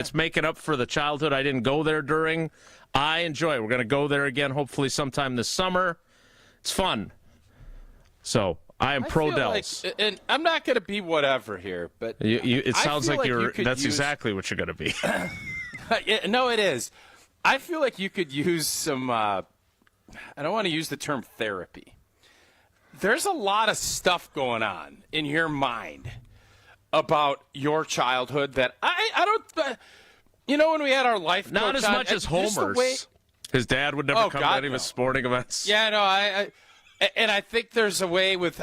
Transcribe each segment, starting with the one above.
It's making up for the childhood I didn't go there during. I enjoy it. We're going to go there again, hopefully sometime this summer. It's fun. So I am pro Dells. Like, and I'm not going to be whatever here, but it sounds like you're. That's exactly what you're going to be. No, it is. I feel like you could use some. I don't want to use the term therapy. There's a lot of stuff going on in your mind about your childhood that I don't. When we had our life, not as much as Homer's. His dad would never come to any of his sporting events. Yeah, no, and I think there's a way with.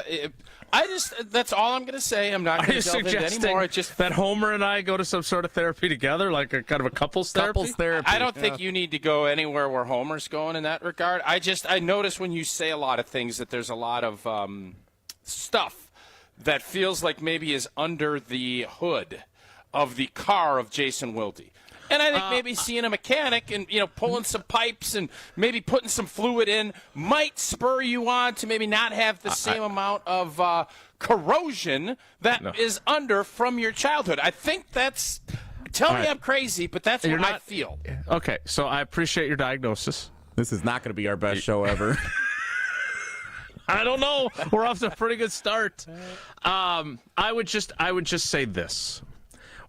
That's all I'm going to say. I'm not going to delve into anymore. It's just that Homer and I go to some sort of therapy together, like a kind of a couples therapy. I don't think you need to go anywhere where Homer's going in that regard. I notice when you say a lot of things that there's a lot of stuff that feels like maybe is under the hood of the car of Jason Wilde. And I think maybe seeing a mechanic and, pulling some pipes and maybe putting some fluid in might spur you on to maybe not have the same amount of corrosion that is under from your childhood. I think that's – tell me I'm crazy, but that's what I feel. Okay, so I appreciate your diagnosis. This is not going to be our best show ever. I don't know. We're off to a pretty good start. I would just say this.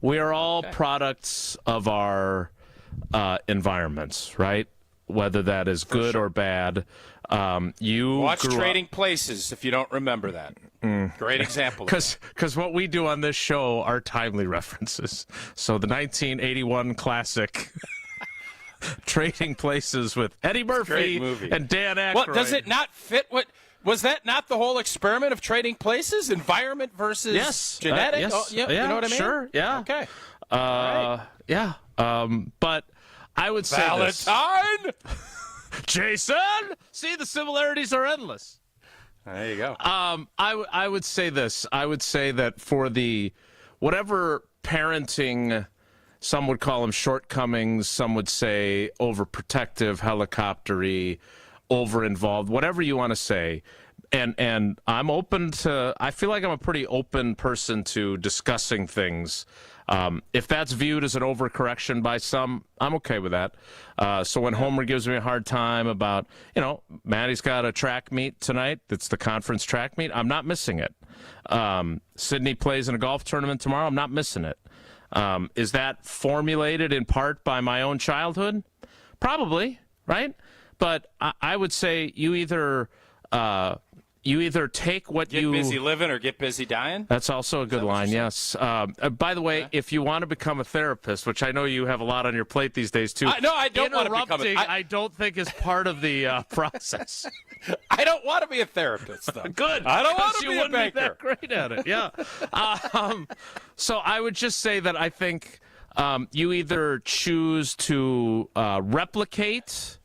We are all products of our environments, right? Whether that is good or bad. You watch Trading Places if you don't remember that. Great example. Because what we do on this show are timely references. So the 1981 classic Trading Places with Eddie Murphy and Dan Aykroyd. Well, does it not fit what... Was that not the whole experiment of Trading Places? Environment versus genetic? Yes. You know what I mean? Sure, yeah. Okay. Right. Yeah. But I would say Valentine? Jason? See, the similarities are endless. There you go. I would say this. I would say that for the whatever parenting, some would call them shortcomings, some would say overprotective, helicoptery, over-involved, whatever you want to say. And I'm open to, I feel like I'm a pretty open person to discussing things. If that's viewed as an overcorrection by some, I'm okay with that. So when Homer gives me a hard time about, Maddie's got a track meet tonight, it's the conference track meet, I'm not missing it. Sydney plays in a golf tournament tomorrow, I'm not missing it. Is that formulated in part by my own childhood? Probably, right? But I would say you either take what get busy living or get busy dying. That's also a good line, yes. By the way, if you want to become a therapist, which I know you have a lot on your plate these days too. No, I don't want to become I don't think is part of the process. I don't want to be a therapist, though. Good. I don't want to be a banker. Be that great at it, yeah. So I would just say that I think you either choose to replicate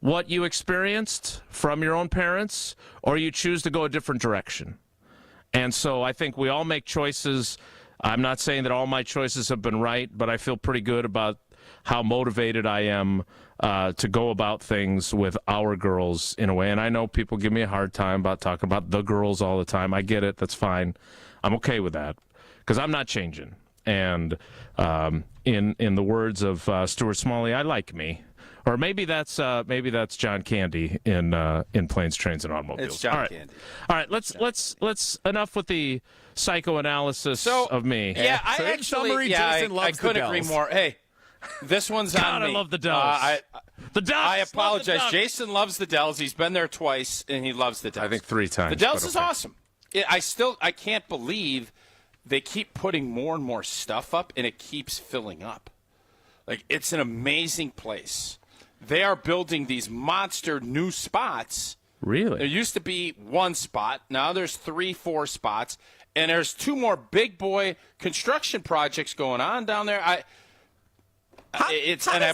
what you experienced from your own parents, or you choose to go a different direction. And so I think we all make choices. I'm not saying that all my choices have been right, but I feel pretty good about how motivated I am to go about things with our girls in a way. And I know people give me a hard time about talking about the girls all the time. I get it. That's fine. I'm okay with that because I'm not changing. And in the words of Stuart Smalley, I like me. Or maybe that's John Candy in Planes, Trains, and Automobiles. It's John Candy. All right, let's enough with the psychoanalysis of me. Yeah, Jason loves I couldn't agree more. Hey, this one's on me. I love the Dells. The Dells. I apologize. Jason loves the Dells. He's been there twice, and he loves the Dells. I think 3 times. The Dells is awesome. I can't believe they keep putting more and more stuff up, and it keeps filling up. Like, it's an amazing place. They are building these monster new spots. Really? There used to be one spot. Now there's 3, 4 spots. And there's 2 more big boy construction projects going on down there. I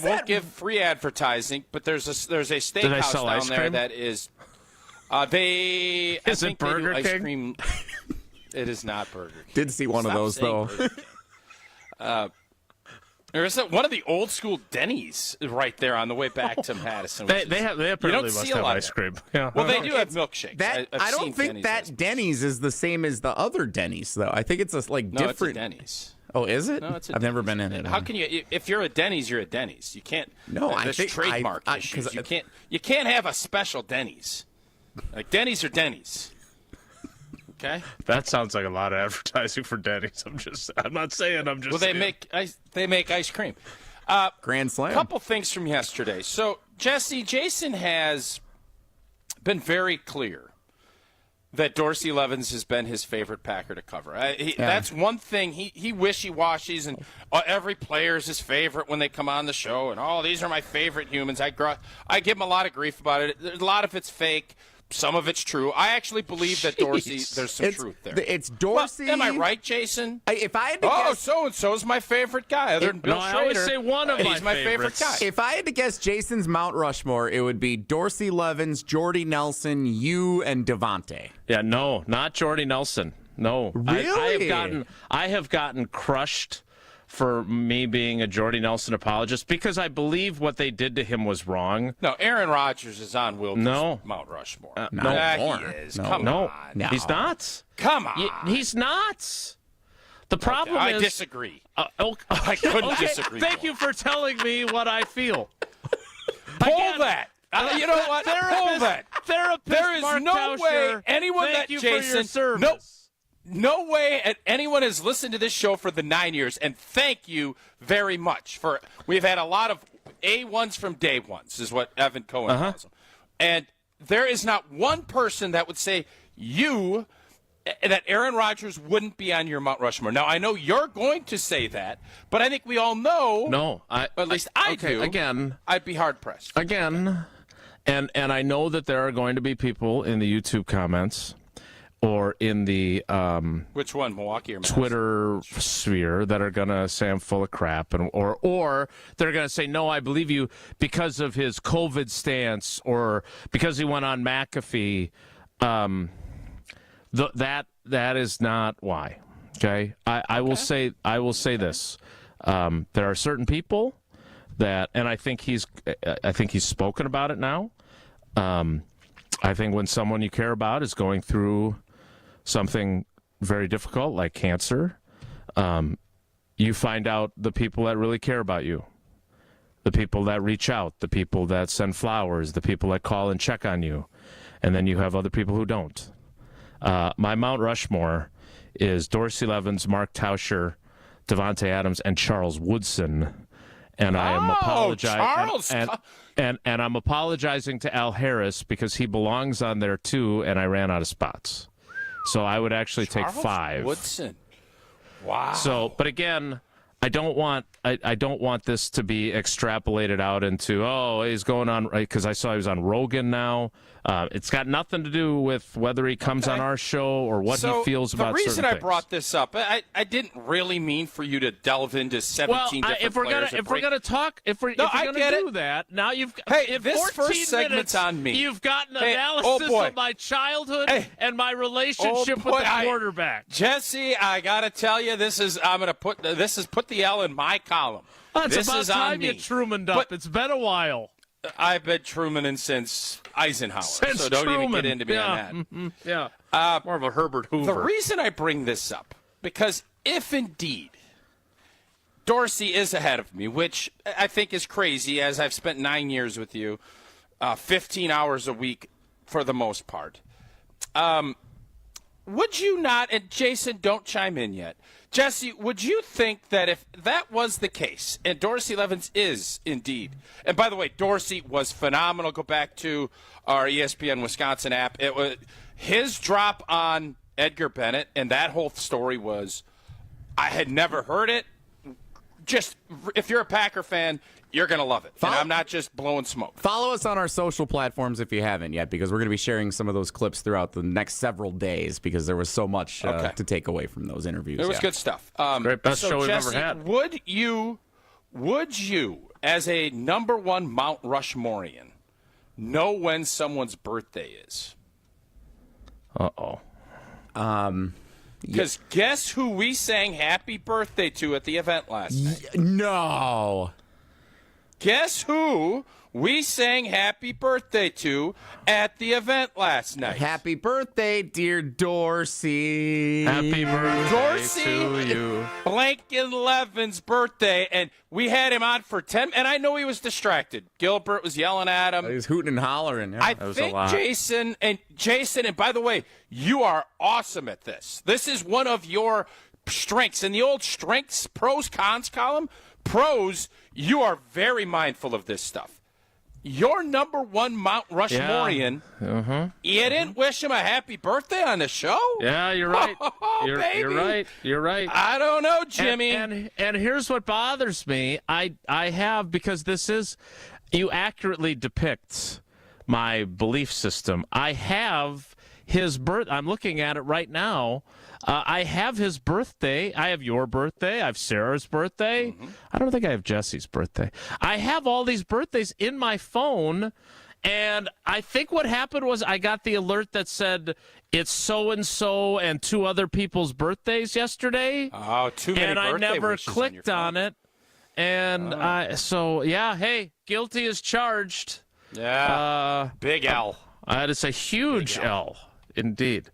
won't give free advertising, but there's a steakhouse down there that is Is it Burger King? Ice cream. It is not Burger King. Did see one of those though. There's one of the old school Denny's right there on the way back to Madison. They apparently must have ice cream. Yeah. Well, they do have milkshakes. I don't think that Denny's is the same as the other Denny's, though. I think it's different. No, it's a Denny's. Oh, is it? No, it's a I've never Denny's. been in it. How can you? If you're a Denny's, you're a Denny's. You can't. No, I there's think trademark I- issues. 'cause You can't have a special Denny's. Like Denny's are Denny's. Okay. That sounds like a lot of advertising for Denny's. I'm not saying. I'm just. Well, they saying. make ice cream. Grand Slam. Couple things from yesterday. So, Jesse, Jason has been very clear that Dorsey Levens has been his favorite Packer to cover. That's one thing. He wishy-washies, and every player is his favorite when they come on the show, and, these are my favorite humans. I give him a lot of grief about it. A lot of it's fake. Some of it's true. I actually believe that Dorsey, there's some truth there. It's Dorsey. Well, am I right, Jason? If I had to guess, so-and-so's my favorite guy. Other than Bill No, I Schrader, always say one of he's my favorite favorites. guy. if I had to guess Jason's Mount Rushmore, it would be Dorsey Levens, Jordy Nelson, you, and Devontae. Yeah, no, not Jordy Nelson. No, Really? I have gotten crushed for me being a Jordy Nelson apologist because I believe what they did to him was wrong. No, Aaron Rodgers is on Wilde's No. Mount Rushmore. No. Yeah, he is. No. Come No, on. he's not. Come on. He's not. The problem I is disagree. Okay, I couldn't disagree Thank more. you for telling me what I feel. Pull Again, that. You know what? Pull that. Therapist There is Mark no Tauscher, way anyone thank that you Jason. for your service. No way anyone has listened to this show for the 9 years, and thank you very much for. We've had a lot of A1s from day ones, is what Evan Cohen calls them, and there is not one person that would say that Aaron Rodgers wouldn't be on your Mount Rushmore. Now I know you're going to say that, but I think we all know. No, at least I do. Again, I'd be hard pressed. and I know that there are going to be people in the YouTube comments or in the Which one, Milwaukee or Madison? Twitter sphere that are going to say I'm full of crap, or they're going to say, no, I believe you because of his COVID stance or because he went on McAfee. That is not why. Okay, I will say this. There are certain people that, and I think he's spoken about it now. I think when someone you care about is going through something very difficult like cancer, you find out the people that really care about you, the people that reach out, the people that send flowers, the people that call and check on you, and then you have other people who don't. My Mount Rushmore is Dorsey Levens, Mark Tauscher, Devontae Adams, and Charles Woodson. And I am apologizing. And I'm apologizing to Al Harris because he belongs on there too, and I ran out of spots. So I would actually take 5. Woodson. Wow. So, but again, I don't want this to be extrapolated out into he's going on, right? Because I saw he was on Rogan now. It's got nothing to do with whether he comes on our show or what he feels about certain things. The reason I brought this up, I didn't really mean for you to delve into 17 different if we're players. gonna talk, if we're gonna do that, now you've this first segment's on me. You've got an analysis of my childhood and my relationship with the quarterback. Jesse, I gotta tell you, put the L in my column. It's this about is time on me. you Truman'd up. It's been a while. I've been Trumaning since Eisenhower, so don't even get into me on that. Mm-hmm. Yeah, more of a Herbert Hoover. The reason I bring this up, because if indeed Dorsey is ahead of me, which I think is crazy, as I've spent 9 years with you, 15 hours a week for the most part, would you not, and Jason, don't chime in yet, Jesse, would you think that if that was the case, and Dorsey Levens is indeed, and by the way, Dorsey was phenomenal. Go back to our ESPN Wisconsin app. It was his drop on Edgar Bennett, and that whole story was, I had never heard it. Just, if you're a Packer fan, you're going to love it. And I'm not just blowing smoke. Follow us on our social platforms if you haven't yet, because we're going to be sharing some of those clips throughout the next several days because there was so much to take away from those interviews. It was good stuff. Great, best show we've Jesse, ever had. Would you, as a number one Mount Rushmorean, know when someone's birthday is? Uh-oh. Because guess who we sang happy birthday to at the event last night? No. Guess who we sang happy birthday to at the event last night? Happy birthday, dear Dorsey. Happy birthday Dorsey, to you. Blanken Levin's birthday, and we had him on for 10, and I know he was distracted. Gilbert was yelling at him. He was hooting and hollering. Yeah. I think Jason, and by the way, you are awesome at this. This is one of your strengths. In the old strengths, pros, cons column, pros, you are very mindful of this stuff. Your number one Mount Rushmorean, you didn't wish him a happy birthday on the show? Yeah, you're right. You're baby. You're right. I don't know, Jimmy. And here's what bothers me. I have, because this is, you accurately depict my belief system. I have his birth. I'm looking at it right now. I have his birthday. I have your birthday. I have Sarah's birthday. I don't think I have Jesse's birthday. I have all these birthdays in my phone, and I think what happened was I got the alert that said it's so-and-so and 2 other people's birthdays yesterday. Oh, too many and birthday I never wishes clicked on it. And hey, guilty as charged. Yeah, big L. It's a huge L, indeed.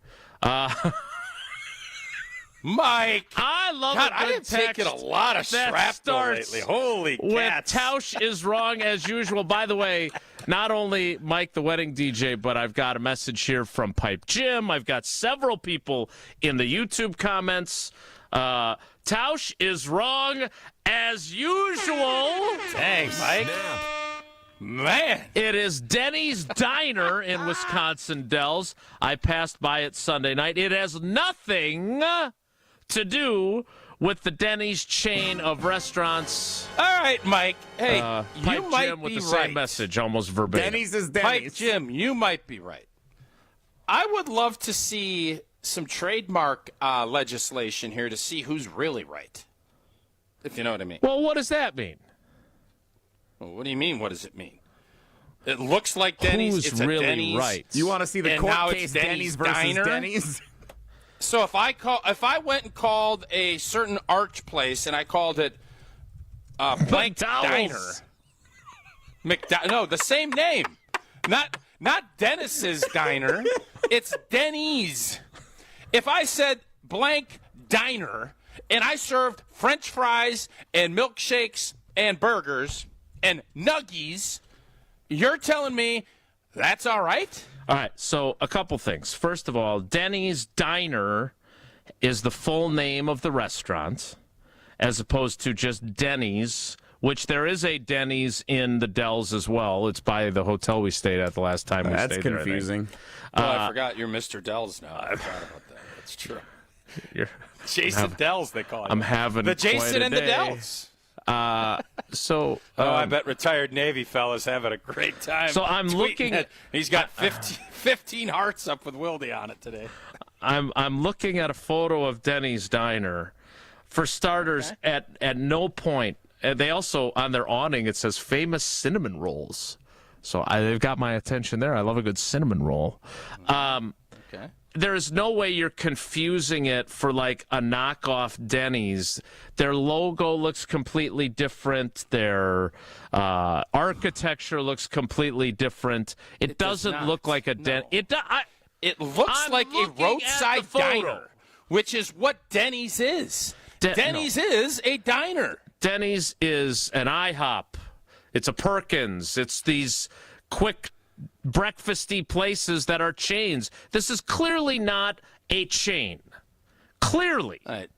Mike, I love God, a I good have taken a lot of shrapnel lately. Holy cats. Tausch is wrong as usual. By the way, not only Mike, the wedding DJ, but I've got a message here from Pipe Jim. I've got several people in the YouTube comments. Tausch is wrong as usual. Thanks, Mike. Man. It is Denny's Diner in Wisconsin Dells. I passed by it Sunday night. It has nothing to do with the Denny's chain of restaurants. All right, Mike. Hey, you Pipe might Jim with be the right. same message, almost verbatim. Denny's is Denny's. Pipe Jim, you might be right. I would love to see some trademark legislation here to see who's really right, if you know what I mean. Well, what does that mean? Well, what do you mean? What does it mean? It looks like Denny's. Who's it's really a Denny's. right? You want to see the And court now case it's Denny's versus Diner? Denny's? So if I went and called a certain arch place and I called it Blank Diner, no, the same name, not Dennis's Diner, it's Denny's. If I said Blank Diner and I served French fries and milkshakes and burgers and nuggies, you're telling me that's all right? All right, so a couple things. First of all, Denny's Diner is the full name of the restaurant, as opposed to just Denny's, which there is a Denny's in the Dells as well. It's by the hotel we stayed at the last time we That's stayed there. confusing. I forgot you're Mr. Dells now. I forgot about that. That's true. Jason Dells, they call him. I'm having the quite Jason a and the day. Dells. I I bet retired Navy fellas having a great time. So I'm looking at. He's got 15 hearts up with Wilde on it today. I'm looking at a photo of Denny's Diner. For starters, at no point, they also on their awning it says famous cinnamon rolls. So they've got my attention there. I love a good cinnamon roll. Okay. There's no way you're confusing it for like a knockoff Denny's. Their logo looks completely different. Their architecture looks completely different. It doesn't look like a Denny's. It looks like a roadside diner, which is what Denny's is. Denny's is a diner. Denny's is an IHOP. It's a Perkins. It's these quick breakfasty places that are chains. This is clearly not a chain. Clearly. All right,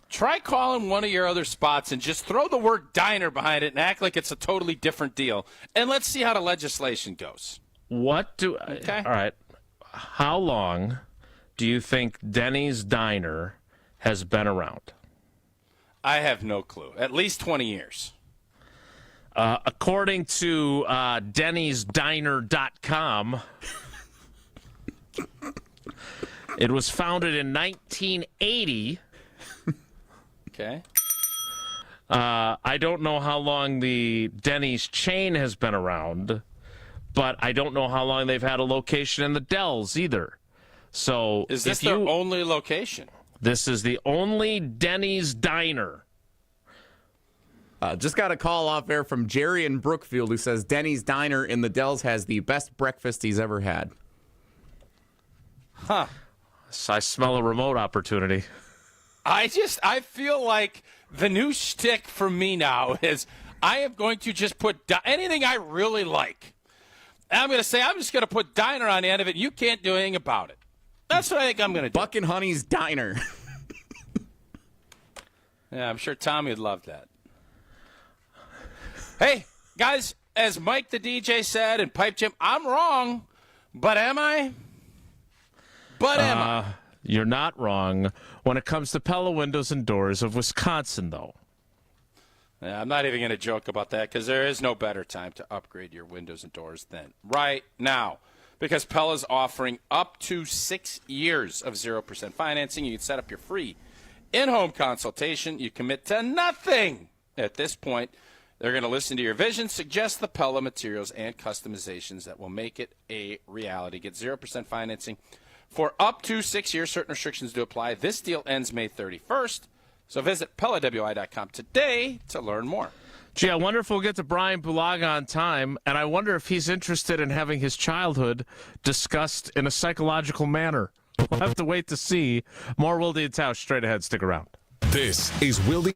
try calling one of your other spots and just throw the word diner behind it and act like it's a totally different deal. And let's see how the legislation goes. Okay. All right. How long do you think Denny's Diner has been around? I have no clue. At least 20 years. According to Denny'sDiner.com, it was founded in 1980. Okay. I don't know how long the Denny's chain has been around, but I don't know how long they've had a location in the Dells either. So is this their only location? This is the only Denny's Diner. Just got a call off air from Jerry in Brookfield who says Denny's Diner in the Dells has the best breakfast he's ever had. Huh. So I smell a remote opportunity. I feel like the new shtick for me now is I am going to just put anything I really like. And I'm going to say I'm just going to put diner on the end of it. You can't do anything about it. That's what I think I'm going to do. Buck and Honey's Diner. Yeah, I'm sure Tommy would love that. Hey, guys, as Mike the DJ said and Pipe Jim, I'm wrong, but am I? You're not wrong when it comes to Pella Windows and Doors of Wisconsin, though. Yeah, I'm not even going to joke about that because there is no better time to upgrade your windows and doors than right now. Because Pella's offering up to 6 years of 0% financing. You can set up your free in-home consultation. You commit to nothing at this point. They're going to listen to your vision, suggest the Pella materials and customizations that will make it a reality. Get 0% financing for up to 6 years. Certain restrictions do apply. This deal ends May 31st. So visit PellaWI.com today to learn more. Gee, I wonder if we'll get to Bryan Bulaga on time, and I wonder if he's interested in having his childhood discussed in a psychological manner. We'll have to wait to see. More Wilde and Tausch straight ahead. Stick around. This is Wilde.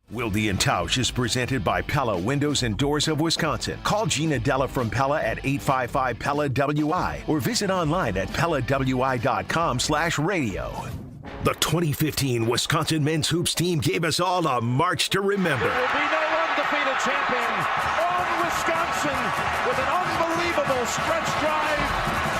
Wilde and Tausch is presented by Pella Windows and Doors of Wisconsin. Call Gina Della from Pella at 855-PELLA-WI or visit online at PellaWI.com/radio. The 2015 Wisconsin men's hoops team gave us all a march to remember. There will be no undefeated champion on Wisconsin with an unbelievable stretch drive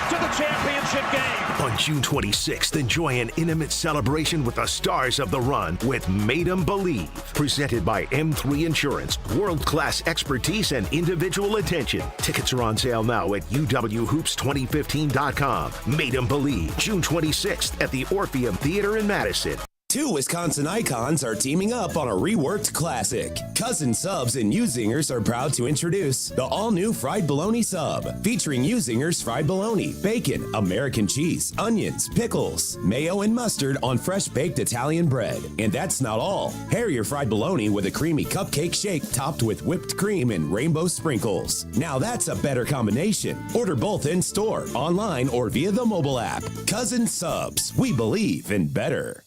to the championship game. On June 26th, enjoy an intimate celebration with the stars of the run with Made 'em Believe. Presented by M3 Insurance, world-class expertise and individual attention. Tickets are on sale now at UWHoops2015.com. Made 'em Believe, June 26th at the Orpheum Theater in Madison. Two Wisconsin icons are teaming up on a reworked classic. Cousin Subs and U-Zingers are proud to introduce the all-new fried bologna sub, featuring U-Zingers fried bologna, bacon, American cheese, onions, pickles, mayo, and mustard on fresh-baked Italian bread. And that's not all. Pair your fried bologna with a creamy cupcake shake topped with whipped cream and rainbow sprinkles. Now that's a better combination. Order both in-store, online, or via the mobile app. Cousin Subs. We believe in better.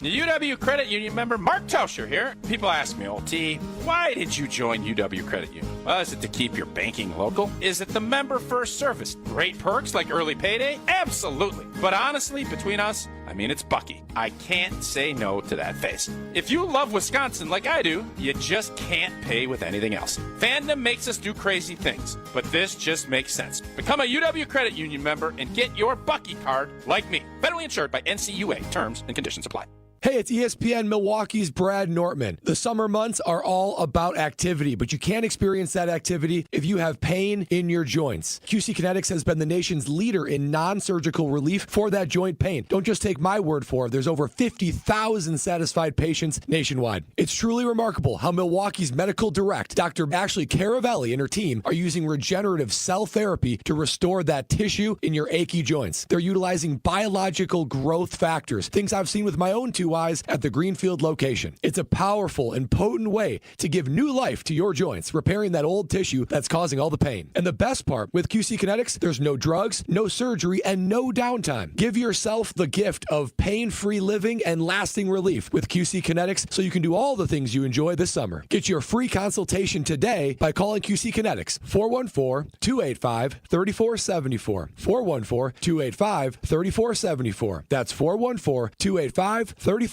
The UW Credit Union member Mark Tauscher here. People ask me, T, why did you join UW Credit Union? Well, is it to keep your banking local? Is it the member first service? Great perks like early payday? Absolutely. But honestly, between us, it's Bucky. I can't say no to that face. If you love Wisconsin like I do, you just can't pay with anything else. Fandom makes us do crazy things, but this just makes sense. Become a UW Credit Union member and get your Bucky card like me. Federally insured by NCUA. Terms and conditions apply. Hey, it's ESPN Milwaukee's Brad Nortman. The summer months are all about activity, but you can't experience that activity if you have pain in your joints. QC Kinetics has been the nation's leader in non-surgical relief for that joint pain. Don't just take my word for it. There's over 50,000 satisfied patients nationwide. It's truly remarkable how Milwaukee's medical direct, Dr. Ashley Caravelli and her team are using regenerative cell therapy to restore that tissue in your achy joints. They're utilizing biological growth factors, things I've seen with my own two eyes at the Greenfield location. It's a powerful and potent way to give new life to your joints, repairing that old tissue that's causing all the pain. And the best part, with QC Kinetics, there's no drugs, no surgery, and no downtime. Give yourself the gift of pain-free living and lasting relief with QC Kinetics so you can do all the things you enjoy this summer. Get your free consultation today by calling QC Kinetics, 414-285-3474. 414-285-3474. That's 414-285-3474.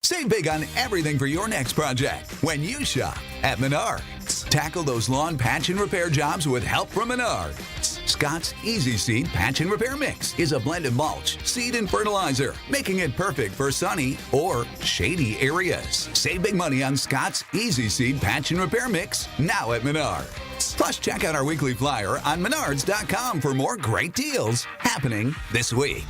Save big on everything for your next project when you shop at Menards. Tackle those lawn patch and repair jobs with help from Menards. Scott's Easy Seed Patch and Repair Mix is a blend of mulch, seed, and fertilizer, making it perfect for sunny or shady areas. Save big money on Scott's Easy Seed Patch and Repair Mix now at Menards. Plus, check out our weekly flyer on Menards.com for more great deals happening this week.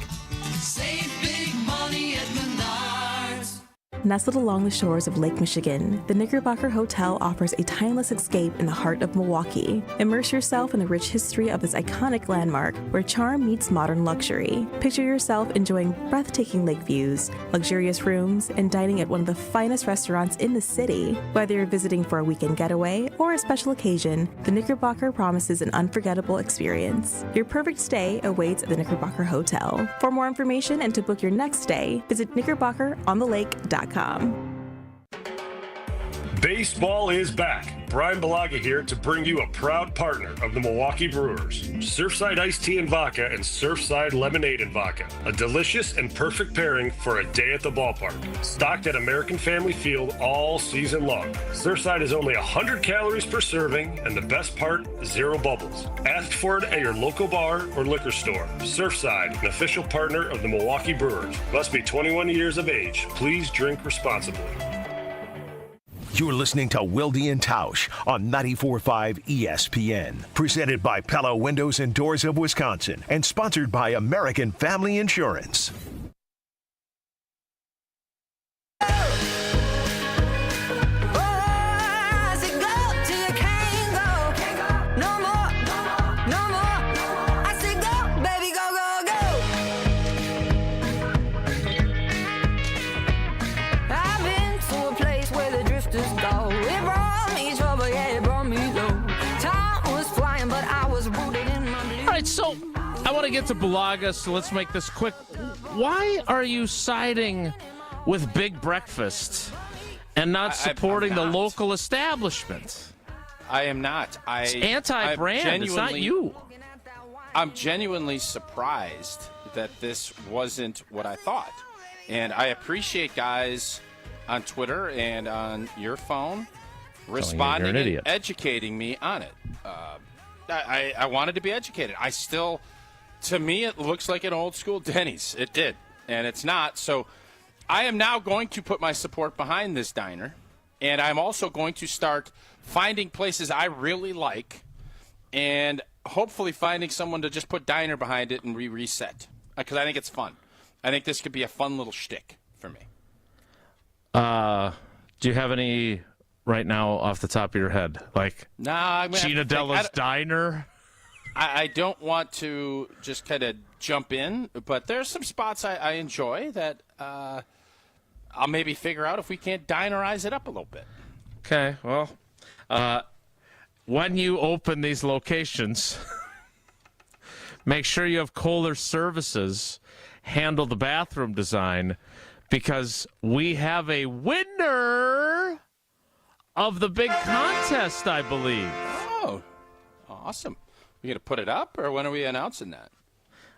Save big money at Menards. Nestled along the shores of Lake Michigan, the Knickerbocker Hotel offers a timeless escape in the heart of Milwaukee. Immerse yourself in the rich history of this iconic landmark where charm meets modern luxury. Picture yourself enjoying breathtaking lake views, luxurious rooms, and dining at one of the finest restaurants in the city. Whether you're visiting for a weekend getaway or a special occasion, the Knickerbocker promises an unforgettable experience. Your perfect stay awaits at the Knickerbocker Hotel. For more information and to book your next stay, visit knickerbockeronthelake.com. Baseball is back. Bryan Bulaga here to bring you a proud partner of the Milwaukee Brewers. Surfside Iced Tea and Vodka and Surfside Lemonade and Vodka. A delicious and perfect pairing for a day at the ballpark. Stocked at American Family Field all season long. Surfside is only 100 calories per serving, and the best part, 0 bubbles. Ask for it at your local bar or liquor store. Surfside, an official partner of the Milwaukee Brewers. Must be 21 years of age. Please drink responsibly. You're listening to Wilde and Tausch on 94.5 ESPN. Presented by Pella Windows and Doors of Wisconsin and sponsored by American Family Insurance. So I want to get to Bulaga, so let's make this quick. Why are you siding with Big Breakfast and not supporting the local establishment? I am not. It's anti-brand. It's not you. I'm genuinely surprised that this wasn't what I thought. And I appreciate guys on Twitter and on your phone responding and educating me on it. I wanted to be educated. To me, it looks like an old school Denny's. It did, and it's not. So I am now going to put my support behind this diner, and I'm also going to start finding places I really like and hopefully finding someone to just put diner behind it and reset, because I think it's fun. I think this could be a fun little shtick for me. Do you have any right now off the top of your head? Like Gina Della's Diner? I don't want to just kind of jump in, but there's some spots I enjoy that I'll maybe figure out if we can't dinerize it up a little bit. Okay, well, when you open these locations, make sure you have Kohler Services handle the bathroom design, because we have a winner of the big contest, I believe. Oh, awesome. We going to put it up, or when are we announcing that?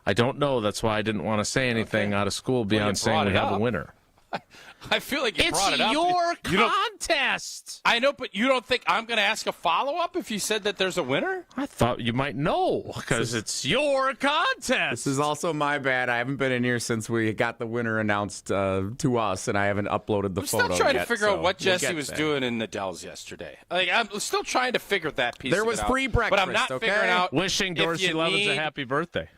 I don't know. That's why I didn't want to say anything out of school beyond saying we have a winner. I feel like you brought it up. It's your contest. I know, but you don't think I'm going to ask a follow-up if you said that there's a winner? I thought you might know, because it's your contest. This is also my bad. I haven't been in here since we got the winner announced to us, and I haven't uploaded the photo yet. I'm still trying to figure out what Jesse was doing in the Dells yesterday. I'm still trying to figure that piece out. There was free breakfast, but I'm not figuring out. Wishing Dorsey Levens a happy birthday.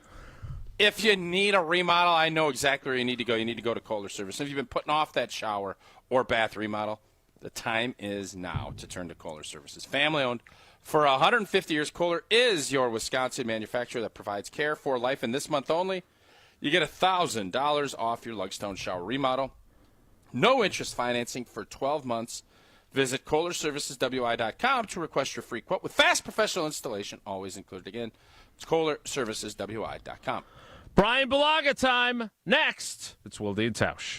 If you need a remodel, I know exactly where you need to go. You need to go to Kohler Service. If you've been putting off that shower or bath remodel, the time is now to turn to Kohler Services. Family-owned for 150 years, Kohler is your Wisconsin manufacturer that provides care for life. And this month only, you get $1,000 off your Lugstone shower remodel. No interest financing for 12 months. Visit KohlerServicesWI.com to request your free quote with fast professional installation, always included. Again, it's KohlerServicesWI.com. Bryan Bulaga time. Next, it's Wilde and Tausch.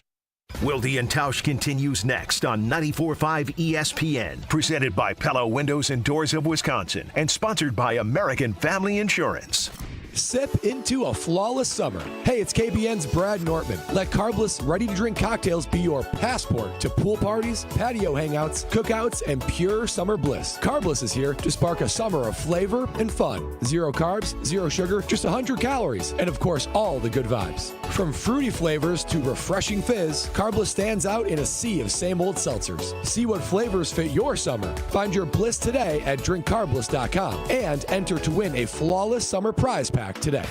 Wilde and Tausch continues next on 94.5 ESPN. Presented by Pella Windows and Doors of Wisconsin and sponsored by American Family Insurance. Sip into a flawless summer. Hey, it's KBN's Brad Nortman. Let carbless, ready-to-drink cocktails be your passport to pool parties, patio hangouts, cookouts, and pure summer bliss. Carbless is here to spark a summer of flavor and fun. 0 carbs, 0 sugar, just 100 calories, and of course, all the good vibes. From fruity flavors to refreshing fizz, Carbless stands out in a sea of same-old seltzers. See what flavors fit your summer. Find your bliss today at drinkcarbless.com and enter to win a flawless summer prize pack today.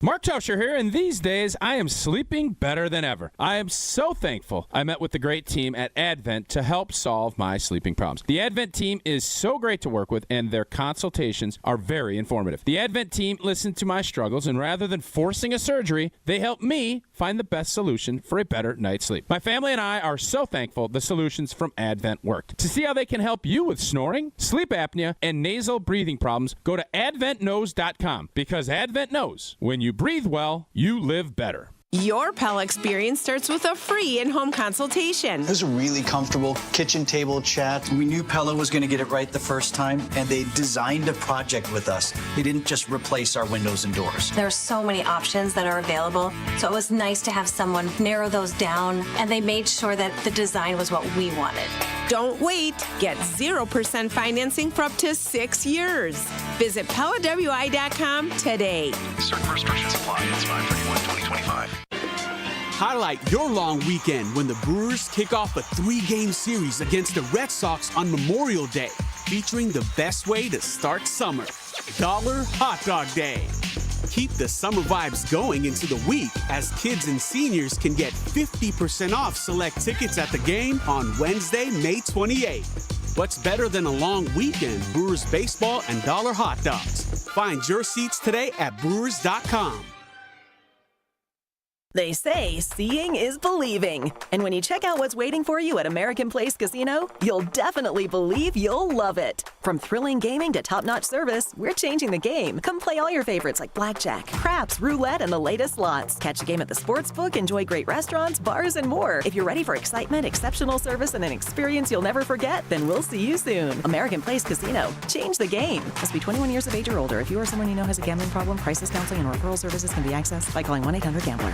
Mark Tauscher here, and these days I am sleeping better than ever. I am so thankful I met with the great team at Advent to help solve my sleeping problems. The Advent team is so great to work with, and their consultations are very informative. The Advent team listened to my struggles, and rather than forcing a surgery, they helped me find the best solution for a better night's sleep. My family and I are so thankful the solutions from Advent worked. To see how they can help you with snoring, sleep apnea, and nasal breathing problems, go to adventknows.com, because Advent knows when you breathe well, you live better. Your Pella experience starts with a free in-home consultation. It was a really comfortable kitchen table chat. We knew Pella was going to get it right the first time, and they designed a project with us. They didn't just replace our windows and doors. There are so many options that are available, so it was nice to have someone narrow those down, and they made sure that the design was what we wanted. Don't wait. Get 0% financing for up to 6 years. Visit PellaWI.com today. Certain restrictions apply. It's 5/31/2025. Highlight your long weekend when the Brewers kick off a 3-game series against the Red Sox on Memorial Day, featuring the best way to start summer, Dollar Hot Dog Day. Keep the summer vibes going into the week as kids and seniors can get 50% off select tickets at the game on Wednesday, May 28th. What's better than a long weekend? Brewers baseball and dollar hot dogs. Find your seats today at brewers.com. They say seeing is believing. And when you check out what's waiting for you at American Place Casino, you'll definitely believe you'll love it. From thrilling gaming to top-notch service, we're changing the game. Come play all your favorites like blackjack, craps, roulette, and the latest slots. Catch a game at the sportsbook, enjoy great restaurants, bars, and more. If you're ready for excitement, exceptional service, and an experience you'll never forget, then we'll see you soon. American Place Casino. Change the game. Must be 21 years of age or older. If you or someone you know has a gambling problem, crisis counseling and referral services can be accessed by calling 1-800-GAMBLER.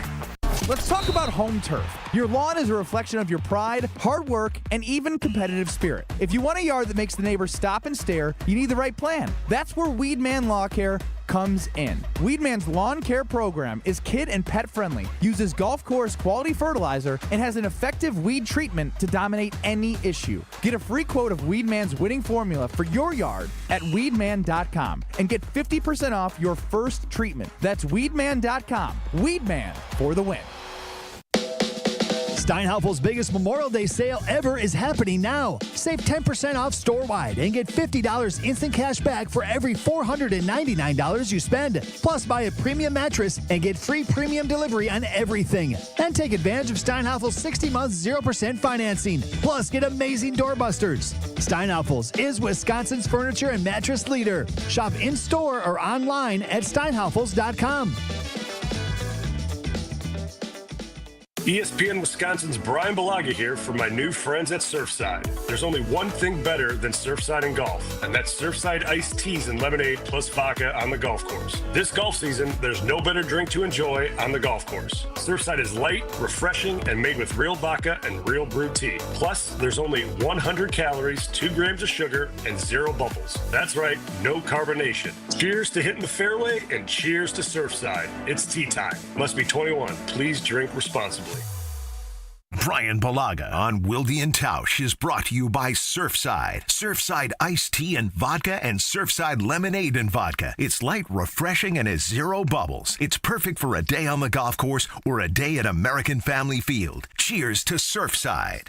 Let's talk about home turf. Your lawn is a reflection of your pride, hard work, and even competitive spirit. If you want a yard that makes the neighbors stop and stare, you need the right plan. That's where Weedman Lawn Care comes in. Weedman's lawn care program is kid and pet friendly, uses golf course quality fertilizer, and has an effective weed treatment to dominate any issue. Get a free quote of Weedman's winning formula for your yard at weedman.com and get 50% off your first treatment. That's weedman.com. Weedman for the win. Steinhaufel's biggest Memorial Day sale ever is happening now. Save 10% off store-wide and get $50 instant cash back for every $499 you spend. Plus, buy a premium mattress and get free premium delivery on everything. And take advantage of Steinhaufel's 60-month 0% financing. Plus, get amazing doorbusters. Steinhaufel's is Wisconsin's furniture and mattress leader. Shop in-store or online at steinhaufels.com. ESPN Wisconsin's Bryan Bulaga here for my new friends at Surfside. There's only one thing better than Surfside and golf, and that's Surfside iced teas and lemonade plus vodka on the golf course. This golf season, there's no better drink to enjoy on the golf course. Surfside is light, refreshing, and made with real vodka and real brewed tea. Plus, there's only 100 calories, 2 grams of sugar, and 0 bubbles. That's right, no carbonation. Cheers to hitting the fairway, and cheers to Surfside. It's tea time. Must be 21. Please drink responsibly. Bryan Bulaga on Wilde and Tausch is brought to you by Surfside. Surfside iced tea and vodka and Surfside lemonade and vodka. It's light, refreshing, and has 0 bubbles. It's perfect for a day on the golf course or a day at American Family Field. Cheers to Surfside.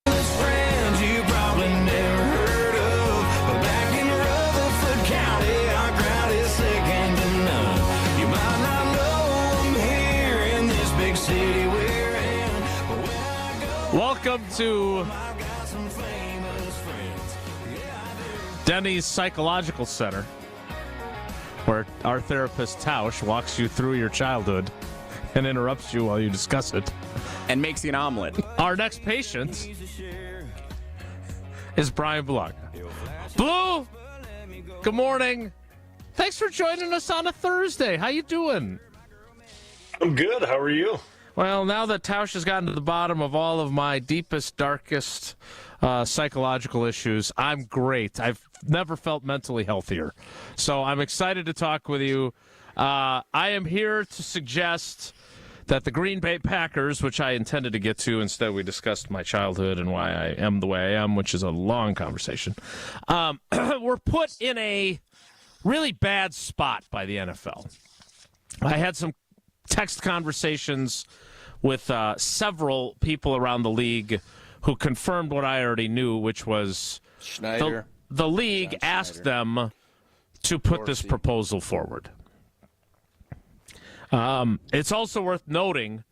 Friends you probably never heard of, but back in Rutherford County, our crowd is second to none. You might not know them here in this big city we're in, but when I go, welcome to I've got some famous friends. Denny's Psychological Center, where our therapist Tausch walks you through your childhood and interrupts you while you discuss it. And makes you an omelet. Our next patient is Bryan Bulaga. Blue, good morning. Thanks for joining us on a Thursday. How you doing? I'm good. How are you? Well, now that Tausch has gotten to the bottom of all of my deepest, darkest psychological issues, I'm great. I've never felt mentally healthier. So I'm excited to talk with you. I am here to suggest that the Green Bay Packers, which I intended to get to, instead we discussed my childhood and why I am the way I am, which is a long conversation, were put in a really bad spot by the NFL. I had some text conversations with several people around the league who confirmed what I already knew, which was Schneider. The league asked them to put this proposal forward. It's also worth noting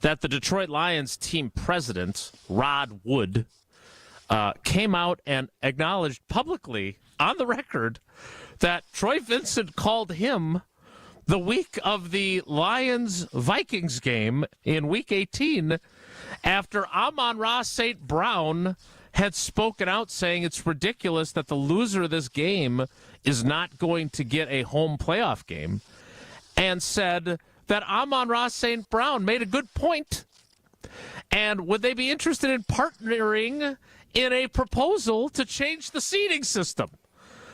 that the Detroit Lions team president, Rod Wood, came out and acknowledged publicly on the record that Troy Vincent called him the week of the Lions-Vikings game in Week 18 after Amon-Ra St. Brown had spoken out saying it's ridiculous that the loser of this game is not going to get a home playoff game, and said that Amon-Ra St. Brown made a good point. And would they be interested in partnering in a proposal to change the seeding system?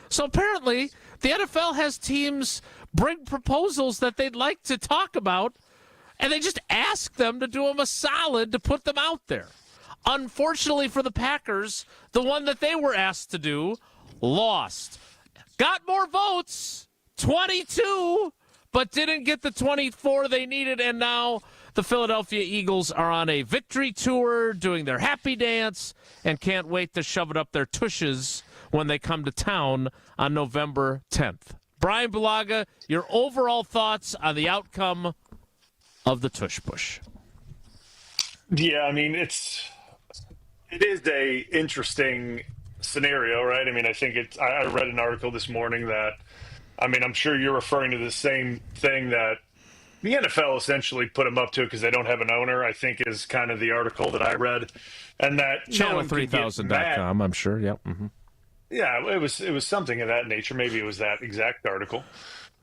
So apparently, the NFL has teams bring proposals that they'd like to talk about, and they just ask them to do them a solid to put them out there. Unfortunately for the Packers, the one that they were asked to do lost. Got more votes, 22, but didn't get the 24 they needed, and now the Philadelphia Eagles are on a victory tour, doing their happy dance, and can't wait to shove it up their tushes when they come to town on November 10th. Bryan Bulaga, your overall thoughts on the outcome of the tush push? Yeah, I mean, it is a interesting scenario, right? I mean, I think I read an article this morning that, I mean, I'm sure you're referring to the same thing that the NFL essentially put them up to because they don't have an owner, I think is kind of the article that I read. And that Channel3000.com, I'm sure, yep. Mm-hmm. Yeah, it was something of that nature. Maybe it was that exact article.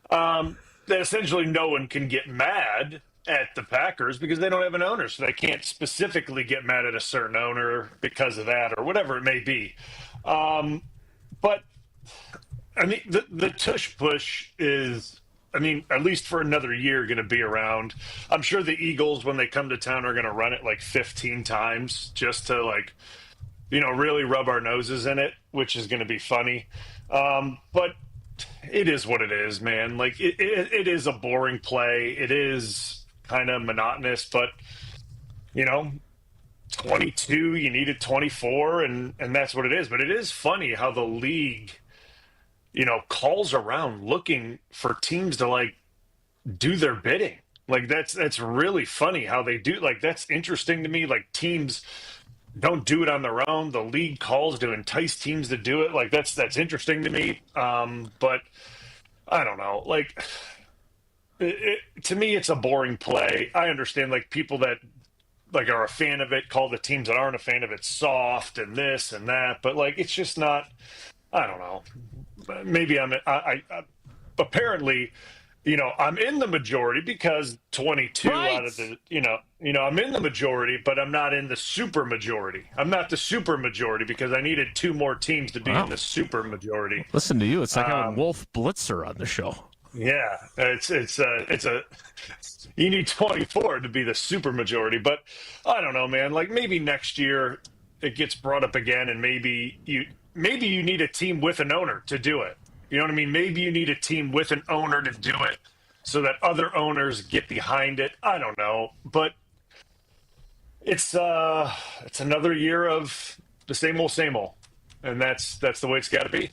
That essentially no one can get mad at the Packers because they don't have an owner, so they can't specifically get mad at a certain owner because of that or whatever it may be. But I mean, the tush push is, I mean, at least for another year, going to be around. I'm sure the Eagles, when they come to town, are going to run it like 15 times just to like, you know, really rub our noses in it, which is going to be funny. But it is what it is, man. Like it is a boring play. It is kind of monotonous, but you know, 22, you needed 24, and that's what it is. But it is funny how the league, you know, calls around looking for teams to like do their bidding. Like that's really funny how they do. Like that's interesting to me. Like teams don't do it on their own. The league calls to entice teams to do it. Like that's interesting to me. But I don't know. Like to me, it's a boring play. I understand like people that like are a fan of it call the teams that aren't a fan of it soft and this and that. But like it's just not. I don't know. Maybe I apparently, you know, I'm in the majority because 22 out of the, you know, I'm in the majority, but I'm not in the super majority. I'm not the super majority because I needed two more teams to be in the super majority. Listen to you. It's like having Wolf Blitzer on the show. Yeah, it's you need 24 to be the super majority, but I don't know, man. Like maybe next year it gets brought up again, and maybe you need a team with an owner to do it. You know what I mean? Maybe you need a team with an owner to do it so that other owners get behind it. I don't know, but it's another year of the same old, and that's the way it's got to be.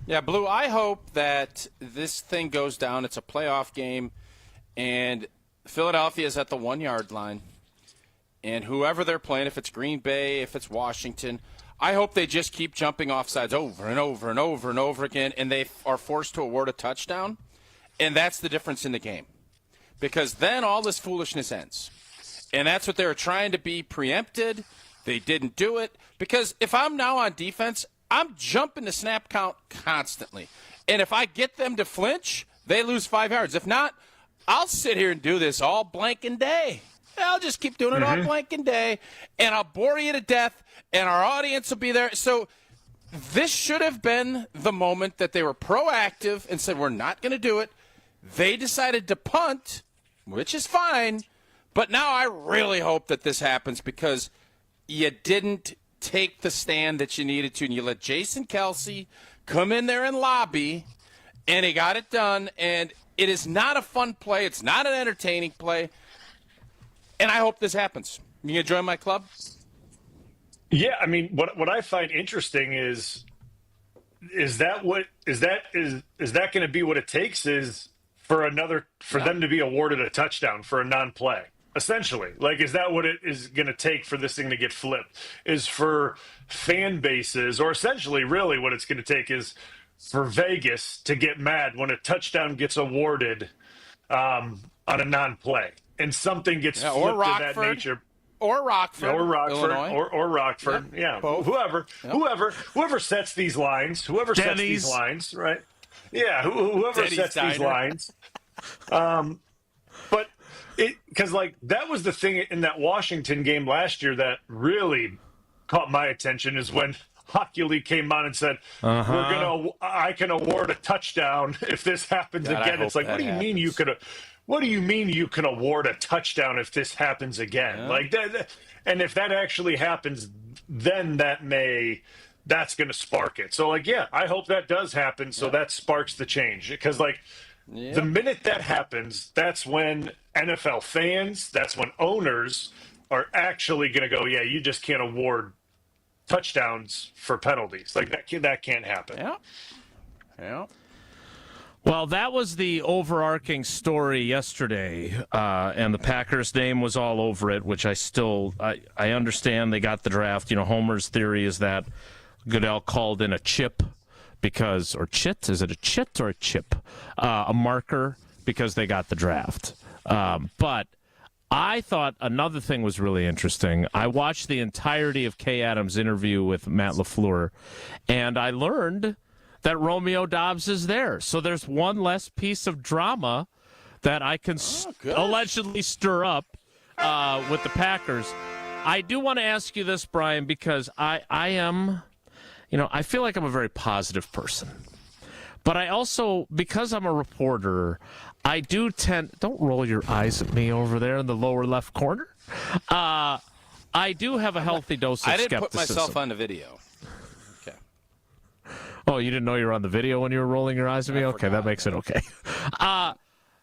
Yeah, Blue, I hope that this thing goes down. It's a playoff game, and Philadelphia is at the 1-yard line. And whoever they're playing, if it's Green Bay, if it's Washington, I hope they just keep jumping off sides over and over and over and over again, and they are forced to award a touchdown. And that's the difference in the game. Because then all this foolishness ends. And that's what they were trying to be preempted. They didn't do it. Because if I'm now on defense, I'm jumping the snap count constantly. And if I get them to flinch, they lose 5 yards. If not, I'll sit here and do this all blanking day. I'll just keep doing it all blanking day, and I'll bore you to death, and our audience will be there. So this should have been the moment that they were proactive and said, we're not going to do it. They decided to punt, which is fine, but now I really hope that this happens because you didn't take the stand that you needed to, and you let Jason Kelce come in there and lobby, and he got it done, and It is not a fun play. It's not an entertaining play. And I hope this happens. You gonna join my club? Yeah, I mean, what I find interesting is that going to be what it takes is for them to be awarded a touchdown for a non-play? Essentially, like, is that what it is going to take for this thing to get flipped? Is for fan bases, or essentially really what it's going to take is for Vegas to get mad when a touchdown gets awarded on a non-play and something gets flipped or of that nature. Or Rockford, Illinois. Or Rockford, yeah. Whoever sets these lines, sets these lines, right? Yeah, whoever Denny's sets these Diner. lines. But because like that was the thing in that Washington game last year that really caught my attention is when Hockley came on and said, I can award a touchdown if this happens again. It's like, what do you mean you could? What do you mean you can award a touchdown if this happens again? Yeah. Like that, and if that actually happens, then that's going to spark it. So like, yeah, I hope that does happen. So that sparks the change, because like the minute that happens, that's when NFL fans, that's when owners are actually going to go, yeah, you just can't award touchdowns for penalties. Like that can't happen. Yeah. Well, that was the overarching story yesterday, and the Packers' name was all over it, which I understand they got the draft. You know, Homer's theory is that Goodell called in a chip or chit? Is it a chit or a chip? A marker because they got the draft. But I thought another thing was really interesting. I watched the entirety of Kay Adams' interview with Matt Lafleur, and I learned that Romeo Doubs is there. So there's one less piece of drama that I can allegedly stir up with the Packers. I do want to ask you this, Brian, because I am, I feel like I'm a very positive person. But I also, because I'm a reporter, I do don't roll your eyes at me over there in the lower left corner. I do have a healthy dose of skepticism. I didn't put myself on the video. Oh, you didn't know you were on the video when you were rolling your eyes at me? Okay, that makes it okay.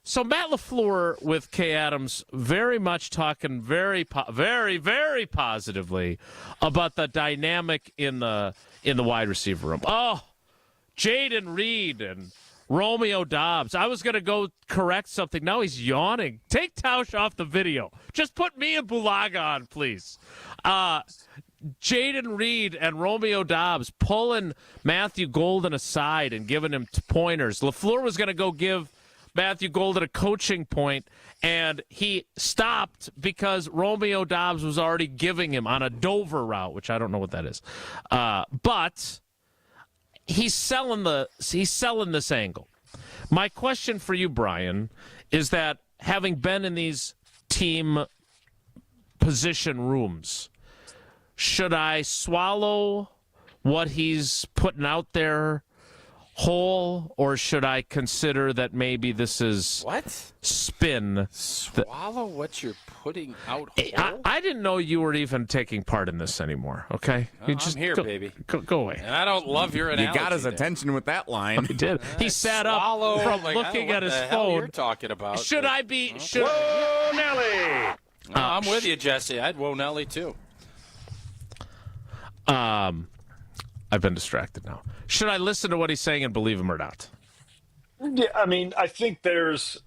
So Matt Lafleur with Kay Adams very much talking very, very positively about the dynamic in the wide receiver room. Oh, Jaden Reed and Romeo Doubs. I was going to go correct something. Now he's yawning. Take Tausch off the video. Just put me and Bulaga on, please. Jaden Reed and Romeo Doubs pulling Matthew Golden aside and giving him pointers. Lafleur was going to go give Matthew Golden a coaching point, and he stopped because Romeo Doubs was already giving him on a Dover route, which I don't know what that is. But he's selling this angle. My question for you, Brian, is that having been in these team position rooms, should I swallow what he's putting out there whole, or should I consider that maybe this is spin? Swallow what you're putting out whole? I didn't know you were even taking part in this anymore, okay? I'm here, baby. Go away. And I don't love your analogy. You got his attention with that line. He did. He sat up from looking at his phone. You're talking about. Should I be? Whoa, Nelly! No, I'm with you, Jesse. I'd whoa Nelly, too. I've been distracted now. Should I listen to what he's saying and believe him or not? Yeah, I mean, I think there's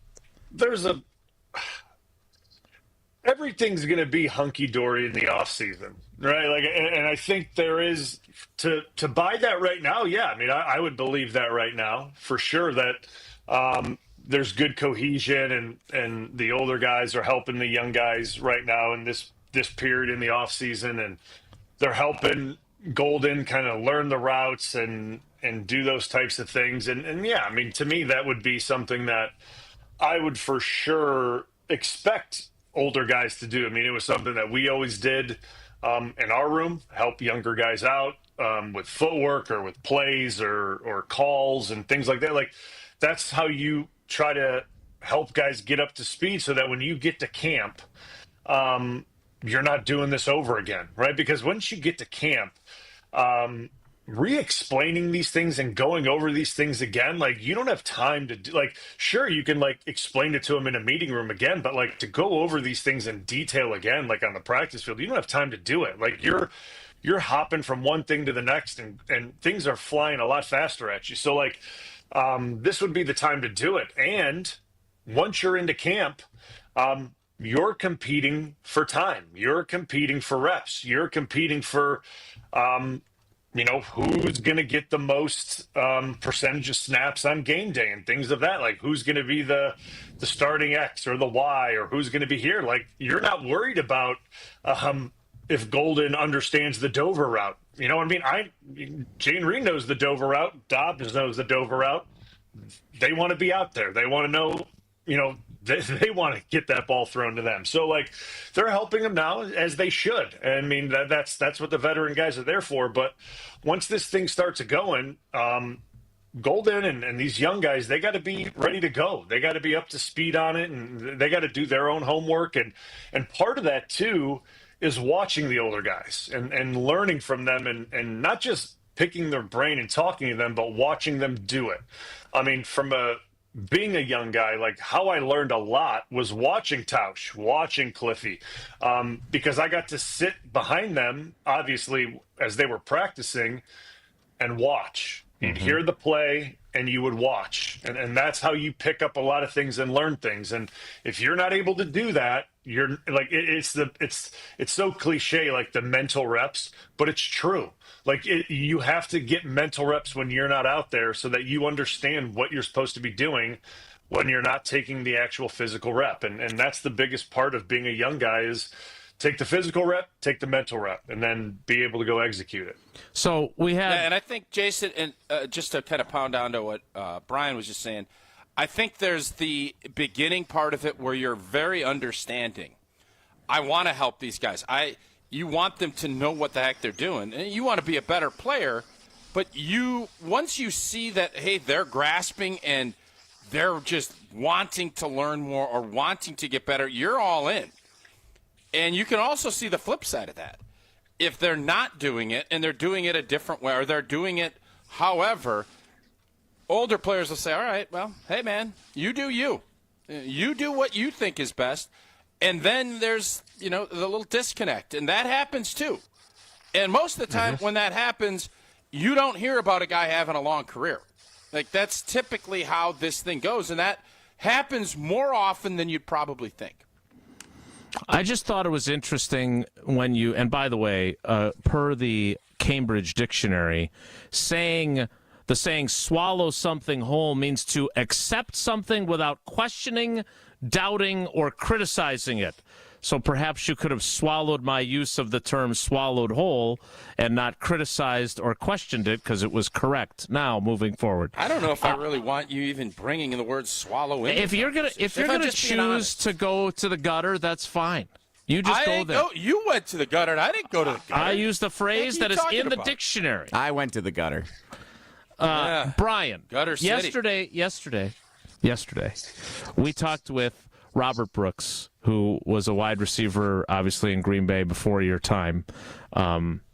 everything's going to be hunky-dory in the offseason, right? Like, and I think there is to buy that right now. Yeah, I mean, I would believe that right now for sure that there's good cohesion and the older guys are helping the young guys right now in this period in the offseason, and they're helping Golden kind of learn the routes and do those types of things. And yeah, I mean, to me, that would be something that I would for sure expect older guys to do. I mean, it was something that we always did in our room, help younger guys out with footwork or with plays or calls and things like that. Like, that's how you try to help guys get up to speed so that when you get to camp, you're not doing this over again, right? Because once you get to camp, re-explaining these things and going over these things again, like you don't have time to do, like, sure, you can like explain it to them in a meeting room again, but like to go over these things in detail again, like on the practice field, you don't have time to do it. Like you're hopping from one thing to the next, and things are flying a lot faster at you. So like this would be the time to do it. And once you're into camp, you're competing for time, you're competing for reps, you're competing for who's going to get the most percentage of snaps on game day and things of that. Like, who's going to be the starting X or the Y, or who's going to be here. Like, you're not worried about if Golden understands the Dover route. You know what I mean? Jane Reed knows the Dover route. Dobbs knows the Dover route. They want to be out there. They want to know, they want to get that ball thrown to them. So, like, they're helping them now, as they should. And I mean, that's what the veteran guys are there for. But once this thing starts going, Golden and these young guys, they got to be ready to go. They got to be up to speed on it, and they got to do their own homework. And part of that, too, is watching the older guys and learning from them, and not just picking their brain and talking to them, but watching them do it. I mean, being a young guy, like, how I learned a lot was watching Tausch, watching Cliffy, because I got to sit behind them, obviously, as they were practicing, and watch. You'd hear the play, and you would watch. And that's how you pick up a lot of things and learn things. And if you're not able to do that, you're like, it's so cliche, like the mental reps, but it's true. Like, you have to get mental reps when you're not out there, so that you understand what you're supposed to be doing when you're not taking the actual physical rep. And that's the biggest part of being a young guy, is take the physical rep, take the mental rep, and then be able to go execute it. So we had, and I think, Jason, and just to kind of pound down to what Bryan was just saying, I think there's the beginning part of it where you're very understanding. I want to help these guys. You want them to know what the heck they're doing, and you want to be a better player. But once you see that, hey, they're grasping and they're just wanting to learn more or wanting to get better, you're all in. And you can also see the flip side of that. If they're not doing it and they're doing it a different way, or they're doing it however, older players will say, all right, well, hey, man, you do you. You do what you think is best. And then there's, the little disconnect. And that happens too. And most of the time when that happens, you don't hear about a guy having a long career. Like, that's typically how this thing goes. And that happens more often than you'd probably think. I just thought it was interesting when and by the way, per the Cambridge Dictionary, the saying swallow something whole means to accept something without questioning, doubting, or criticizing it. So perhaps you could have swallowed my use of the term swallowed whole and not criticized or questioned it, because it was correct. Now, moving forward. I don't know if I really want you even bringing in the word swallow in. If you're gonna choose to go to the gutter, that's fine. You just go there. You went to the gutter, and I didn't go to the gutter. I used the phrase that is in the dictionary. I went to the gutter. Bryan, Gutter City. Yesterday, we talked with Robert Brooks, who was a wide receiver, obviously, in Green Bay before your time.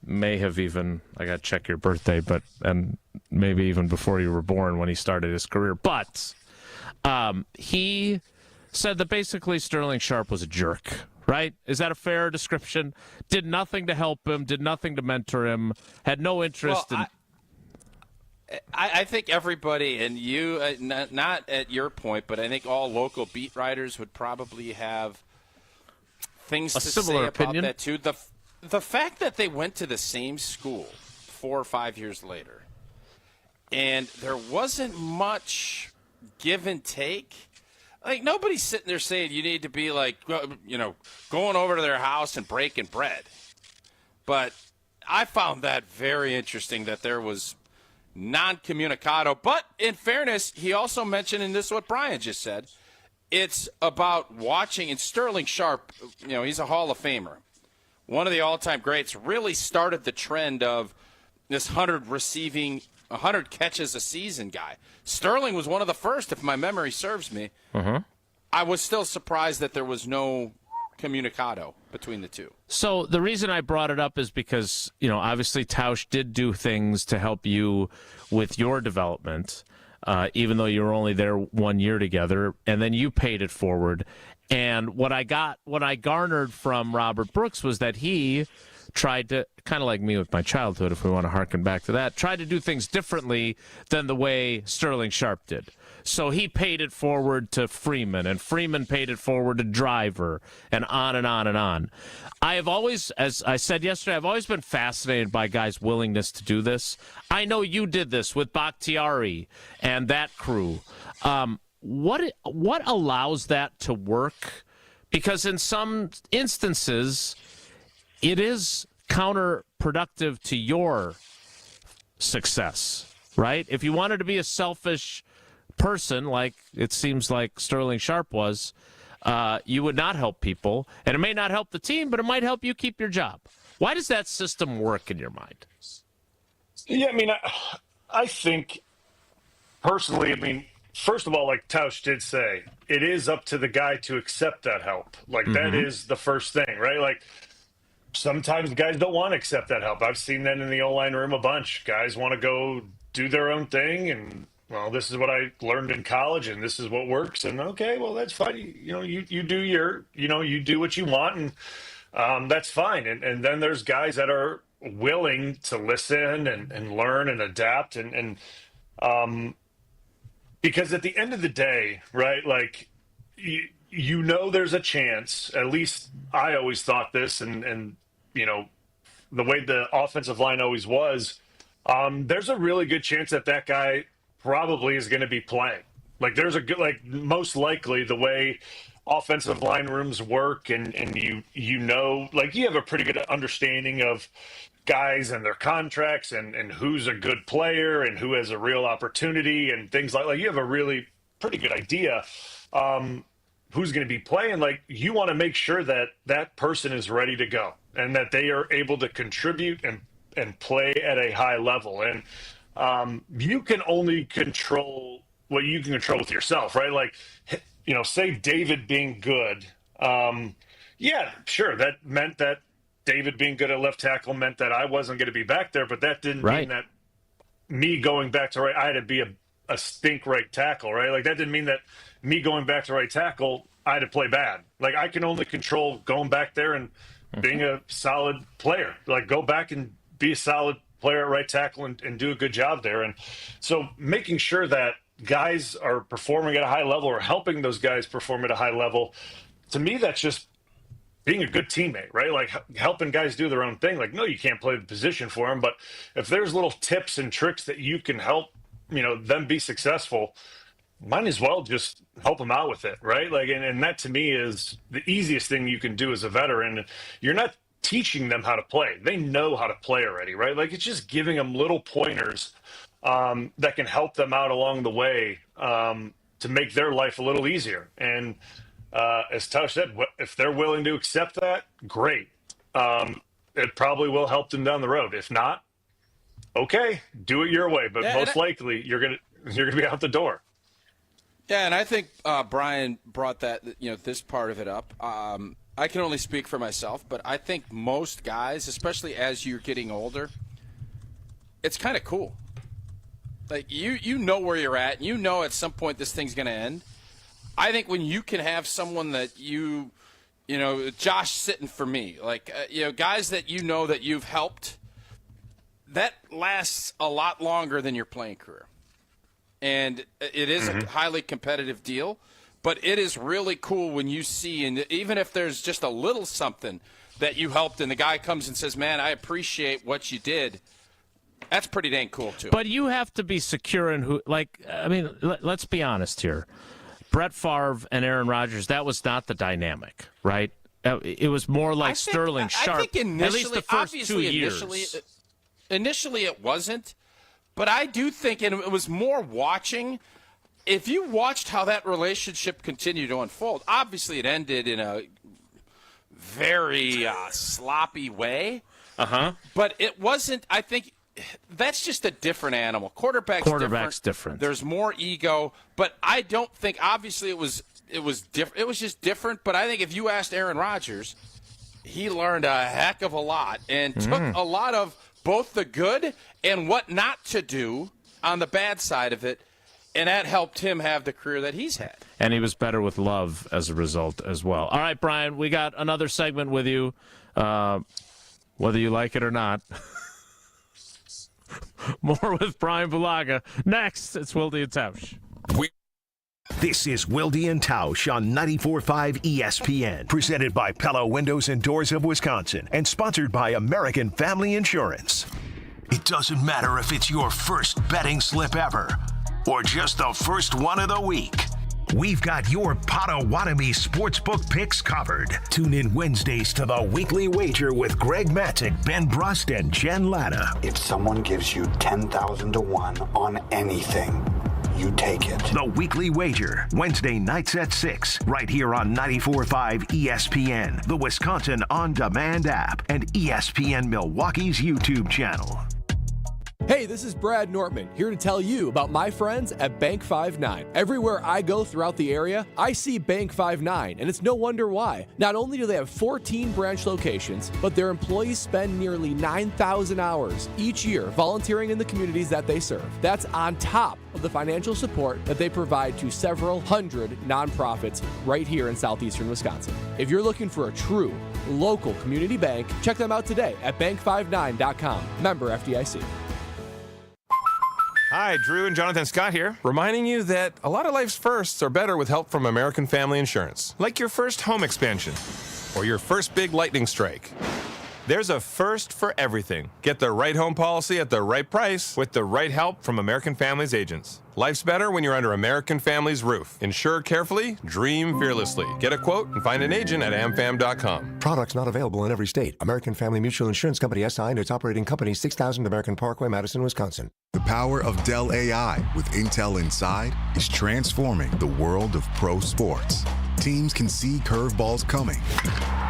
May have even, I got to check your birthday, and maybe even before you were born when he started his career. But he said that basically Sterling Sharpe was a jerk, right? Is that a fair description? Did nothing to help him, did nothing to mentor him, had no interest in... I think everybody, and you, not at your point, but I think all local beat writers would probably have things to say about that too. The fact that they went to the same school 4 or 5 years later, and there wasn't much give and take. Like, nobody's sitting there saying you need to be like, going over to their house and breaking bread. But I found that very interesting that there was non-communicado. But in fairness, he also mentioned, and this is what Bryan just said, it's about watching. And Sterling Sharpe, he's a Hall of Famer. One of the all-time greats, really started the trend of this 100 catches a season guy. Sterling was one of the first, if my memory serves me. I was still surprised that there was no communicado between the two. So the reason I brought it up is because, obviously Tausch did do things to help you with your development, even though you were only there 1 year together, and then you paid it forward. And what I garnered from Robert Brooks was that he tried to, kind of like me with my childhood, if we want to harken back to that, tried to do things differently than the way Sterling Sharp did. So he paid it forward to Freeman, and Freeman paid it forward to Driver, and on and on and on. I have always, as I said yesterday, I've always been fascinated by guys' willingness to do this. I know you did this with Bakhtiari and that crew. What allows that to work? Because in some instances, it is counterproductive to your success, right? If you wanted to be a selfish person, like it seems like Sterling Sharp was, you would not help people, and it may not help the team, but it might help you keep your job. Why does that system work in your mind? Yeah, I think personally, first of all, like Tausch did say, it is up to the guy to accept that help. Like, that is the first thing, right? Like, sometimes guys don't want to accept that help. I've seen that in the O-line room a bunch. Guys want to go do their own thing, and, well, this is what I learned in college, and this is what works. And, okay, well, that's fine. You do you do what you want, and that's fine. And then there's guys that are willing to listen and learn and adapt. And because at the end of the day, right, like, there's a chance, at least I always thought this, and the way the offensive line always was, there's a really good chance that guy probably is going to be playing. Like, there's a good, like, most likely the way offensive line rooms work, and like, you have a pretty good understanding of guys and their contracts and who's a good player and who has a real opportunity and things like you have a really pretty good idea who's going to be playing. Like, you want to make sure that person is ready to go and that they are able to contribute and play at a high level. And you can only control what you can control with yourself, right? Like, say David being good. Yeah, sure. That meant that David being good at left tackle meant that I wasn't going to be back there, but that didn't mean that me going back to right, I had to be a stink right tackle, right? Like, that didn't mean that me going back to right tackle, I had to play bad. Like, I can only control going back there and being a solid player. Like, go back and be a solid player at right tackle and do a good job there. And so making sure that guys are performing at a high level or helping those guys perform at a high level, to me, that's just being a good teammate, right? Like, helping guys do their own thing. Like, no, you can't play the position for them, but if there's little tips and tricks that you can help, them be successful, might as well just help them out with it, right? Like, and that to me is the easiest thing you can do as a veteran. You're not teaching them how to play. They know how to play already, right? Like, it's just giving them little pointers that can help them out along the way to make their life a little easier. And as Tausch said, if they're willing to accept that, great. It probably will help them down the road. If not, okay, do it your way. But most likely, you're gonna be out the door. Yeah, and I think Bryan brought that, this part of it up. I can only speak for myself, but I think most guys, especially as you're getting older, it's kind of cool. Like, you know where you're at, and you know at some point this thing's going to end. I think when you can have someone that Josh Sitton for me, like, guys that that you've helped, that lasts a lot longer than your playing career. And it is a highly competitive deal, but it is really cool when you see, and even if there's just a little something that you helped and the guy comes and says, man, I appreciate what you did, that's pretty dang cool too. But you have to be secure in who, like, I mean, let's be honest here. Brett Favre and Aaron Rodgers, that was not the dynamic, right? It was more like Sterling Sharp, I think initially, at least the first 2 years. Initially it wasn't, but I do think, and it was more watching, if you watched how that relationship continued to unfold, obviously it ended in a very sloppy way. Uh-huh. But it wasn't, I think, that's just a different animal. Quarterback's different. There's more ego, but I don't think, obviously it was different. It was just different, but I think if you asked Aaron Rodgers, he learned a heck of a lot and took a lot of both the good and what not to do on the bad side of it, and that helped him have the career that he's had. And he was better with love as a result as well. All right, Bryan, we got another segment with you, whether you like it or not. More with Bryan Bulaga. Next, it's Wilde and Tausch. This is Wilde and Tausch on 94.5 ESPN, presented by Pella Windows and Doors of Wisconsin, and sponsored by American Family Insurance. It doesn't matter if it's your first betting slip ever or just the first one of the week. We've got your Potawatomi sportsbook picks covered. Tune in Wednesdays to The Weekly Wager with Greg Matzik, Ben Brust, and Jen Latta. If someone gives you 10,000 to 1 on anything, you take it. The Weekly Wager, Wednesday nights at 6, right here on 94.5 ESPN, the Wisconsin On Demand app, and ESPN Milwaukee's YouTube channel. Hey, this is Brad Nortman, here to tell you about my friends at Bank 5-9. Everywhere I go throughout the area, I see Bank 5-9, and it's no wonder why. Not only do they have 14 branch locations, but their employees spend nearly 9,000 hours each year volunteering in the communities that they serve. That's on top of the financial support that they provide to several hundred nonprofits right here in southeastern Wisconsin. If you're looking for a true local community bank, check them out today at bank59.com. Member FDIC. Hi, Drew and Jonathan Scott here, reminding you that a lot of life's firsts are better with help from American Family Insurance, like your first home expansion or your first big lightning strike. There's a first for everything. Get the right home policy at the right price with the right help from American Family's agents. Life's better when you're under American Family's roof. Insure carefully, dream fearlessly. Get a quote and find an agent at amfam.com. Products not available in every state. American Family Mutual Insurance Company SI and its operating company 6000 American Parkway, Madison, Wisconsin. The power of Dell AI with Intel Inside is transforming the world of pro sports. Teams can see curveballs coming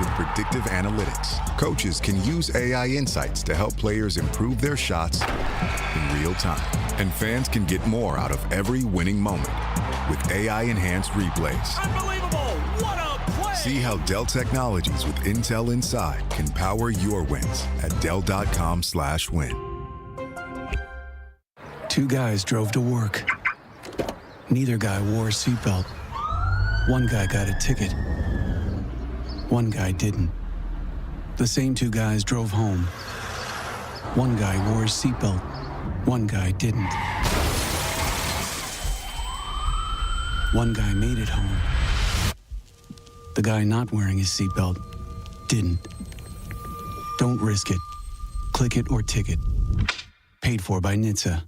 with predictive analytics. Coaches can use AI insights to help players improve their shots in real time. And fans can get more out of every winning moment with AI-enhanced replays. Unbelievable! What a play! See how Dell Technologies with Intel Inside can power your wins at Dell.com/win. Two guys drove to work. Neither guy wore a seatbelt. One guy got a ticket. One guy didn't. The same two guys drove home. One guy wore his seatbelt. One guy didn't. One guy made it home. The guy not wearing his seatbelt didn't. Don't risk it. Click it or ticket. Paid for by NHTSA.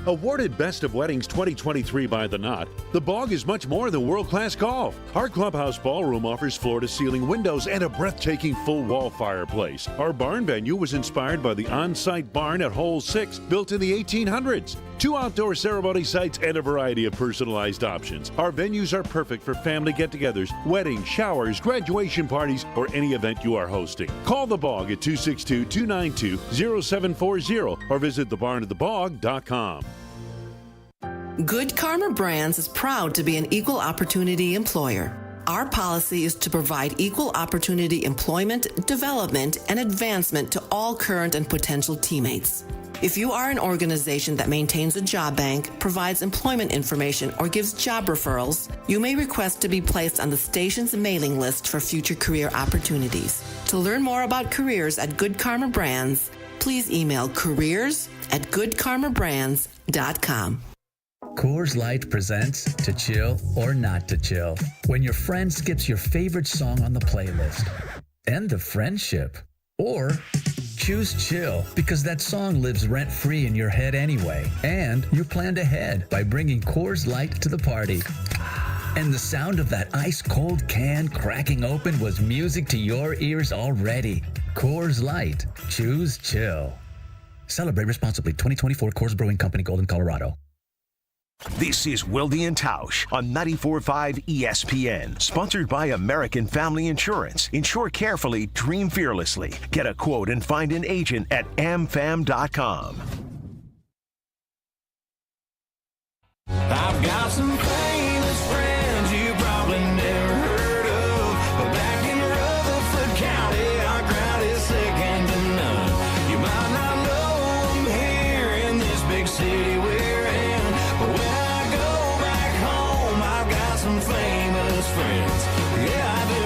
Awarded Best of Weddings 2023 by The Knot, The Bog is much more than world-class golf. Our clubhouse ballroom offers floor-to-ceiling windows and a breathtaking full-wall fireplace. Our barn venue was inspired by the on-site barn at Hole 6, built in the 1800s. 2 outdoor ceremony sites and a variety of personalized options. Our venues are perfect for family get-togethers, weddings, showers, graduation parties, or any event you are hosting. Call The Bog at 262-292-0740 or visit thebarnofthebog.com. Good Karma Brands is proud to be an equal opportunity employer. Our policy is to provide equal opportunity employment, development, and advancement to all current and potential teammates. If you are an organization that maintains a job bank, provides employment information, or gives job referrals, you may request to be placed on the station's mailing list for future career opportunities. To learn more about careers at Good Karma Brands, please email careers@goodkarmabrands.com. Coors Light presents To Chill or Not to Chill. When your friend skips your favorite song on the playlist. End the friendship. Or choose chill because that song lives rent-free in your head anyway. And you planned ahead by bringing Coors Light to the party. And the sound of that ice-cold can cracking open was music to your ears already. Coors Light. Choose chill. Celebrate responsibly. 2024 Coors Brewing Company, Golden, Colorado. This is Wilde and Tausch on 94.5 ESPN. Sponsored by American Family Insurance. Insure carefully, dream fearlessly. Get a quote and find an agent at amfam.com. I've got some famous friends you probably never heard of, but back in Rutherford County, our crowd is second to none. You might not know them here in this big city we're in, but when I go back home, I've got some famous friends. Yeah, I do.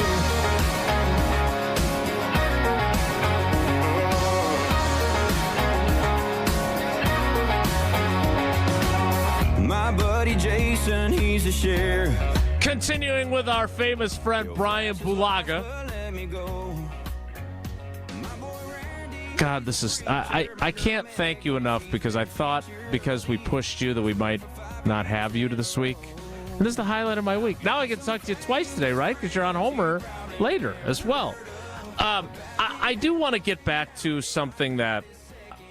My buddy Jason, he's a sheriff. Continuing with our famous friend Bryan Bulaga. God, this is I can't thank you enough, because I thought because we pushed you that we might not have you this week. And this is the highlight of my week. Now I get to talk to you twice today, right? Because you're on Homer later as well. I do want to get back to something that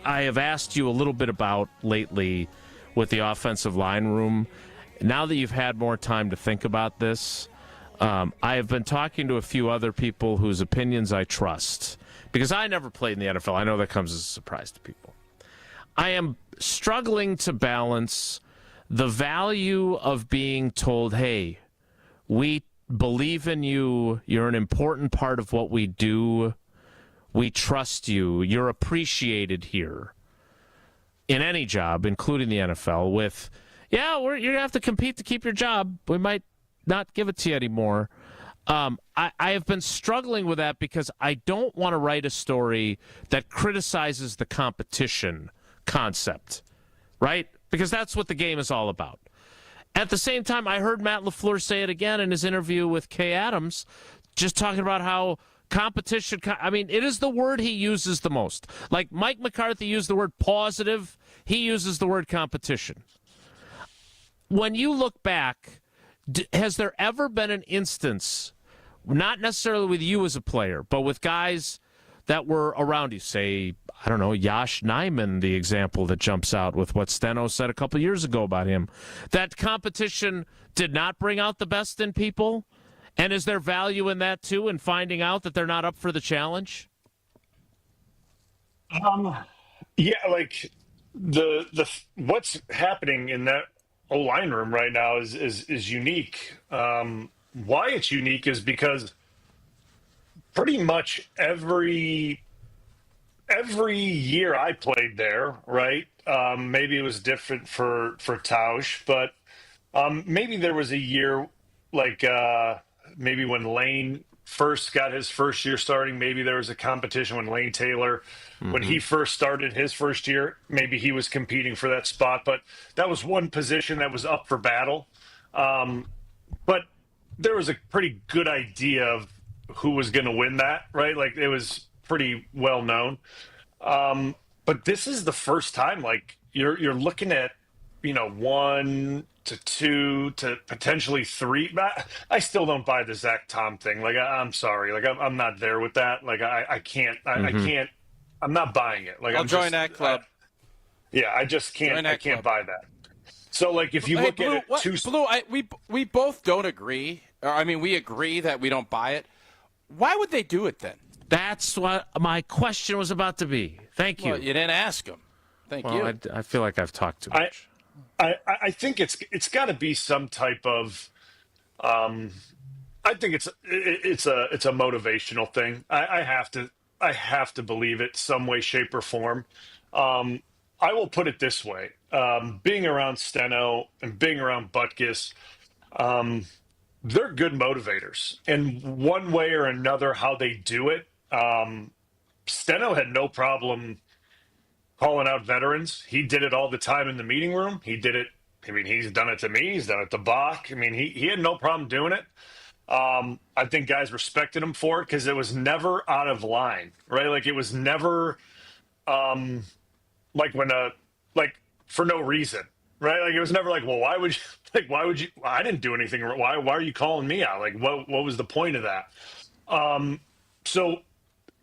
I have asked you a little bit about lately with the offensive line room. Now that you've had more time to think about this, I have been talking to a few other people whose opinions I trust, because I never played in the NFL. I know that comes as a surprise to people. I am struggling to balance the value of being told, hey, we believe in you, you're an important part of what we do, we trust you, you're appreciated here in any job, including the NFL, with, yeah, you're going to have to compete to keep your job. We might not give it to you anymore. I have been struggling with that, because I don't want to write a story that criticizes the competition concept, right? Because that's what the game is all about. At the same time, I heard Matt Lafleur say it again in his interview with Kay Adams, just talking about how competition, I mean, it is the word he uses the most. Like Mike McCarthy used the word positive, he uses the word competition. When you look back, has there ever been an instance, not necessarily with you as a player, but with guys that were around you, say, I don't know, Yosh Nijman, the example that jumps out with what Steno said a couple years ago about him, that competition did not bring out the best in people? And is there value in that, too, in finding out that they're not up for the challenge? Yeah, like the what's happening in that O-line room right now is unique. Why it's unique is because pretty much every year I played there, right? Maybe it was different for Tausch, but maybe there was a year like maybe when Lane first got his first year starting, maybe there was a competition when Lane Taylor, when he first started his first year, maybe he was competing for that spot, but that was one position that was up for battle. But there was a pretty good idea of who was going to win that, right? Like it was pretty well known. But this is the first time, like you're looking at, 1 to 2 to potentially 3. I still don't buy the Zach Tom thing. Like I'm sorry, like I'm not there with that. Like I can't. I can't. I'm not buying it. Like I'll I'm join that club. I just can't. I can't buy that. So like if you look at it, Blue, we both don't agree. Or I mean, we agree that we don't buy it. Why would they do it then? That's what my question was about to be. Thank you. Well, you didn't ask them. Thank you. I feel like I've talked too much. I think it's got to be some type of. I think it's a motivational thing. I have to believe it some way, shape, or form. I will put it this way: being around Steno and being around Butkus, they're good motivators. And one way or another, how they do it, Steno had no problem calling out veterans. He did it all the time in the meeting room. He did it. I mean, he's done it to me. He's done it to Bach. I mean, he had no problem doing it. I think guys respected him for it because it was never out of line, right? Like it was never like for no reason, right? Like it was never like, well, why would you, I didn't do anything. Why are you calling me out? Like what was the point of that? So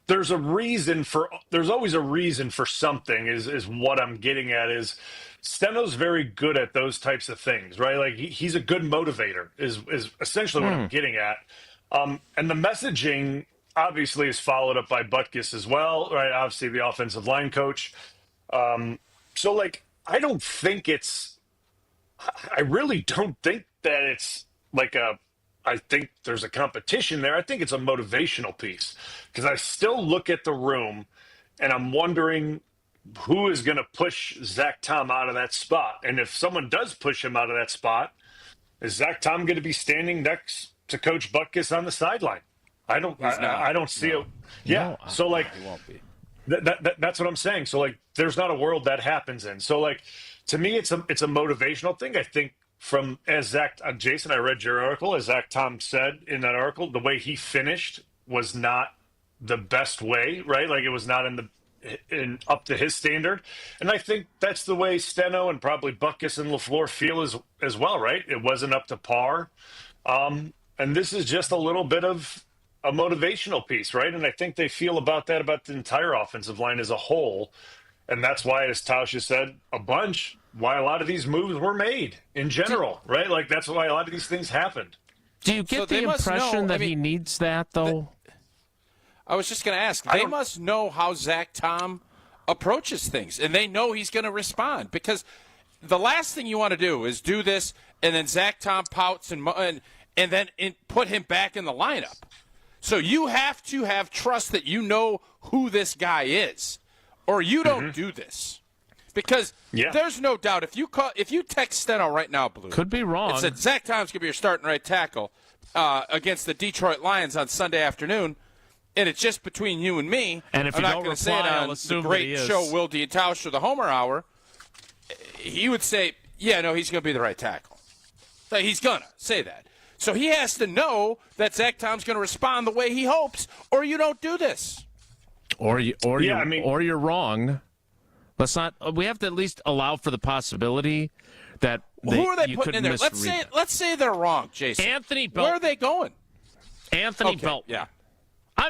there's always a reason for something is what I'm getting at. Is Steno's very good at those types of things, right? Like he's a good motivator is essentially what I'm getting at. And the messaging obviously is followed up by Butkus as well, right? Obviously the offensive line coach. So like, I really don't think that it's like I think there's a competition there. I think it's a motivational piece because I still look at the room and I'm wondering who is going to push Zach Tom out of that spot. And if someone does push him out of that spot, is Zach Tom going to be standing next to Coach Butkus on the sideline? I don't see it. Yeah. No, so like, he won't be. That's what I'm saying. So like, there's not a world that happens in. So like, to me, it's a motivational thing. I think Jason, I read your article. As Zach Tom said in that article, the way he finished was not the best way, right? Like it was not up to his standard. And I think that's the way Steno and probably Butkus and Lafleur feel as well, right? It wasn't up to par. And this is just a little bit of a motivational piece, right? And I think they feel about the entire offensive line as a whole. And that's why, as Tausch has said why a lot of these moves were made in general, right? Like that's why a lot of these things happened. Do you get the impression that he needs that, though? I was just going to ask. They must know how Zach Tom approaches things, and they know he's going to respond. Because the last thing you want to do is do this, and then Zach Tom pouts and then put him back in the lineup. So you have to have trust that you know who this guy is, or you don't do this. Because there's no doubt if you text Steno right now, Blue, could be wrong. It said Zach Tom's going to be your starting right tackle against the Detroit Lions on Sunday afternoon, and it's just between you and me. And if I'm you not don't going to say reply, it I'll on assume the great that he is. show Wilde and Tausch or the Homer Hour. He would say, "Yeah, no, he's going to be the right tackle." So he's going to say that. So he has to know that Zach Tom's going to respond the way he hopes, or you don't do this. Or you're wrong. Let's not. We have to at least allow for the possibility that who are they putting in there? Let's say they're wrong, Jason. Anthony Belton. Where are they going? Anthony Belton. Yeah.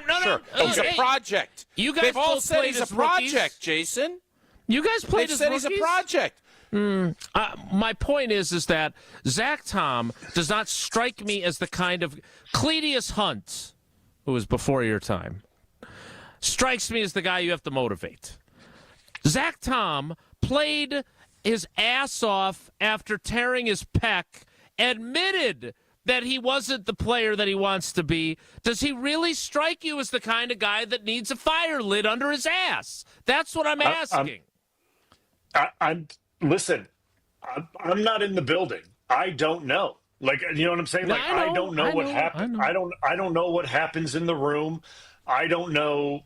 No. He's a project. You guys They've all both said played he's a as rookies. project, Jason. You guys played as said rookies? he's a project. My point is that Zach Tom does not strike me as the kind of Cletus Hunt, who was before your time, strikes me as the guy you have to motivate. Zach Tom played his ass off after tearing his pec, admitted that he wasn't the player that he wants to be. Does he really strike you as the kind of guy that needs a fire lit under his ass? That's what I'm asking. Listen, I'm not in the building. I don't know. Like, you know what I'm saying? Like, I don't know what happened. I don't know what happens in the room. I don't know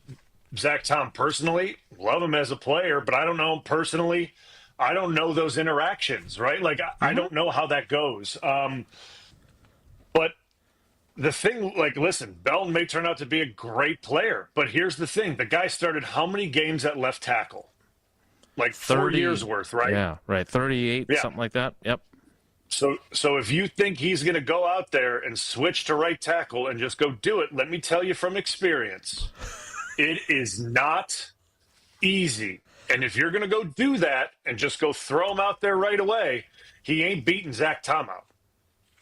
Zach Tom personally. Love him as a player, but I don't know him personally. I don't know those interactions, right? Like, I don't know how that goes. But the thing, like, listen, Belton may turn out to be a great player, but here's the thing. The guy started how many games at left tackle? Like 4 years worth, right? Yeah, right. 38, something like that. Yep. So if you think he's going to go out there and switch to right tackle and just go do it, let me tell you from experience, it is not easy. And if you're going to go do that and just go throw him out there right away, he ain't beating Zach Tom out.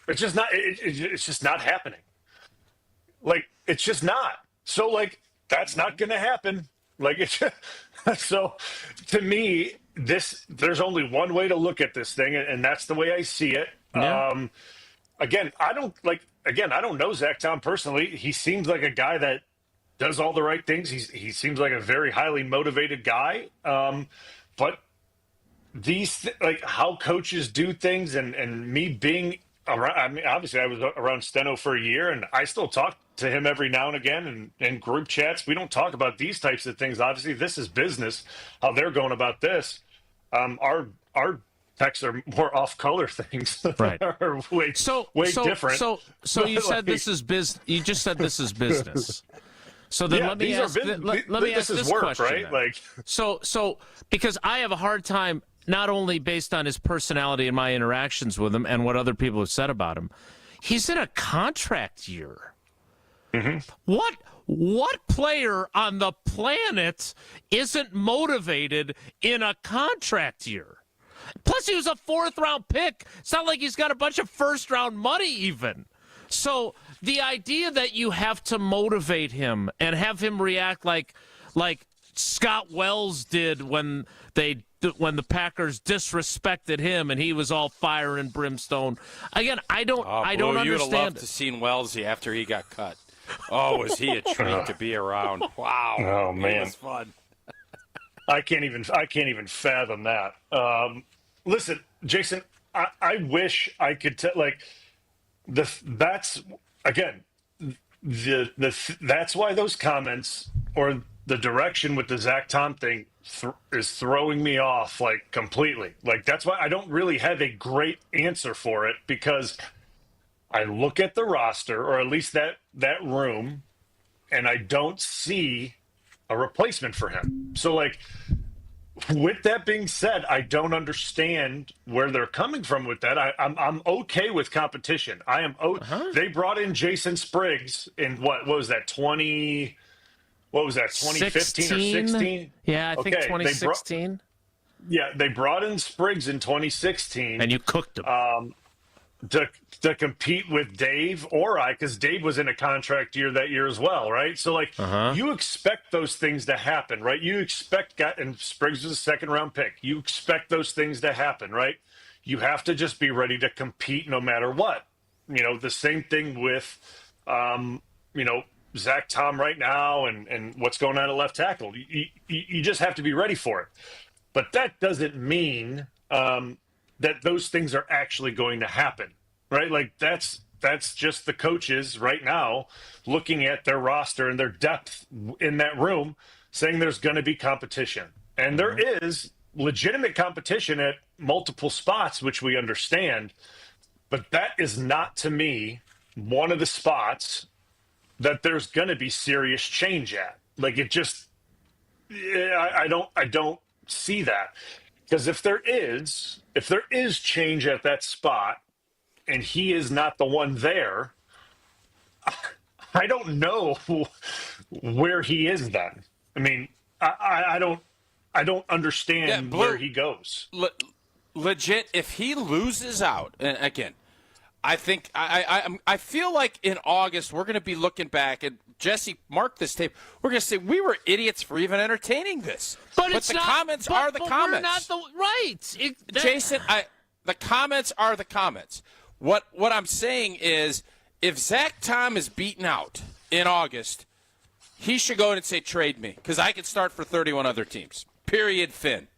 It's just not. It's just not happening. Like, it's just not. So, like, that's not going to happen. Like, it's so to me, there's only one way to look at this thing, and that's the way I see it. Yeah. Again, I don't know Zach Tom personally. He seems like a guy that does all the right things. He seems like a very highly motivated guy. But like how coaches do things, and me being around, I mean, obviously I was around Steno for a year, and I still talk to him every now and again, and in group chats. We don't talk about these types of things. Obviously, this is business, how they're going about this. Our texts are more off-color things. Right. Are way different. So you said this is business. You just said this is business. So then let me ask this work, question. Right? Then. Like, so because I have a hard time, not only based on his personality and my interactions with him and what other people have said about him, he's in a contract year. What player on the planet isn't motivated in a contract year? Plus, he was a 4th-round pick. It's not like he's got a bunch of first-round money even. So the idea that you have to motivate him and have him react like Scott Wells did when the Packers disrespected him and he was all fire and brimstone. Again, I don't understand. You'd have loved to seen Wellesley after he got cut. Oh, was he a treat to be around? Wow. Oh man, it was fun. I can't even fathom that. Listen, Jason, I wish I could that's why those comments or the direction with the Zach Tom thing is throwing me off completely. That's why I don't really have a great answer for it, because I look at the roster, or at least that room, and I don't see a replacement for him. So with that being said, I don't understand where they're coming from with that. I'm okay with competition. I am. They brought in Jason Spriggs in what was that 2015 or 16? Yeah, I think 2016. They brought in Spriggs in 2016, and you cooked him. To compete with Dave or because Dave was in a contract year that year as well, right? So you expect those things to happen, right? You expect, and Spriggs was a 2nd-round pick. You expect those things to happen, right? You have to just be ready to compete no matter what. The same thing with, Zach Tom right now and what's going on at left tackle. You just have to be ready for it. But that doesn't mean that those things are actually going to happen, right? That's just the coaches right now looking at their roster and their depth in that room, saying there's going to be competition. And there is legitimate competition at multiple spots, which we understand. But that is not, to me, one of the spots that there's going to be serious change at. I don't see that. Because if there is change at that spot and he is not the one there, I don't know where he is then. I mean, I don't understand where he goes. Legit, if he loses out, and again, I think I feel like in August we're going to be looking back, and Jesse, mark this tape. We're going to say we were idiots for even entertaining this. But the comments are the comments. We're not Jason, the comments are the comments. What I'm saying is, if Zach Tom is beaten out in August, he should go in and say, trade me, because I can start for 31 other teams. Period, Finn.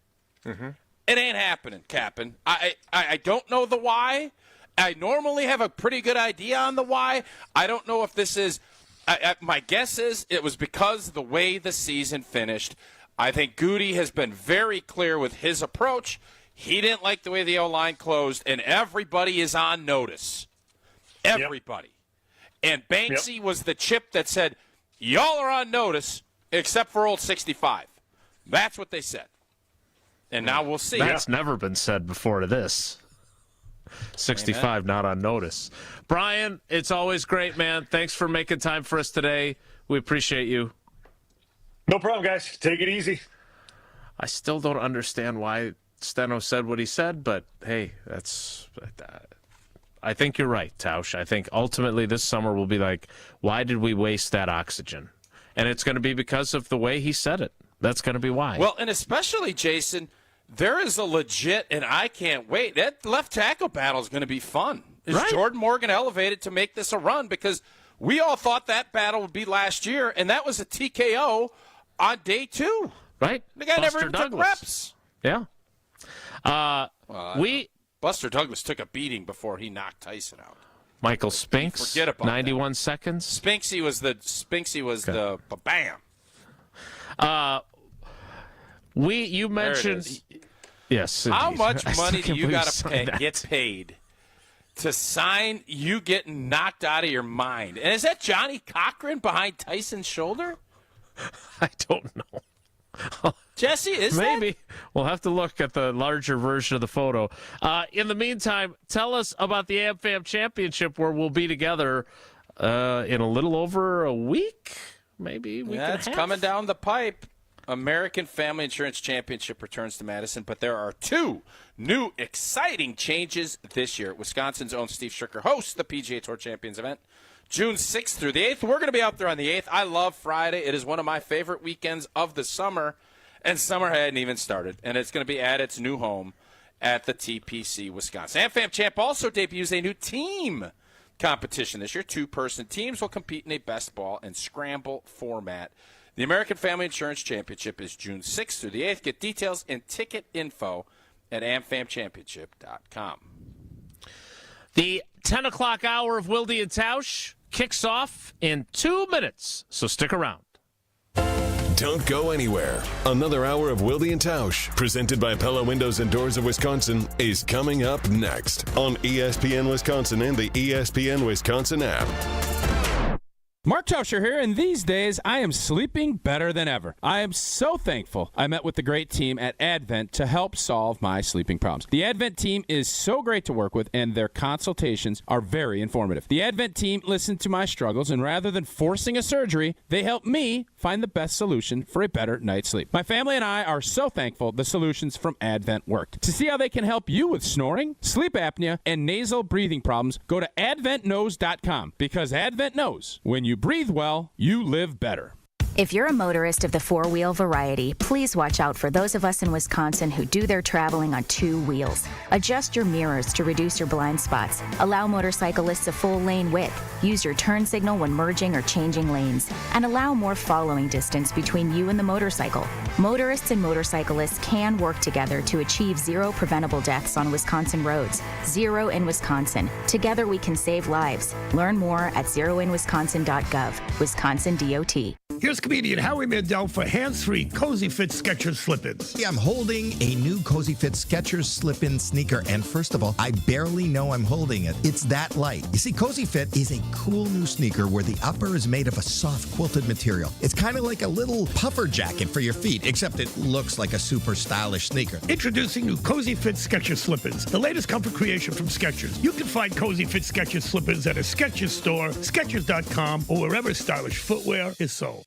It ain't happening, Captain. I don't know the why. I normally have a pretty good idea on the why. I don't know if this is my guess is it was because of the way the season finished. I think Goody has been very clear with his approach. He didn't like the way the O-line closed, and everybody is on notice. Everybody. And Banksy was the chip that said, y'all are on notice, except for old 65. That's what they said. And now we'll see. That's never been said before to this. 65 not on notice. Bryan, it's always great, man. Thanks for making time for us today. We appreciate you. No problem, guys. Take it easy. I still don't understand why Steno said what he said, but hey, I think you're right, Tausch. I think ultimately this summer will be like, why did we waste that oxygen? And it's going to be because of the way he said it. That's going to be why. Well, and especially, Jason, there is a legit, and I can't wait, that left tackle battle is going to be fun. Is Jordan Morgan elevated to make this a run? Because we all thought that battle would be last year, and that was a TKO on day 2. Right. The guy never even took reps. Yeah. Buster Douglas took a beating before he knocked Tyson out. Michael Spinks, forget about 91 that. seconds. Spinksy was the bam. You mentioned yes. How indeed. much I money do can't you believe got to get paid to sign you getting knocked out of your mind? And is that Johnny Cochran behind Tyson's shoulder? I don't know. Jesse, is maybe we'll have to look at the larger version of the photo. In the meantime, tell us about the AmFam Championship where we'll be together in a little over a week, maybe. It's coming down the pipe. American Family Insurance Championship returns to Madison, but there are 2 new exciting changes this year. Wisconsin's own Steve Stricker hosts the PGA Tour Champions event June 6th through the 8th. We're going to be out there on the 8th. I love Friday. It is one of my favorite weekends of the summer, and summer hadn't even started, and it's going to be at its new home at the TPC Wisconsin. AmFam Champ also debuts a new team competition this year. 2-person teams will compete in a best ball and scramble format. The American Family Insurance Championship is June 6th through the 8th. Get details and ticket info at amfamchampionship.com. The 10 o'clock hour of Wilde and Tausch kicks off in 2 minutes, so stick around. Don't go anywhere. Another hour of Wilde and Tausch, presented by Pella Windows and Doors of Wisconsin, is coming up next on ESPN Wisconsin and the ESPN Wisconsin app. Mark Tauscher here, and these days I am sleeping better than ever. I am so thankful I met with the great team at Advent to help solve my sleeping problems. The Advent team is so great to work with, and their consultations are very informative. The Advent team listened to my struggles, and rather than forcing a surgery, they helped me find the best solution for a better night's sleep. My family and I are so thankful the solutions from Advent worked. To see how they can help you with snoring, sleep apnea, and nasal breathing problems, go to adventknows.com, because Advent knows when you breathe well, you live better. If you're a motorist of the four-wheel variety, please watch out for those of us in Wisconsin who do their traveling on 2 wheels. Adjust your mirrors to reduce your blind spots. Allow motorcyclists a full lane width. Use your turn signal when merging or changing lanes. And allow more following distance between you and the motorcycle. Motorists and motorcyclists can work together to achieve 0 preventable deaths on Wisconsin roads. 0 in Wisconsin. Together we can save lives. Learn more at zeroinwisconsin.gov. Wisconsin DOT. Here's comedian Howie Mandel for hands-free Cozy Fit Skechers slip-ins. I'm holding a new Cozy Fit Skechers slip-in sneaker, and first of all, I barely know I'm holding it. It's that light. You see, Cozy Fit is a cool new sneaker where the upper is made of a soft quilted material. It's kind of like a little puffer jacket for your feet, except it looks like a super stylish sneaker. Introducing new Cozy Fit Skechers slip-ins, the latest comfort creation from Skechers. You can find Cozy Fit Skechers slip-ins at a Skechers store, Skechers.com, or wherever stylish footwear is sold.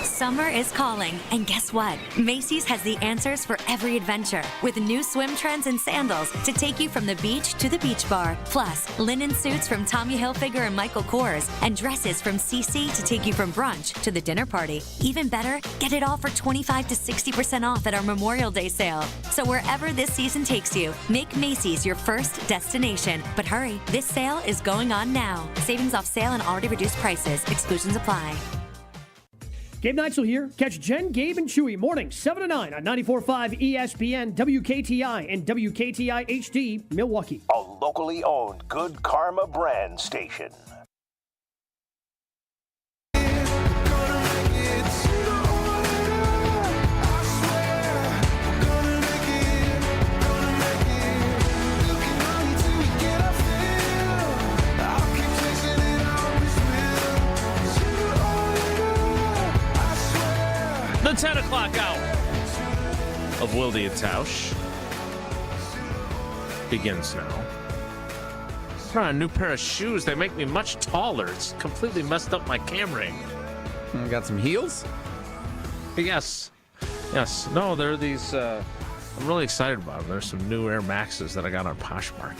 Summer is calling, and guess what? Macy's has the answers for every adventure, with new swim trends and sandals to take you from the beach to the beach bar. Plus, linen suits from Tommy Hilfiger and Michael Kors, and dresses from CC to take you from brunch to the dinner party. Even better, get it all for 25 to 60% off at our Memorial Day sale. So wherever this season takes you, make Macy's your first destination. But hurry, this sale is going on now. Savings off sale and already reduced prices. Exclusions apply. Gabe Neitzel here. Catch Jen, Gabe, and Chewy mornings 7 to 9 on 94.5 ESPN, WKTI, and WKTI HD, Milwaukee. A locally owned Good Karma brand station. The 10 o'clock hour of Wilde and Tausch begins now. I'm trying a new pair of shoes. They make me much taller. It's completely messed up my camera angle. Got some heels? Yes. Yes. No, they're these. I'm really excited about them. There's some new Air Maxes that I got on Poshmark.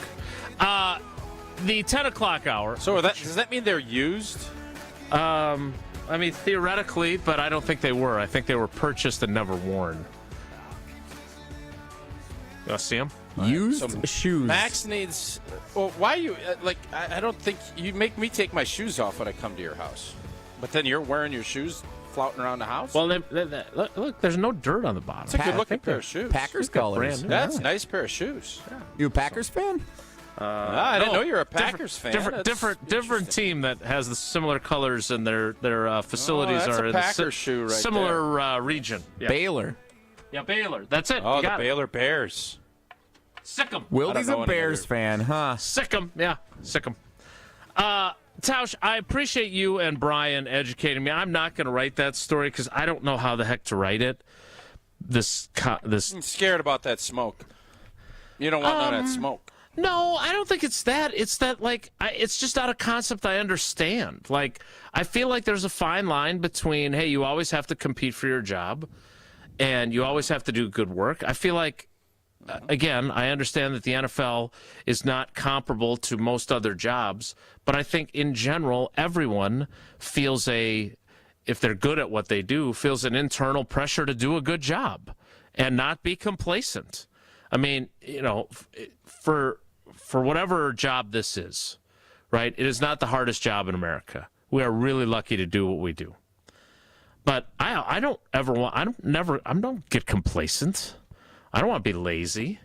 The 10 o'clock hour. So does that mean they're used? I mean, theoretically, but I don't think they were. I think they were purchased and never worn. You want to see them? Used shoes. Max needs... Well, why you... I don't think... You make me take my shoes off when I come to your house. But then you're wearing your shoes flouting around the house? Well, look, there's no dirt on the bottom. It's a good-looking pair of shoes. Packers colors. That's a nice pair of shoes. Yeah. You a Packers fan? I didn't know you were a Packers fan. Different team that has the similar colors and their facilities that's are a in Packers shoe right similar region. Yeah. Baylor. Yeah, Baylor. That's it. Oh, the Baylor Bears. Sick 'em. Wilde's a Bears fan, huh? Sick 'em. Yeah, sick 'em. Tausch, I appreciate you and Bryan educating me. I'm not going to write that story because I don't know how the heck to write it. I'm scared about that smoke. You don't want none of that smoke. No, I don't think it's that. It's that, like, it's just not a concept I understand. Like, I feel like there's a fine line between, hey, you always have to compete for your job and you always have to do good work. I feel like, again, I understand that the NFL is not comparable to most other jobs, but I think in general, everyone feels if they're good at what they do, feels an internal pressure to do a good job and not be complacent. I mean, you know, for whatever job this is, right? It is not the hardest job in America. We are really lucky to do what we do. But I don't get complacent. I don't want to be lazy.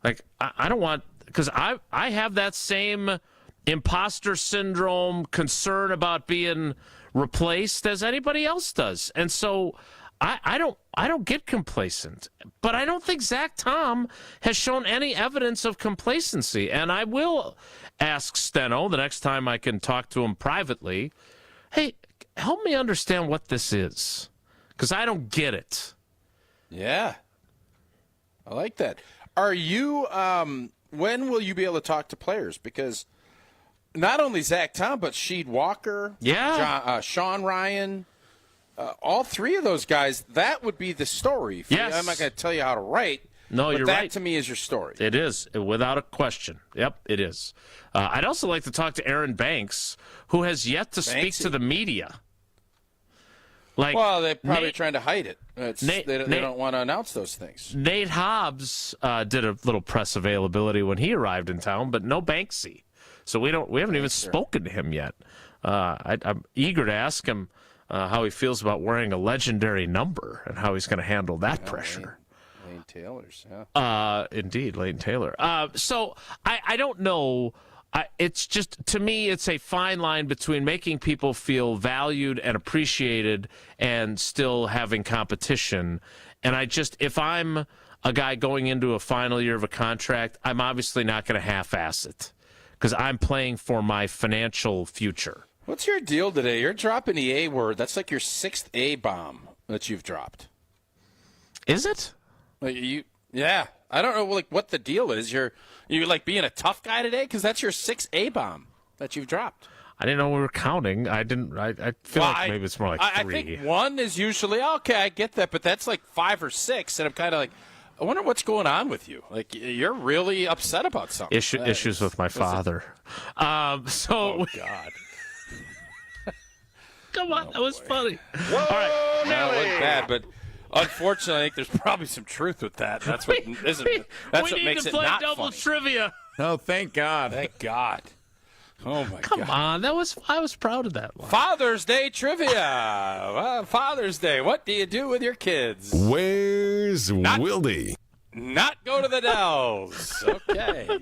Like, I don't want, because I have that same imposter syndrome concern about being replaced as anybody else does. And so I don't get complacent, but I don't think Zach Tom has shown any evidence of complacency. And I will ask Steno the next time I can talk to him privately, hey, help me understand what this is, because I don't get it. Yeah. I like that. Are you, when will you be able to talk to players? Because not only Zach Tom, but Sheed Walker, Sean Ryan, all three of those guys, that would be the story. Yes. I'm not going to tell you how to write. No, you're right. That to me is your story. It is, without a question. Yep, it is. I'd also like to talk to Aaron Banks, who has yet to speak to the media. Like, well, they're probably trying to hide it. They don't want to announce those things. Nate Hobbs did a little press availability when he arrived in town, but no Banksy. So we haven't even spoken to him yet. I'm eager to ask him how he feels about wearing a legendary number and how he's going to handle that pressure. Lane Taylor's, yeah. Indeed, Lane Taylor. So I don't know. It's just, to me, it's a fine line between making people feel valued and appreciated and still having competition. And if I'm a guy going into a final year of a contract, I'm obviously not going to half-ass it because I'm playing for my financial future. What's your deal today? You're dropping the A word. That's like your 6th A bomb that you've dropped. Is it? Yeah. I don't know what the deal is. You're like being a tough guy today because that's your 6th A bomb that you've dropped. I didn't know we were counting. I feel like maybe it's more like 3. I think 1 is usually okay. I get that, but that's like 5 or 6, and I'm kind of like, I wonder what's going on with you. Like, you're really upset about something. Issues with my father. Oh God. Come on, that was funny. Whoa, all right, no, it wasn't bad, but. Unfortunately, I think there's probably some truth with that. That's what makes it not funny. We need to play double trivia. Oh, thank God. Thank God. Oh, my God. Come on. I was proud of that one. Father's Day trivia. Father's Day. What do you do with your kids? Where's Wilde? Not go to the Dells. Okay.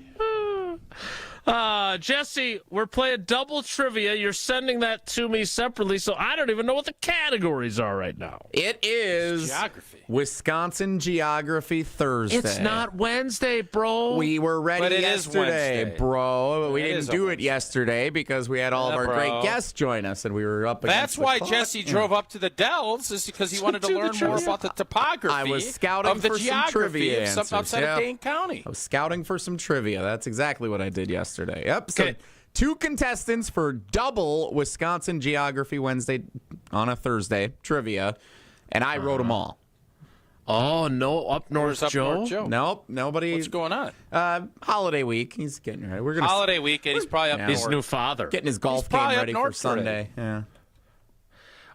Jesse, we're playing double trivia. You're sending that to me separately, so I don't even know what the categories are right now. It is geography. Wisconsin Geography Thursday. It's not Wednesday, bro. We were ready yesterday, bro. We didn't do it yesterday because we had all of our great guests join us, and we were up against That's why Jesse drove up to the Dells, is because he wanted to learn more about the topography. I was scouting of the for some trivia answers. outside of Dane County. I was scouting for some trivia. That's exactly what I did yesterday. Yep. So 2 contestants for double Wisconsin Geography Wednesday on a Thursday trivia, and I wrote them all. Oh, no, up north Joe? Nope, nobody. What's going on? Holiday week. He's getting ready. We're gonna holiday weekend. He's probably up north. His new father. Getting his golf game ready for Sunday. Yeah.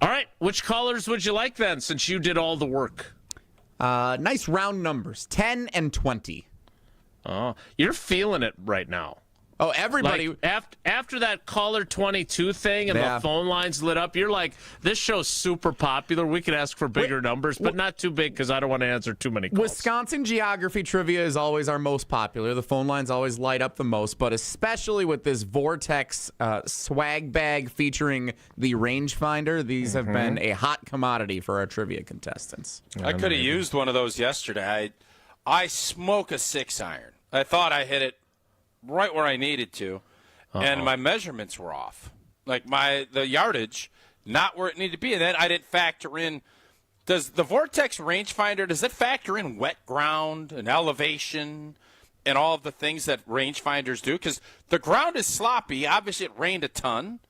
All right. Which callers would you like then, since you did all the work? Nice round numbers, 10 and 20. Oh, you're feeling it right now. Oh, everybody. Like, after that caller 22 thing and the phone lines lit up, you're like, this show's super popular. We could ask for bigger numbers, but not too big because I don't want to answer too many calls. Wisconsin Geography Trivia is always our most popular. The phone lines always light up the most, but especially with this Vortex swag bag featuring the rangefinder, these have been a hot commodity for our trivia contestants. I could have used one of those yesterday. I smoke a 6-iron. I thought I hit it right where I needed to, and my measurements were off. Like the yardage, not where it needed to be. And then I didn't factor in, does the Vortex rangefinder, does it factor in wet ground and elevation and all of the things that rangefinders do? Because the ground is sloppy. Obviously, it rained a ton.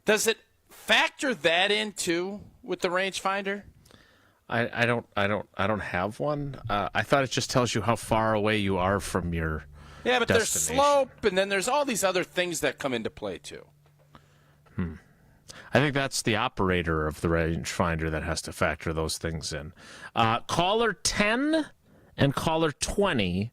Does it factor that in too with the rangefinder? I don't have one. I thought it just tells you how far away you are from your Yeah, but there's destination. slope, and then there's all these other things that come into play too. I think that's the operator of the rangefinder that has to factor those things in. Caller 10 and caller 20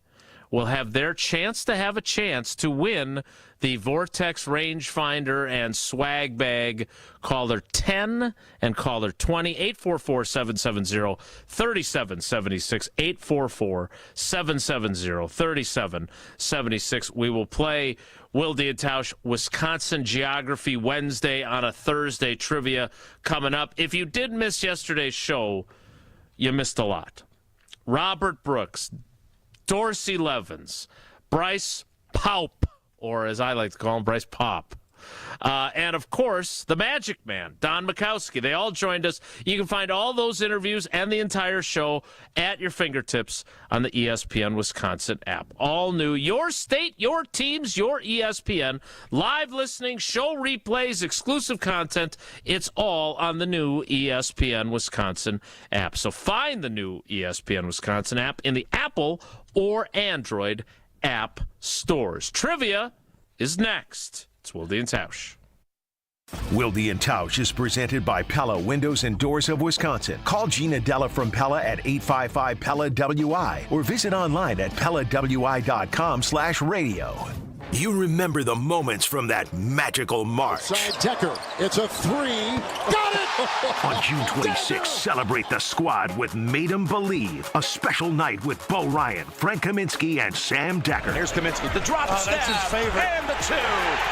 will have their chance to win the Vortex rangefinder and swag bag. Caller 10 and caller 20, 844-770-3776, 844-770-3776. We will play Wilde and Tausch Wisconsin Geography Wednesday on a Thursday. Trivia coming up. If you did miss yesterday's show, you missed a lot. Robert Brooks, Dorsey Levens, Bryce Paup, or as I like to call him, Bryce Pop. And, of course, the Magic Man, Don Mikowski. They all joined us. You can find all those interviews and the entire show at your fingertips on the ESPN Wisconsin app. All new. Your state, your teams, your ESPN. Live listening, show replays, exclusive content. It's all on the new ESPN Wisconsin app. So find the new ESPN Wisconsin app in the Apple or Android app stores. Trivia is next. It's Wilde and Tausch. Wilde and Tausch is presented by Pella Windows and Doors of Wisconsin. Call Gina Della from Pella at 855-PELLA-WI or visit online at PellaWI.com/radio. You remember the moments from that magical March. Side Decker, it's a three. Got it! On June 26th, celebrate the squad with Made 'em Believe, a special night with Bo Ryan, Frank Kaminsky, and Sam Decker. Here's Kaminsky, the drop stab, that's his favorite. And the two.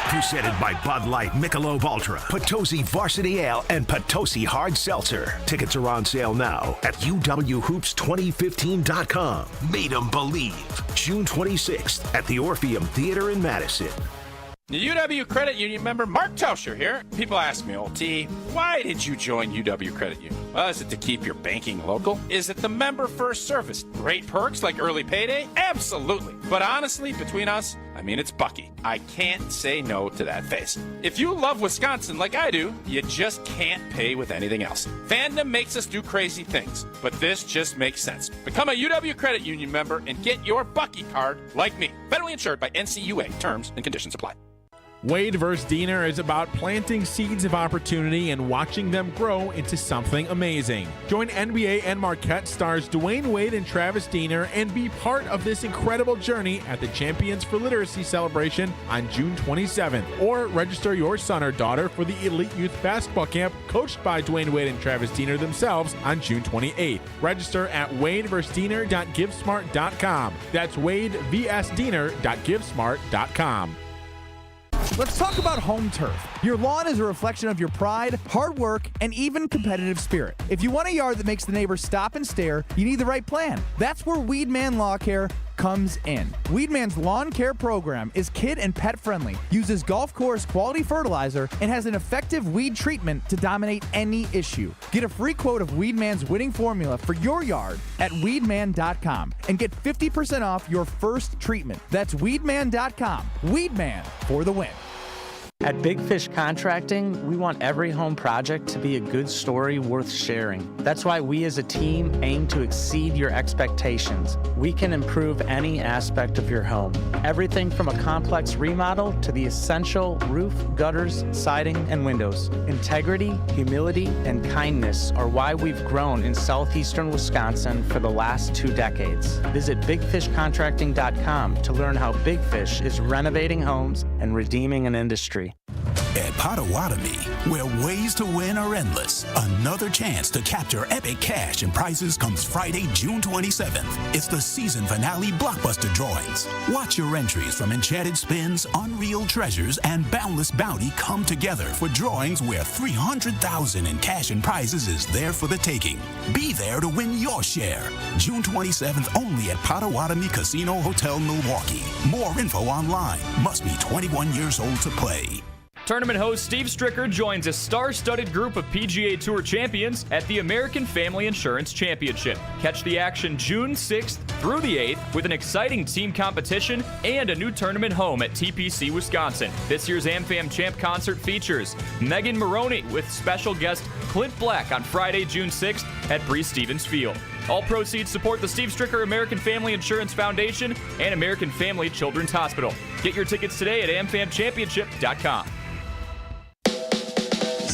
Presented by Bud Light, Michelob Ultra, Potosi Varsity Ale, and Potosi Hard Seltzer. Tickets are on sale now at UWHoops2015.com. Made 'em Believe, June 26th at the Orpheum Theater in Madison. The UW Credit Union member Mark Tauscher here. People ask me, T, why did you join UW Credit Union? Well, is it to keep your banking local? Is it the member first service? Great perks like early payday? Absolutely. But honestly, between us, it's Bucky. I can't say no to that face. If you love Wisconsin like I do, you just can't pay with anything else. Fandom makes us do crazy things, but this just makes sense. Become a UW Credit Union member and get your Bucky card like me. Federally insured by NCUA. Terms and conditions apply. Wade vs. Diener is about planting seeds of opportunity and watching them grow into something amazing. Join NBA and Marquette stars Dwayne Wade and Travis Diener and be part of this incredible journey at the Champions for Literacy celebration on June 27th. Or register your son or daughter for the Elite Youth Basketball Camp coached by Dwayne Wade and Travis Diener themselves on June 28th. Register at wadevsdiener.givesmart.com. That's wadevsdiener.givesmart.com. Let's talk about home turf. Your lawn is a reflection of your pride, hard work, and even competitive spirit. If you want a yard that makes the neighbors stop and stare, you need the right plan. That's where Weedman Lawn Care comes in. Weedman's lawn care program is kid and pet friendly, uses golf course quality fertilizer, and has an effective weed treatment to dominate any issue. Get a free quote of Weedman's winning formula for your yard at weedman.com and get 50% off your first treatment. That's weedman.com. Weedman for the win. At Big Fish Contracting, we want every home project to be a good story worth sharing. That's why we as a team aim to exceed your expectations. We can improve any aspect of your home. Everything from a complex remodel to the essential roof, gutters, siding, and windows. Integrity, humility, and kindness are why we've grown in southeastern Wisconsin for the last 2 decades. Visit bigfishcontracting.com to learn how Big Fish is renovating homes and redeeming an industry. At Potawatomi, where ways to win are endless, another chance to capture epic cash and prizes comes Friday, June 27th. It's the season finale blockbuster drawings. Watch your entries from Enchanted Spins, Unreal Treasures, and Boundless Bounty come together for drawings where $300,000 in cash and prizes is there for the taking. Be there to win your share. June 27th only at Potawatomi Casino Hotel, Milwaukee. More info online. Must be 21 years old to play. Tournament host Steve Stricker joins a star-studded group of PGA Tour champions at the American Family Insurance Championship. Catch the action June 6th through the 8th with an exciting team competition and a new tournament home at TPC, Wisconsin. This year's AmFam Champ concert features Megan Maroney with special guest Clint Black on Friday, June 6th at Breese Stevens Field. All proceeds support the Steve Stricker American Family Insurance Foundation and American Family Children's Hospital. Get your tickets today at amfamchampionship.com.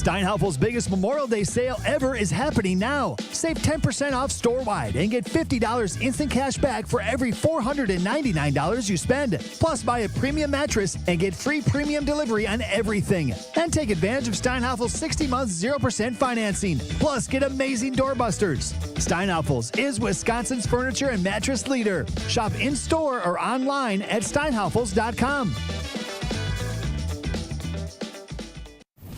Steinhaufel's biggest Memorial Day sale ever is happening now. Save 10% off store-wide and get $50 instant cash back for every $499 you spend. Plus, buy a premium mattress and get free premium delivery on everything. And take advantage of Steinhaufel's 60-month 0% financing. Plus, get amazing doorbusters. Steinhaufel's is Wisconsin's furniture and mattress leader. Shop in-store or online at steinhaufels.com.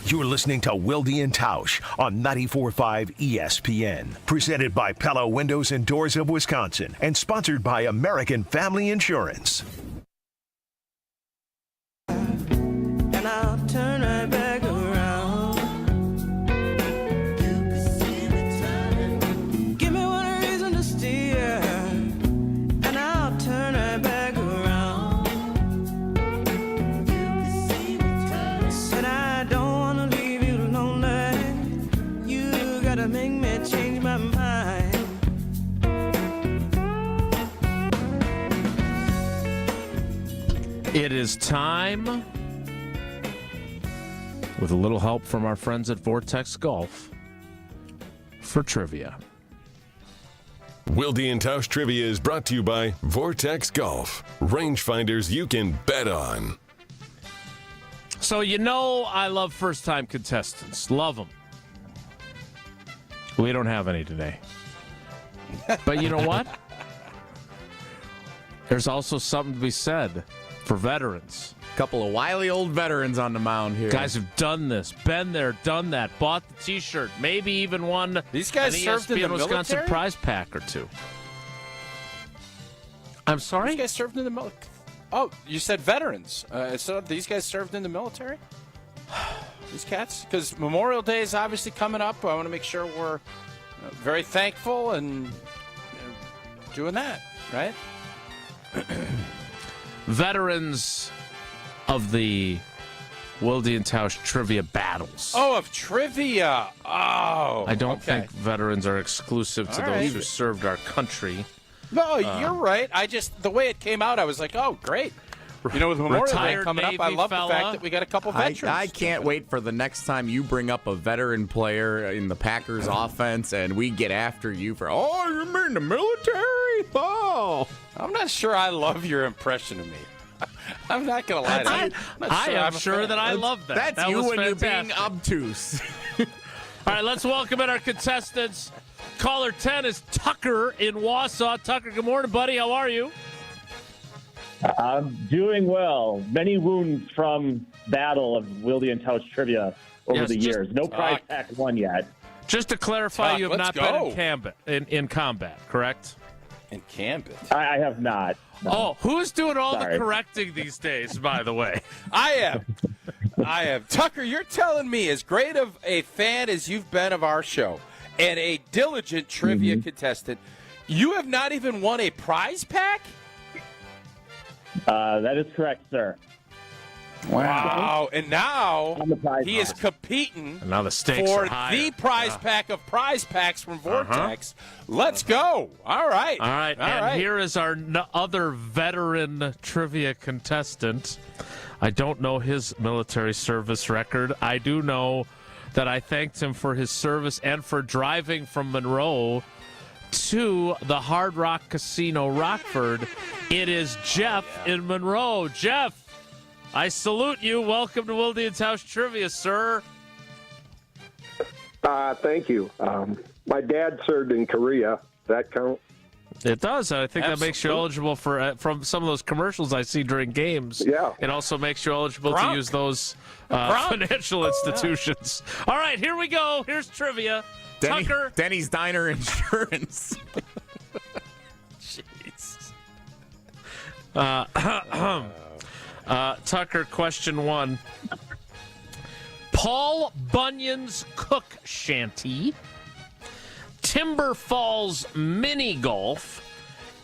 You're listening to Wilde and Tausch on 94.5 ESPN. Presented by Pella Windows and Doors of Wisconsin and sponsored by American Family Insurance. And I'll turn right back around. You can see me turning. Give me one reason to steer. And I'll turn right back around. You can see me turning. Said I don't to make me change my mind. It is time, with a little help from our friends at Vortex Golf, for trivia. Wilde and Tausch Trivia is brought to you by Vortex Golf. Rangefinders you can bet on. So you know I love first-time contestants. Love them. We don't have any today. But you know what? There's also something to be said for veterans. A couple of wily old veterans on the mound here. Guys have done this, been there, done that, bought the T-shirt, maybe even won these guys an served ESPN in the Wisconsin military? prize pack or two. I'm sorry? These guys served in the military. Oh, you said veterans. So these guys served in the military? These cats? Because Memorial Day is obviously coming up. I want to make sure we're very thankful and doing that, right? Veterans of the Wilde and Tausch trivia battles. Oh, of trivia. Oh. I don't think veterans are exclusive to those who served our country. No, you're right. The way it came out, I was like, oh, great. You know, with Memorial Day coming up, I love the fact that we got a couple veterans. I can't wait for the next time you bring up a veteran player in the Packers offense and we get after you for, oh, you're in the military? Oh. I'm not sure I love your impression of me. I'm not going to lie to you. I am sure that I love that. That's you when fantastic. you're being obtuse. All right, let's welcome in our contestants. Caller 10 is Tucker in Wausau. Tucker, good morning, buddy. How are you? I'm doing well. Many wounds from battle of Wilde and Tausch trivia over the years. No prize pack won yet. Just to clarify, you have not been in combat, correct? In combat? I have not. No. Oh, who's doing all the correcting these days, by the way? I am. Tucker, you're telling me, as great of a fan as you've been of our show and a diligent trivia contestant, you have not even won a prize pack? That is correct, sir. Wow. And now he is competing and now the stakes for are higher. the prize pack of prize packs from Vortex. Let's go. All right. All right. Here is our other veteran trivia contestant. I don't know his military service record. I do know that I thanked him for his service and for driving from Monroe to the Hard Rock Casino Rockford. It is Jeff in Monroe. Jeff, I salute you. Welcome to Wilde and Tausch Trivia, sir. Thank you. My dad served in Korea. Does that count? It does. I think that makes you eligible for from some of those commercials I see during games. Yeah. It also makes you eligible to use those financial institutions. All right, here we go. Here's trivia. Tucker. Denny's Diner Insurance. Jeez. Tucker, question one. Paul Bunyan's Cook Shanty, Timber Falls Mini Golf,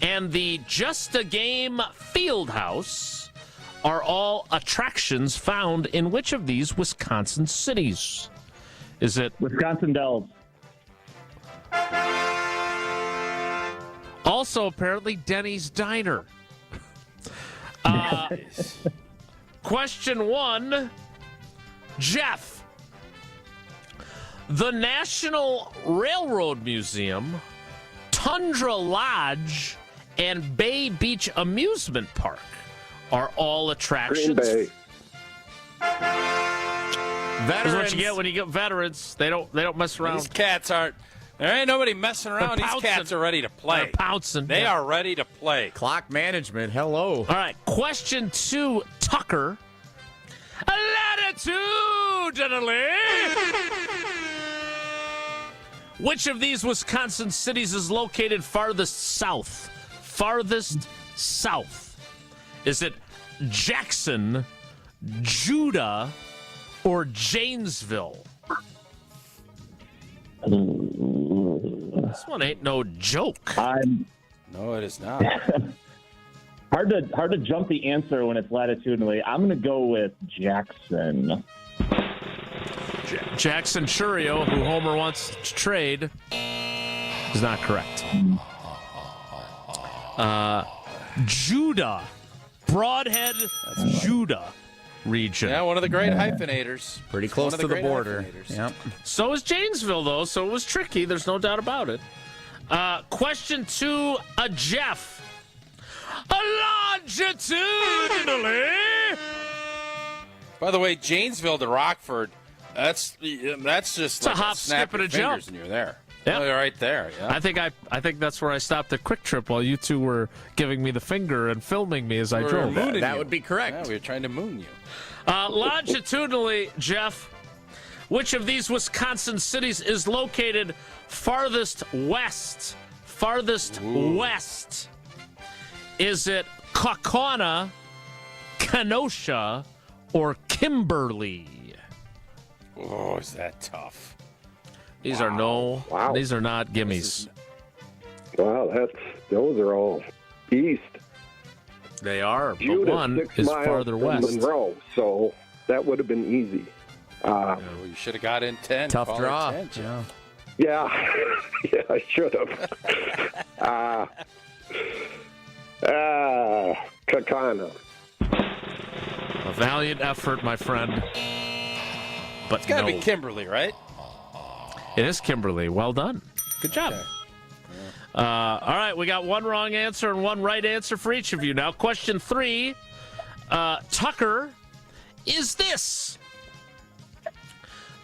and the Just a Game Field House are all attractions found in which of these Wisconsin cities? Is it Wisconsin Dells? Also, apparently, Denny's Diner. Question 1, Jeff. The National Railroad Museum, Tundra Lodge, and Bay Beach Amusement Park are all attractions. Green Bay. This is what you get when you get veterans. They don't mess around. These cats aren't. There ain't nobody messing around. These cats are ready to play. They're pouncing. They are ready to play. Clock management. Hello. All right. Question 2, Tucker. Latitudinally. Which of these Wisconsin cities is located farthest south? Farthest south. Is it Jackson, Judah, or Janesville? This one ain't no joke. No, it is not. Hard to jump the answer when it's latitudinally. I'm going to go with Jackson. Jackson Churio, who Homer wants to trade, is not correct. Judah, Broadhead, Judah region. Yeah, one of the great hyphenators. Pretty close to the border. Yep. So is Janesville, though, so it was tricky. There's no doubt about it. Question 2, Jeff. Longitudinally. By the way, Janesville to Rockford, that's just like a hop, snap skip, and your a jump. fingers and you're there. Yep. Oh, you're right there. Yeah. I think that's where I stopped at Quick Trip while you two were giving me the finger and filming me as I drove. That would be correct. Yeah, we were trying to moon you. Longitudinally, Jeff, which of these Wisconsin cities is located farthest west? Farthest west. Is it Kaukauna, Kenosha, or Kimberly? Oh, is that tough? These are these are not gimmies. Wow, those are all east. They are, but Judah, one 6 is miles farther from west. Monroe, so that would have been easy. Well, you should have got in 10. Tough Call it draw. 10, Jeff. Yeah, yeah, I should have. Kakana. A valiant effort, my friend. But It's got to be Kimberly, right? It is Kimberly. Well done. Good job. Okay. All right, we got one wrong answer and one right answer for each of you. Now, question 3, Tucker, is this: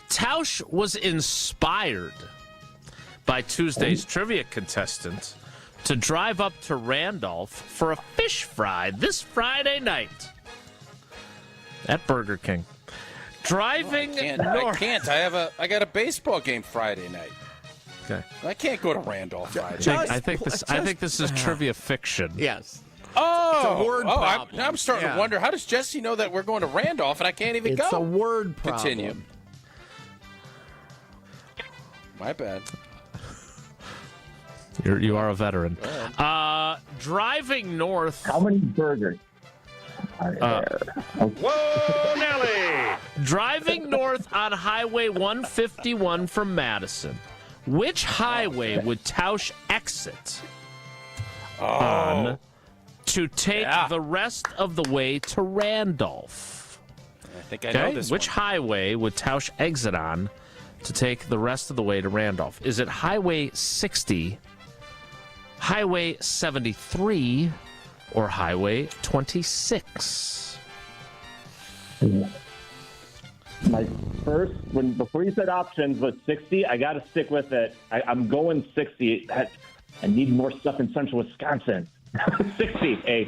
Tausch was inspired by Tuesday's trivia contestant to drive up to Randolph for a fish fry this Friday night at Burger King. Driving north. I can't. I got a baseball game Friday night. Okay. I can't go to Randolph Friday. I think this is trivia fiction. Yes. Oh, It's a word problem. Now I'm starting to wonder, how does Jesse know that we're going to Randolph and I can't even go? It's a word problem. Continue. My bad. You are a veteran. Driving north. How many burgers are there? Whoa, Nelly! Driving north on Highway 151 from Madison. Which highway would Tausch exit on to take the rest of the way to Randolph? I think I know this Which one. highway would Tausch exit on to take the rest of the way to Randolph? Is it Highway 60, Highway 73, or Highway 26? My first, before you said options, was 60. I got to stick with it. I'm going 60. I need more stuff in central Wisconsin. 60, hey.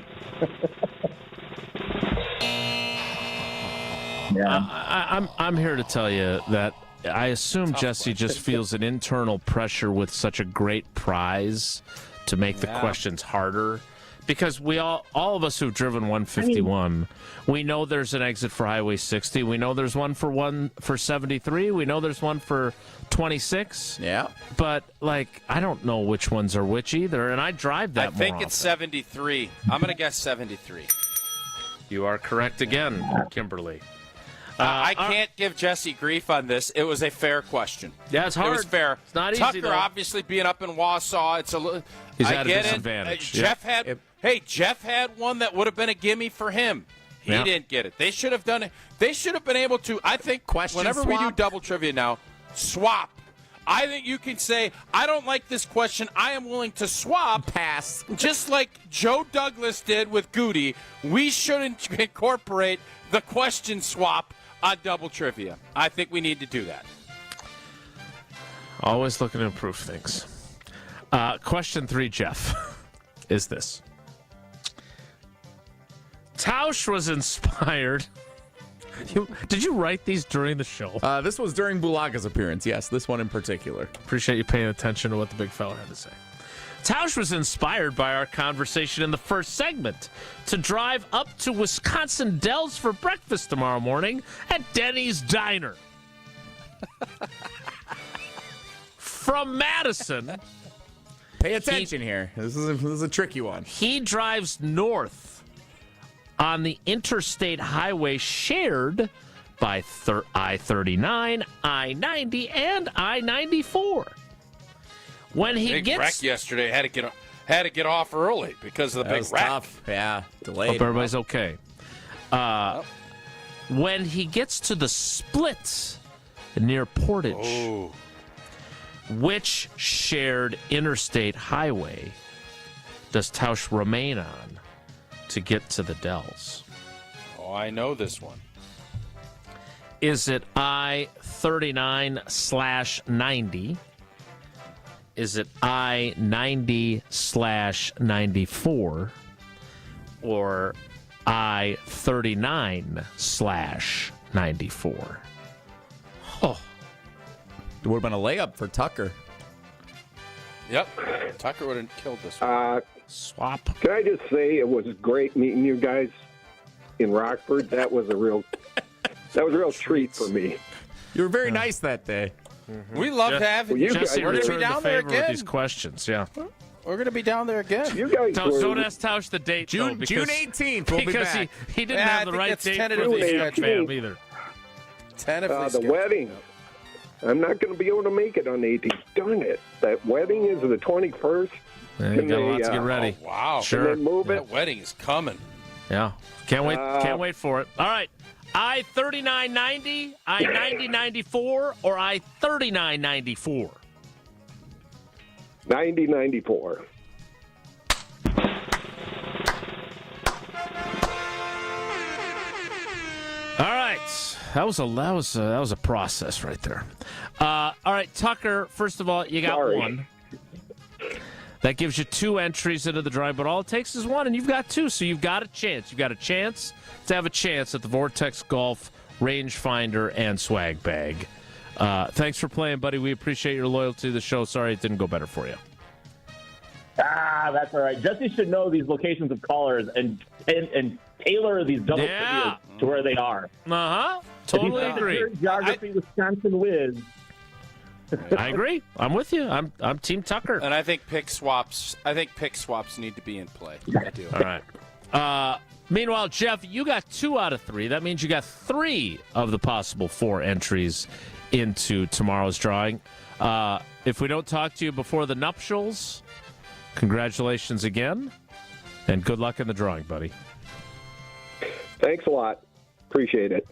Yeah. I'm here to tell you that I assume Jesse just feels an internal pressure with such a great prize to make the questions harder, Because we all of us who've driven 151, we know there's an exit for Highway 60. We know there's one for 73. We know there's one for 26. Yeah. But, like, I don't know which ones are which either, and I drive that I think more it's often. 73. I'm going to guess 73. You are correct again, Kimberly. I can't give Jesse grief on this. It was a fair question. Yeah, it's hard. It was fair. It's not easy, Tucker though. obviously being up in Wausau, it's a little. He's I at a get disadvantage. it. Jeff had. Hey, Jeff had one that would have been a gimme for him. He didn't get it. They should have done it. They should have been able to. I think whenever we do double trivia now, swap. I think you can say, I don't like this question. I am willing to swap. Pass. Just like Joe Douglas did with Goody, we shouldn't incorporate the question swap on double trivia. I think we need to do that. Always looking to improve things. Question 3, Jeff, is this. Tausch was inspired. Did you write these during the show? This was during Bulaga's appearance, yes, this one in particular. Appreciate you paying attention to what the big fella had to say. Tausch was inspired by our conversation in the first segment to drive up to Wisconsin Dells for breakfast tomorrow morning at Denny's Diner. From Madison. Pay attention here. This is a tricky one. He drives north on the interstate highway shared by I-39, I-90, and I-94. When he Big wreck yesterday, had to get off early because of the big wreck. Tough. Yeah, delayed. Hope everybody's okay. When he gets to the split near Portage, which shared interstate highway does Tausch remain on to get to the Dells? Oh, I know this one. Is it I-39/90? Is it I-90/94? Or I-39/94? Oh. It would have been a layup for Tucker. Yep. Tucker would have killed this one. Swap. Can I just say it was great meeting you guys in Rockford. That was a real treat for me. You were very nice that day. We love to have you. Jesse We're going to be returned down the there favor with again. these questions, yeah. We're going to be down there again. You guys Don't ask Tausch the date, though, June because 18th. We'll be because back. he didn't Yeah, have I the think right that's date for tentatively the scheduled. fam either. the wedding. I'm not going to be able to make it on the 18th. Darn it. That wedding is the 21st. Yeah, you got a lot to get ready. Oh, wow. Sure. Can they move it? That wedding is coming. Yeah. Can't wait for it. All right. I-39/90, I-90/94, or I-39/94? 90/94. All right. That was a process right there. All right, Tucker, first of all, you got one. That gives you 2 entries into the drawing, but all it takes is 1, and you've got 2, so you've got a chance. You've got a chance to have a chance at the Vortex Golf Rangefinder and Swag Bag. Thanks for playing, buddy. We appreciate your loyalty to the show. Sorry it didn't go better for you. That's all right. Jesse should know these locations of callers and tailor these double trivias to where they are. Uh-huh. Totally agree. Geography, Wisconsin whiz. I agree. I'm with you. I'm Team Tucker. And I think pick swaps need to be in play. I do. All right. Meanwhile, Jeff, you got 2 out of 3. That means you got 3 of the possible 4 entries into tomorrow's drawing. If we don't talk to you before the nuptials, congratulations again, and good luck in the drawing, buddy. Thanks a lot. Appreciate it.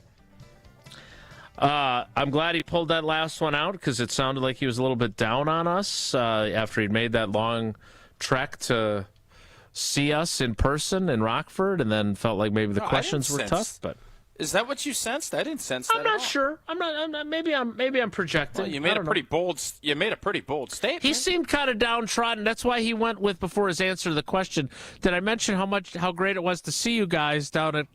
I'm glad he pulled that last one out because it sounded like he was a little bit down on us after he'd made that long trek to see us in person in Rockford, and then felt like maybe the questions were tough. But is that what you sensed? I didn't sense that. I'm not sure. I'm not. Maybe I'm projecting. Well, you made a pretty bold statement. He seemed kind of downtrodden. That's why he went with, before his answer to the question, did I mention how great it was to see you guys down at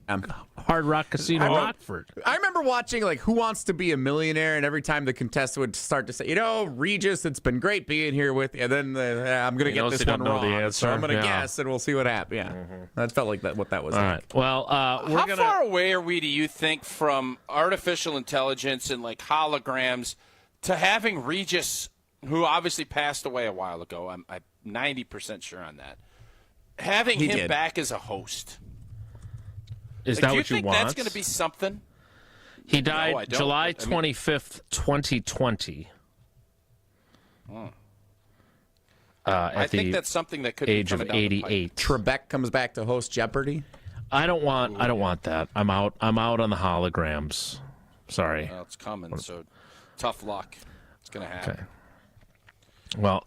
Hard Rock Casino Rockford. I remember watching like Who Wants to Be a Millionaire, and every time the contestant would start to say, Regis, it's been great being here with you. And then I'm going to get this one wrong, so I'm going to guess, and we'll see what happens. Yeah, that felt like what that was. All like. right. Well, how far away are we, do you think, from artificial intelligence and like holograms to having Regis, who obviously passed away a while ago? I'm 90% sure on that. Having him back as a host. Is that what you want? Do you think that's going to be something? He died July 25th, 2020. I think that's something that could be age of 88. Trebek comes back to host Jeopardy. I don't want that. I'm out on the holograms. Sorry. Well, it's coming, so tough luck. It's going to happen. Okay. Well,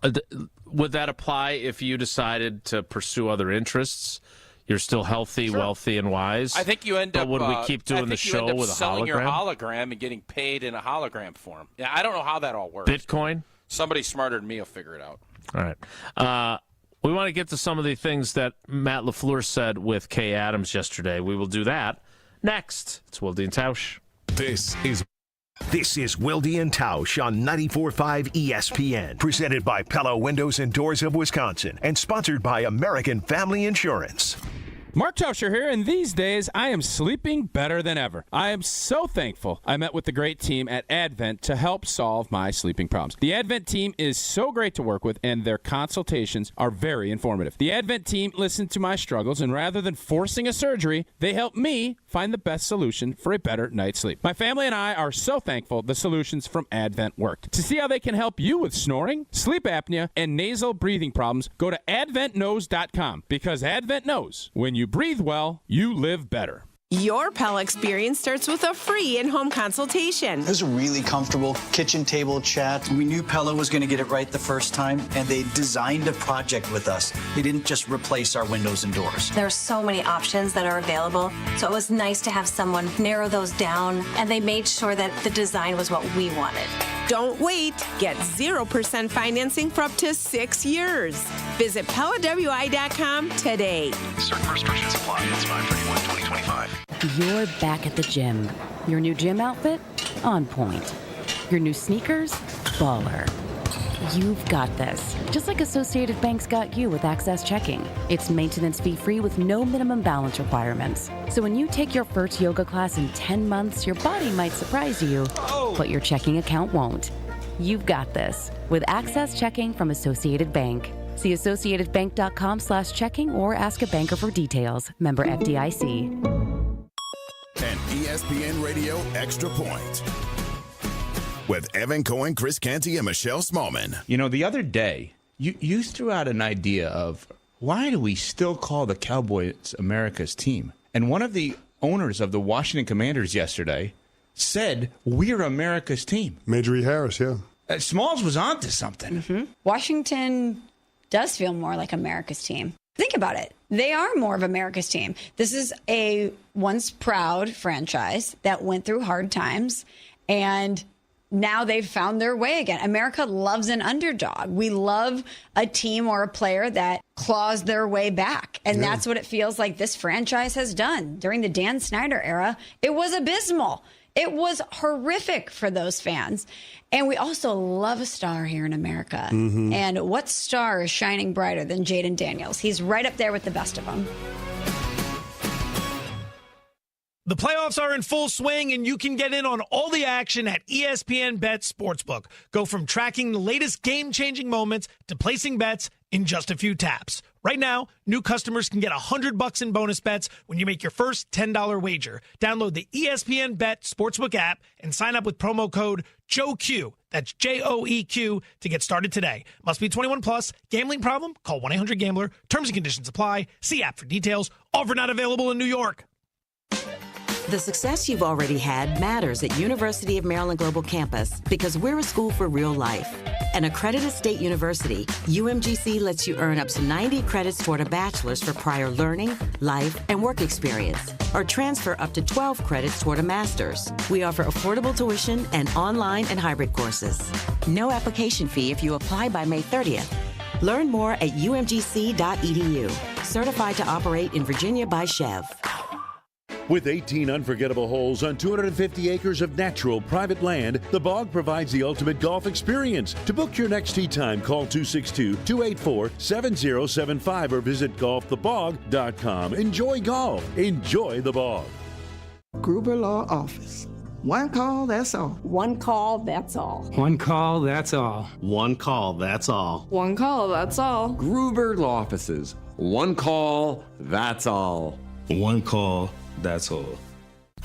would that apply if you decided to pursue other interests? You're still healthy, wealthy, and wise. I think you end up. But would we keep doing the show with a selling hologram? your hologram and getting paid in a hologram form. Yeah, I don't know how that all works. Bitcoin? Somebody smarter than me will figure it out. All right. We want to get to some of the things that Matt Lafleur said with Kay Adams yesterday. We will do that next. It's Wilde and Tausch. This is Wilde and Tausch on 94.5 ESPN, presented by Pella Windows and Doors of Wisconsin, and sponsored by American Family Insurance. Mark Tauscher here, and these days I am sleeping better than ever. I am so thankful I met with the great team at Advent to help solve my sleeping problems. The Advent team is so great to work with, and their consultations are very informative. The Advent team listened to my struggles, and rather than forcing a surgery, they helped me find the best solution for a better night's sleep. My family and I are so thankful the solutions from Advent worked. To see how they can help you with snoring, sleep apnea, and nasal breathing problems, go to adventknows.com, because Advent knows when you breathe well, you live better. Your Pella experience starts with a free in-home consultation. It was a really comfortable kitchen table chat. We knew Pella was going to get it right the first time, and they designed a project with us. They didn't just replace our windows and doors. There are so many options that are available, so it was nice to have someone narrow those down, and they made sure that the design was what we wanted. Don't wait. Get 0% financing for up to 6 years. Visit PellaWI.com today. Certain restrictions apply. It's 5/31/2025. You're back at the gym. Your new gym outfit? On point. Your new sneakers? Baller. You've got this. Just like Associated Bank's got you with Access Checking. It's maintenance fee-free with no minimum balance requirements. So when you take your first yoga class in 10 months, your body might surprise you, but your checking account won't. You've got this with Access Checking from Associated Bank. See associatedbank.com/checking or ask a banker for details. Member FDIC. An ESPN Radio Extra Point with Evan Cohen, Chris Canty, and Michelle Smallman. You know, the other day, you threw out an idea of why do we still call the Cowboys America's team? And one of the owners of the Washington Commanders yesterday said, we're America's team. Major E. Harris, yeah. Smalls was onto something. Mm-hmm. Washington does feel more like America's team. Think about it. They are more of America's team. This is a once proud franchise that went through hard times, and now they've found their way again. America loves an underdog. We love a team or a player that claws their way back. And that's what it feels like this franchise has done. During the Dan Snyder era, it was abysmal. It was horrific for those fans. And we also love a star here in America. Mm-hmm. And what star is shining brighter than Jaden Daniels? He's right up there with the best of them. The playoffs are in full swing, and you can get in on all the action at ESPN Bet Sportsbook. Go from tracking the latest game-changing moments to placing bets in just a few taps. Right now, new customers can get $100 in bonus bets when you make your first $10 wager. Download the ESPN Bet Sportsbook app and sign up with promo code JOEQ. That's JOEQ to get started today. Must be 21 plus. Gambling problem? Call 1-800-GAMBLER. Terms and conditions apply. See app for details. Offer not available in New York. The success you've already had matters at University of Maryland Global Campus because we're a school for real life. An accredited state university, UMGC lets you earn up to 90 credits toward a bachelor's for prior learning, life, and work experience, or transfer up to 12 credits toward a master's. We offer affordable tuition and online and hybrid courses. No application fee if you apply by May 30th. Learn more at umgc.edu. Certified to operate in Virginia by Chev. With 18 unforgettable holes on 250 acres of natural private land, the Bog provides the ultimate golf experience. To book your next tee time, call 262-284-7075 or visit golfthebog.com. Enjoy golf. Enjoy the Bog. Gruber Law Office. One call, that's all. One call, that's all. One call, that's all. One call, that's all. One call, that's all. Gruber Law Offices. One call, that's all. One call, that's all.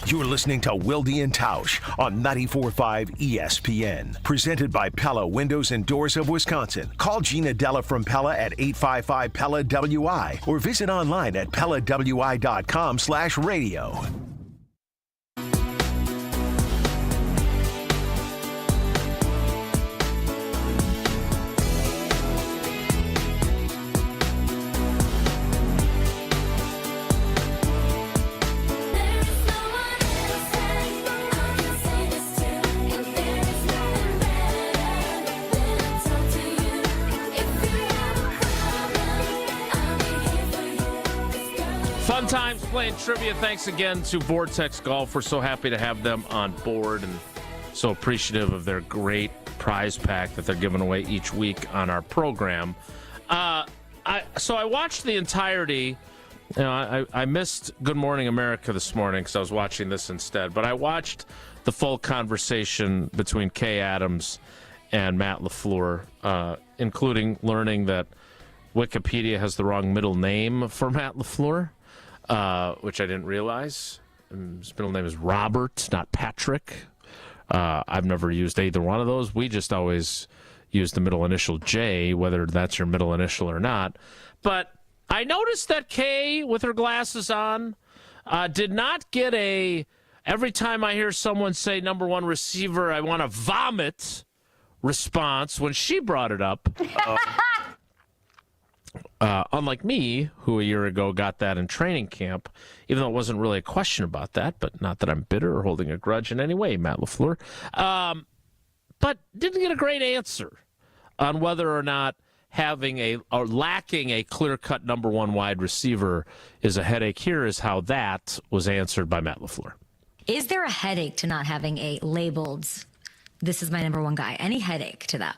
You're listening to Wilde and Tausch on 94.5 ESPN. Presented by Pella Windows and Doors of Wisconsin. Call Gina Della from Pella at 855-PELLA-WI or visit online at PellaWI.com/radio. Fun times playing trivia. Thanks again to Vortex Golf. We're so happy to have them on board and so appreciative of their great prize pack that they're giving away each week on our program. I watched the entirety. You know, I missed Good Morning America this morning because I was watching this instead. But I watched the full conversation between Kay Adams and Matt Lafleur, including learning that Wikipedia has the wrong middle name for Matt Lafleur. Which I didn't realize. His middle name is Robert, not Patrick. I've never used either one of those. We just always use the middle initial J, whether that's your middle initial or not. But I noticed that Kay, with her glasses on, did not get every time I hear someone say number one receiver, I want to vomit response when she brought it up. Unlike me, who a year ago got that in training camp, even though it wasn't really a question about that, but not that I'm bitter or holding a grudge in any way, Matt Lafleur, but didn't get a great answer on whether or not having or lacking a clear-cut number one wide receiver is a headache. Here is how that was answered by Matt Lafleur. Is there a headache to not having a labeled, this is my number one guy? Any headache to that?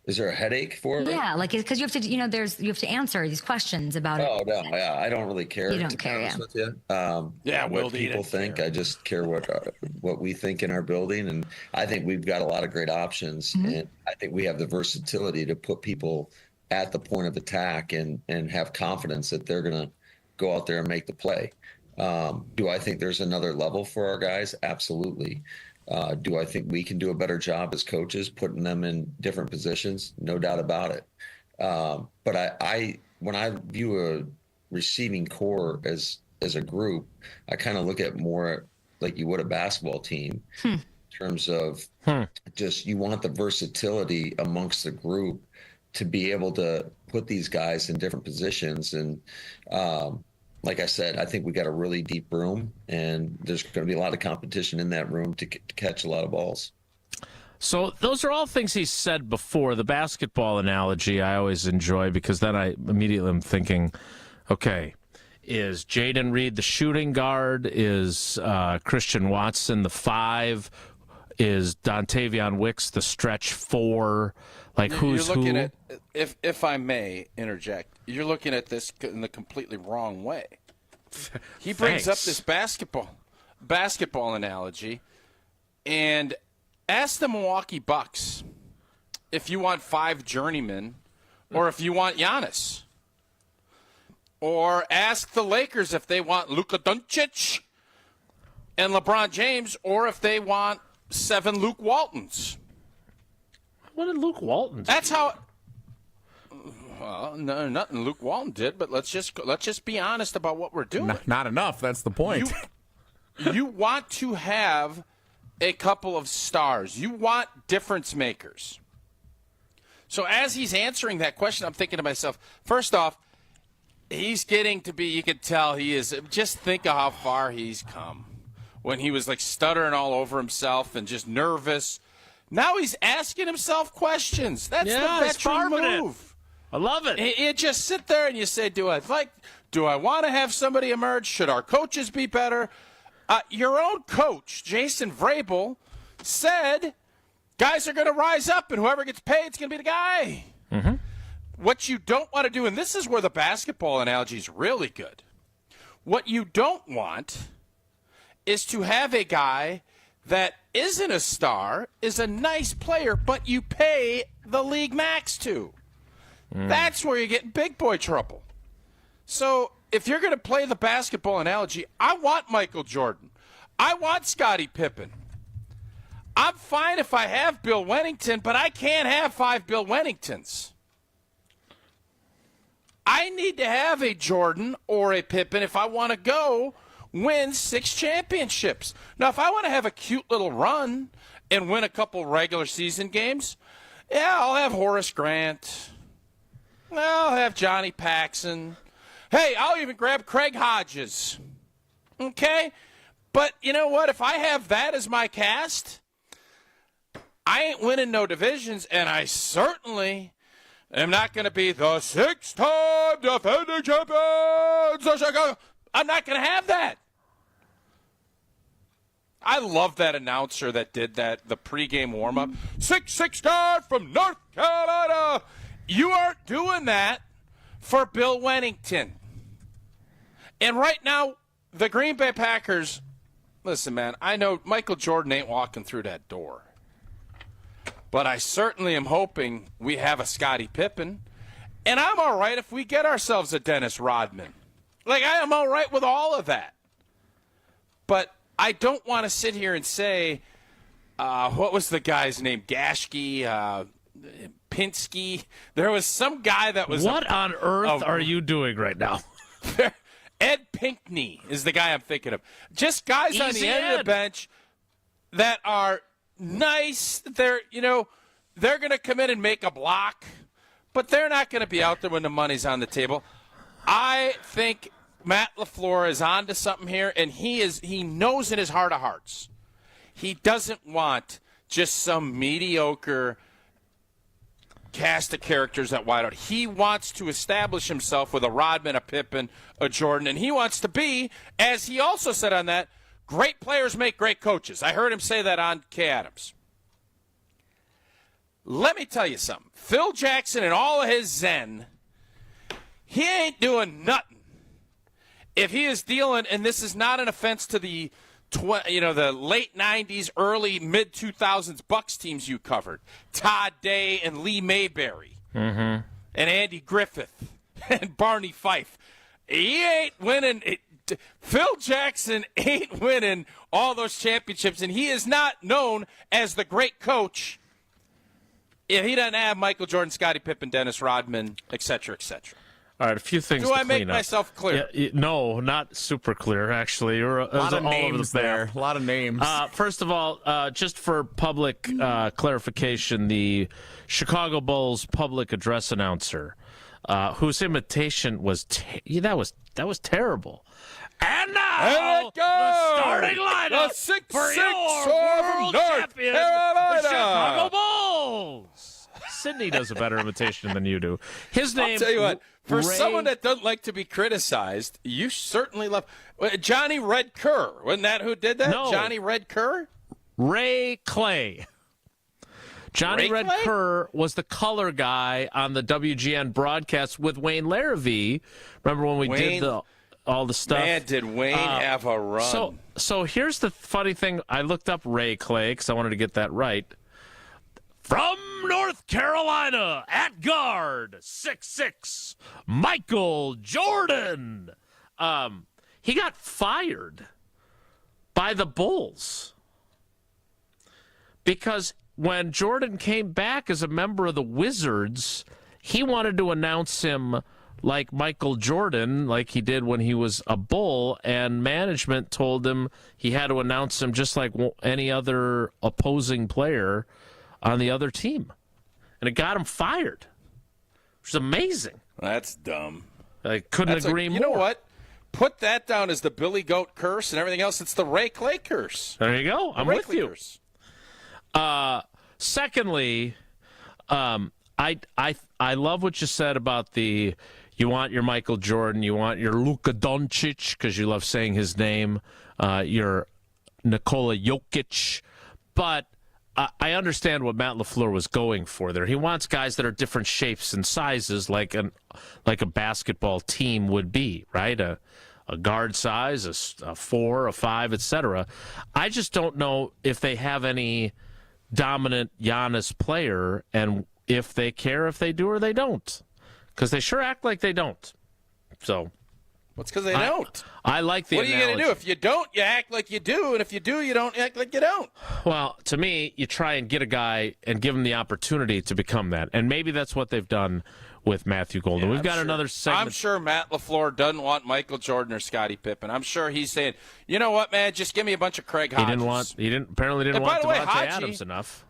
Is there a headache for it? Yeah, like because you have to, you have to answer these questions about it. Oh no, yeah, I don't really care. You don't care, yeah. With you. What people think. I just care what we think in our building, and I think we've got a lot of great options, and I think we have the versatility to put people at the point of attack and have confidence that they're going to go out there and make the play. Do I think there's another level for our guys? Absolutely. Do I think we can do a better job as coaches putting them in different positions? No doubt about it. But I when I view a receiving core as a group, I kind of look at more like you would a basketball team in terms of just you want the versatility amongst the group to be able to put these guys in different positions. And like I said, I think we got a really deep room, and there's going to be a lot of competition in that room to catch a lot of balls. So those are all things he said before. The basketball analogy I always enjoy because then I immediately am thinking, okay, is Jaden Reed the shooting guard? Is Christian Watson the 5? Is Dontavion Wicks the stretch 4? Like who's you're looking who? At, if I may interject, you're looking at this in the completely wrong way. He brings up this basketball analogy, and ask the Milwaukee Bucks if you want 5 journeymen or if you want Giannis. Or ask the Lakers if they want Luka Doncic and LeBron James or if they want 7 Luke Waltons. What did Luke Walton do? That's how. Well, no, nothing Luke Walton did, but let's just be honest about what we're doing. Not enough. That's the point. You want to have a couple of stars. You want difference makers. So as he's answering that question, I'm thinking to myself, first off, he's getting to be, you could tell he is, just think of how far he's come. When he was like stuttering all over himself and just nervous. Now he's asking himself questions. That's the veteran move. I love it. You just sit there and you say, do Do I want to have somebody emerge? Should our coaches be better? Your own coach, Jason Vrabel, said guys are going to rise up, and whoever gets paid is going to be the guy. Mm-hmm. What you don't want to do, and this is where the basketball analogy is really good, what you don't want is to have a guy that isn't a star, is a nice player, but you pay the league max to. That's where you get in big boy trouble. So if you're going to play the basketball analogy, I want Michael Jordan. I want Scottie Pippen. I'm fine if I have Bill Wennington, but I can't have 5 Bill Wenningtons. I need to have a Jordan or a Pippen if I want to go win 6 championships. Now, if I want to have a cute little run and win a couple regular season games, yeah, I'll have Horace Grant. I'll have Johnny Paxson. Hey, I'll even grab Craig Hodges. Okay? But you know what? If I have that as my cast, I ain't winning no divisions, and I certainly am not going to be the 6-time defending champions. I'm not going to have that. I love that announcer that did that, the pregame warm-up. 6'6" guy from North Carolina. You aren't doing that for Bill Wennington. And right now, the Green Bay Packers, listen, man, I know Michael Jordan ain't walking through that door. But I certainly am hoping we have a Scottie Pippen. And I'm all right if we get ourselves a Dennis Rodman. Like, I am all right with all of that. But I don't want to sit here and say, what was the guy's name? Gashke, Pinsky. There was some guy that was. What on earth are you doing right now? Ed Pinkney is the guy I'm thinking of. Just guys on the end of the bench that are nice. They're going to come in and make a block, but they're not going to be out there when the money's on the table. I think Matt Lafleur is on to something here, and he knows in his heart of hearts he doesn't want just some mediocre cast of characters at wideout. He wants to establish himself with a Rodman, a Pippen, a Jordan, and he wants to be, as he also said on that, great players make great coaches. I heard him say that on Kay Adams. Let me tell you something. Phil Jackson and all of his zen, he ain't doing nothing if he is dealing, and this is not an offense to the late 90s, early mid-2000s Bucks teams you covered, Todd Day and Lee Mayberry, and Andy Griffith and Barney Fife. He ain't winning. Phil Jackson ain't winning all those championships, and he is not known as the great coach if he doesn't have Michael Jordan, Scottie Pippen, Dennis Rodman, et cetera, et cetera. All right, a few things. Do I make myself clear? Yeah, no, not super clear, actually. You're a lot of names there. A lot of names. First of all, just for public clarification, the Chicago Bulls public address announcer, whose imitation was that was terrible. And now the starting lineup for your world champion, the Chicago Bulls. Sydney does a better imitation than you do. His name. I'll tell you what. For someone that doesn't like to be criticized, you certainly love Johnny Red Kerr. Wasn't that who did that? No. Johnny Red Kerr? Ray Clay. Johnny Red Kerr was the color guy on the WGN broadcast with Wayne Larrivee. Remember when we did all the stuff? Man, did Wayne have a run. So here's the funny thing. I looked up Ray Clay because I wanted to get that right. From North Carolina, at guard, 6'6", Michael Jordan. He got fired by the Bulls because when Jordan came back as a member of the Wizards, he wanted to announce him like Michael Jordan, like he did when he was a Bull, and management told him he had to announce him just like any other opposing player on the other team. And it got him fired, which is amazing. That's dumb. I couldn't agree more. You know what? Put that down as the Billy Goat curse and everything else. It's the Ray Clay curse. There you go. I'm with you. Secondly, I love what you said about the, You want your Michael Jordan. You want your Luka Doncic because you love saying his name. Your Nikola Jokic. But I understand what Matt Lafleur was going for there. He wants guys that are different shapes and sizes, like a basketball team would be, right? A guard size, a 4, a 5, etc. I just don't know if they have any dominant Giannis player, and if they care if they do or they don't, because they sure act like they don't. So. What's because they don't? I like the What are you going to do? If you don't, you act like you do. And if you do, you don't act like you don't. Well, to me, you try and get a guy and give him the opportunity to become that. And maybe that's what they've done with Matthew Golden. We've got another segment. I'm sure Matt Lafleur doesn't want Michael Jordan or Scottie Pippen. I'm sure he's saying, you know what, man, just give me a bunch of Craig Hodges. He apparently didn't want Devontae Adams enough.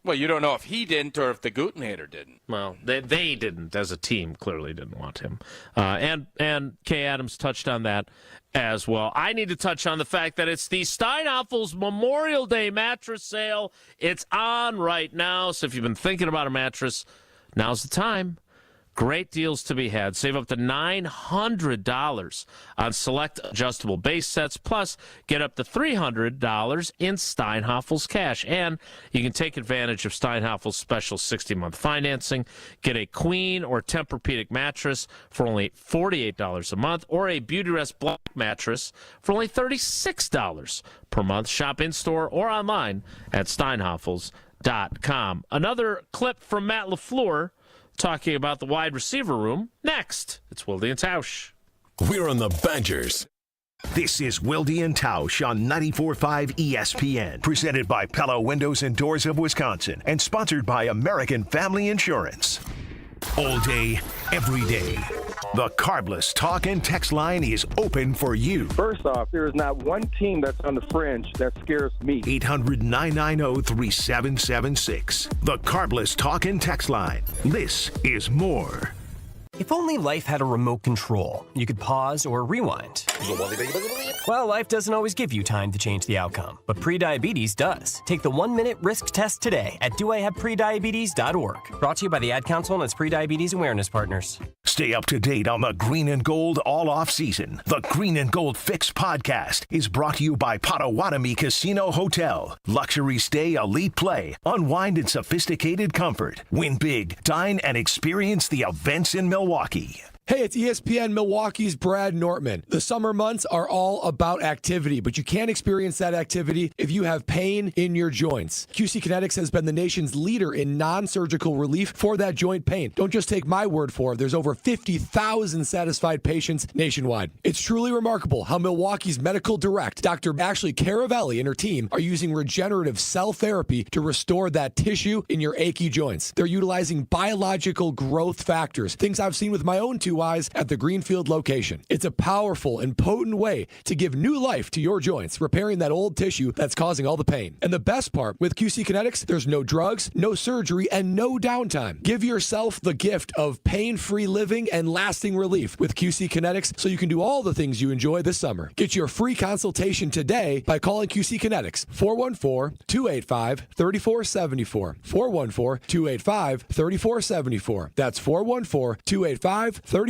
Well, you don't know if he didn't or if the Gutenhater didn't. Well, they didn't, as a team, clearly didn't want him. And Kay Adams touched on that as well. I need to touch on the fact that it's the Steinhafels Memorial Day mattress sale. It's on right now, so if you've been thinking about a mattress, now's the time. Great deals to be had. Save up to $900 on select adjustable base sets, plus get up to $300 in Steinhafels cash. And you can take advantage of Steinhafels' special 60-month financing. Get a queen or Tempur-Pedic mattress for only $48 a month, or a Beautyrest Black mattress for only $36 per month. Shop in-store or online at steinhafels.com. Another clip from Matt Lafleur talking about the wide receiver room next. It's Wilde and Tausch. We're on the Badgers. This is Wilde and Tausch on 94.5 ESPN, presented by Pella Windows and Doors of Wisconsin, and sponsored by American Family Insurance. All day, every day. The Carbless talk and text line is open for you. First off, there is not one team that's on the fringe that scares me. 800-990-3776. The Carbless talk and text line. This is more. If only life had a remote control, you could pause or rewind. Well, life doesn't always give you time to change the outcome, but prediabetes does. Take the 1-minute risk test today at doihaveprediabetes.org. Brought to you by the Ad Council and its prediabetes awareness partners. Stay up to date on the Green and Gold all off season. The Green and Gold Fix podcast is brought to you by Potawatomi Casino Hotel. Luxury stay, elite play, unwind in sophisticated comfort. Win big, dine, and experience the events in Milwaukee. Hey, it's ESPN Milwaukee's Brad Nortman. The summer months are all about activity, but you can't experience that activity if you have pain in your joints. QC Kinetics has been the nation's leader in non-surgical relief for that joint pain. Don't just take my word for it. There's over 50,000 satisfied patients nationwide. It's truly remarkable how Milwaukee's medical direct, Dr. Ashley Caravelli and her team, are using regenerative cell therapy to restore that tissue in your achy joints. They're utilizing biological growth factors, things I've seen with my own two eyes at the Greenfield location. It's a powerful and potent way to give new life to your joints, repairing that old tissue that's causing all the pain. And the best part, with QC Kinetics, there's no drugs, no surgery, and no downtime. Give yourself the gift of pain-free living and lasting relief with QC Kinetics so you can do all the things you enjoy this summer. Get your free consultation today by calling QC Kinetics, 414-285-3474. 414-285-3474. That's 414-285-3474.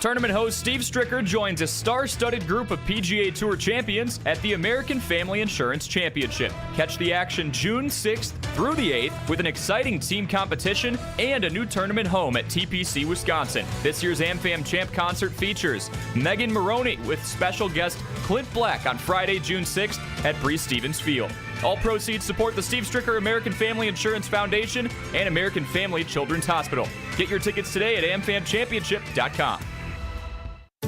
Tournament host Steve Stricker joins a star-studded group of PGA Tour champions at the American Family Insurance Championship. Catch the action June 6th through the 8th with an exciting team competition and a new tournament home at TPC Wisconsin. This year's AmFam Champ concert features Megan Maroney with special guest Clint Black on Friday, June 6th at Breese Stevens Field. All proceeds support the Steve Stricker American Family Insurance Foundation and American Family Children's Hospital. Get your tickets today at amfamchampionship.com.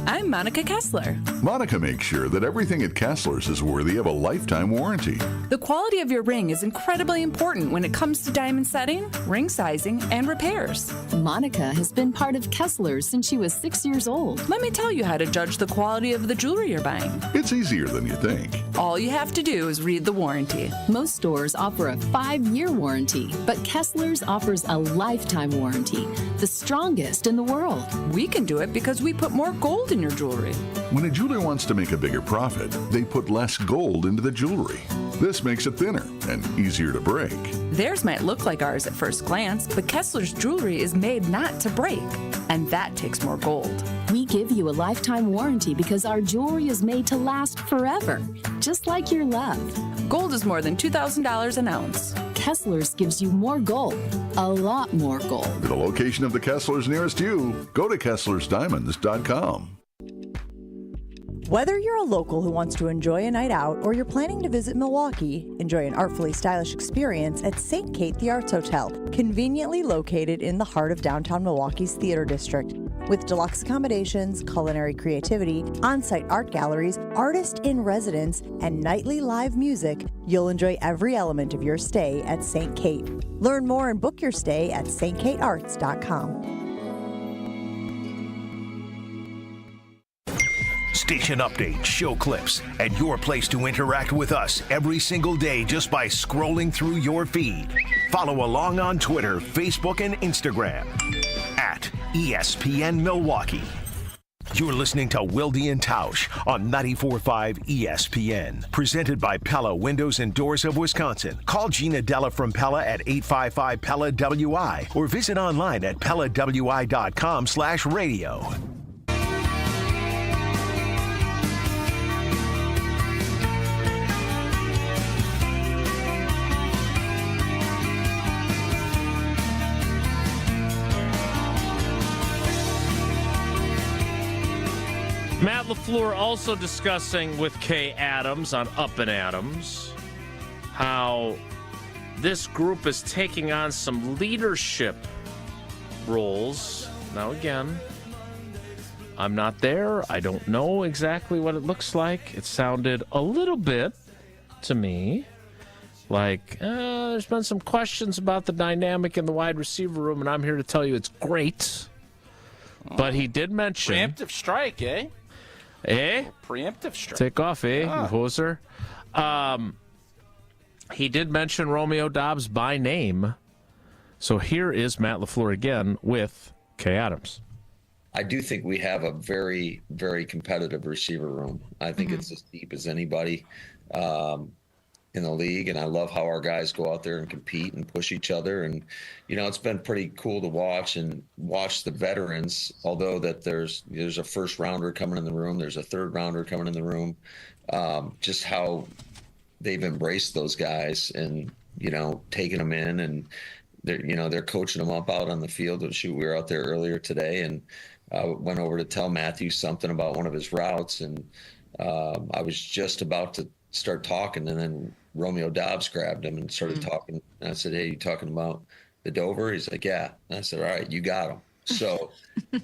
I'm Monica Kessler. Monica makes sure that everything at Kessler's is worthy of a lifetime warranty. The quality of your ring is incredibly important when it comes to diamond setting, ring sizing, and repairs. Monica has been part of Kessler's since she was 6 years old. Let me tell you how to judge the quality of the jewelry you're buying. It's easier than you think. All you have to do is read the warranty. Most stores offer a 5-year warranty, but Kessler's offers a lifetime warranty, the strongest in the world. We can do it because we put more gold in your jewelry. When a jewelry jeweler wants to make a bigger profit, they put less gold into the jewelry. This makes it thinner and easier to break. Theirs might look like ours at first glance, but Kessler's jewelry is made not to break, and that takes more gold. We give you a lifetime warranty because our jewelry is made to last forever, just like your love. Gold is more than $2,000 an ounce. Kessler's gives you more gold, a lot more gold. For the location of the Kesslers nearest you, go to KesslersDiamonds.com. Whether you're a local who wants to enjoy a night out or you're planning to visit Milwaukee, enjoy an artfully stylish experience at St. Kate the Arts Hotel, conveniently located in the heart of downtown Milwaukee's Theater District. With deluxe accommodations, culinary creativity, on-site art galleries, artist in residence, and nightly live music, you'll enjoy every element of your stay at St. Kate. Learn more and book your stay at stkatearts.com. Station updates, show clips, and your place to interact with us every single day just by scrolling through your feed. Follow along on Twitter, Facebook, and Instagram at ESPN Milwaukee. You're listening to Wilde and Tausch on 94.5 ESPN. Presented by Pella Windows and Doors of Wisconsin. Call Gina Della from Pella at 855-PELLA-WI or visit online at PellaWI.com/radio. Matt Lafleur also discussing with Kay Adams on Up and Adams how this group is taking on some leadership roles. Now, again, I'm not there. I don't know exactly what it looks like. It sounded a little bit to me like there's been some questions about the dynamic in the wide receiver room, and I'm here to tell you it's great. But he did mention... Preemptive strike, eh? Eh? Preemptive strike. Take off, eh, you hoser? He did mention Romeo Doubs by name. So here is Matt Lafleur again with Kay Adams. I do think we have a very, very competitive receiver room. I think it's as deep as anybody in the league, and I love how our guys go out there and compete and push each other. And it's been pretty cool to watch the veterans. Although that there's a first rounder coming in the room, there's a third rounder coming in the room. Just how they've embraced those guys and taking them in, and they're coaching them up out on the field. Shoot, we were out there earlier today and went over to tell Matthew something about one of his routes, and I was just about to start talking, and then Romeo Doubs grabbed him and started talking. And I said, "Hey, you talking about the Dover?" He's like, "Yeah." And I said, "All right, you got him." So,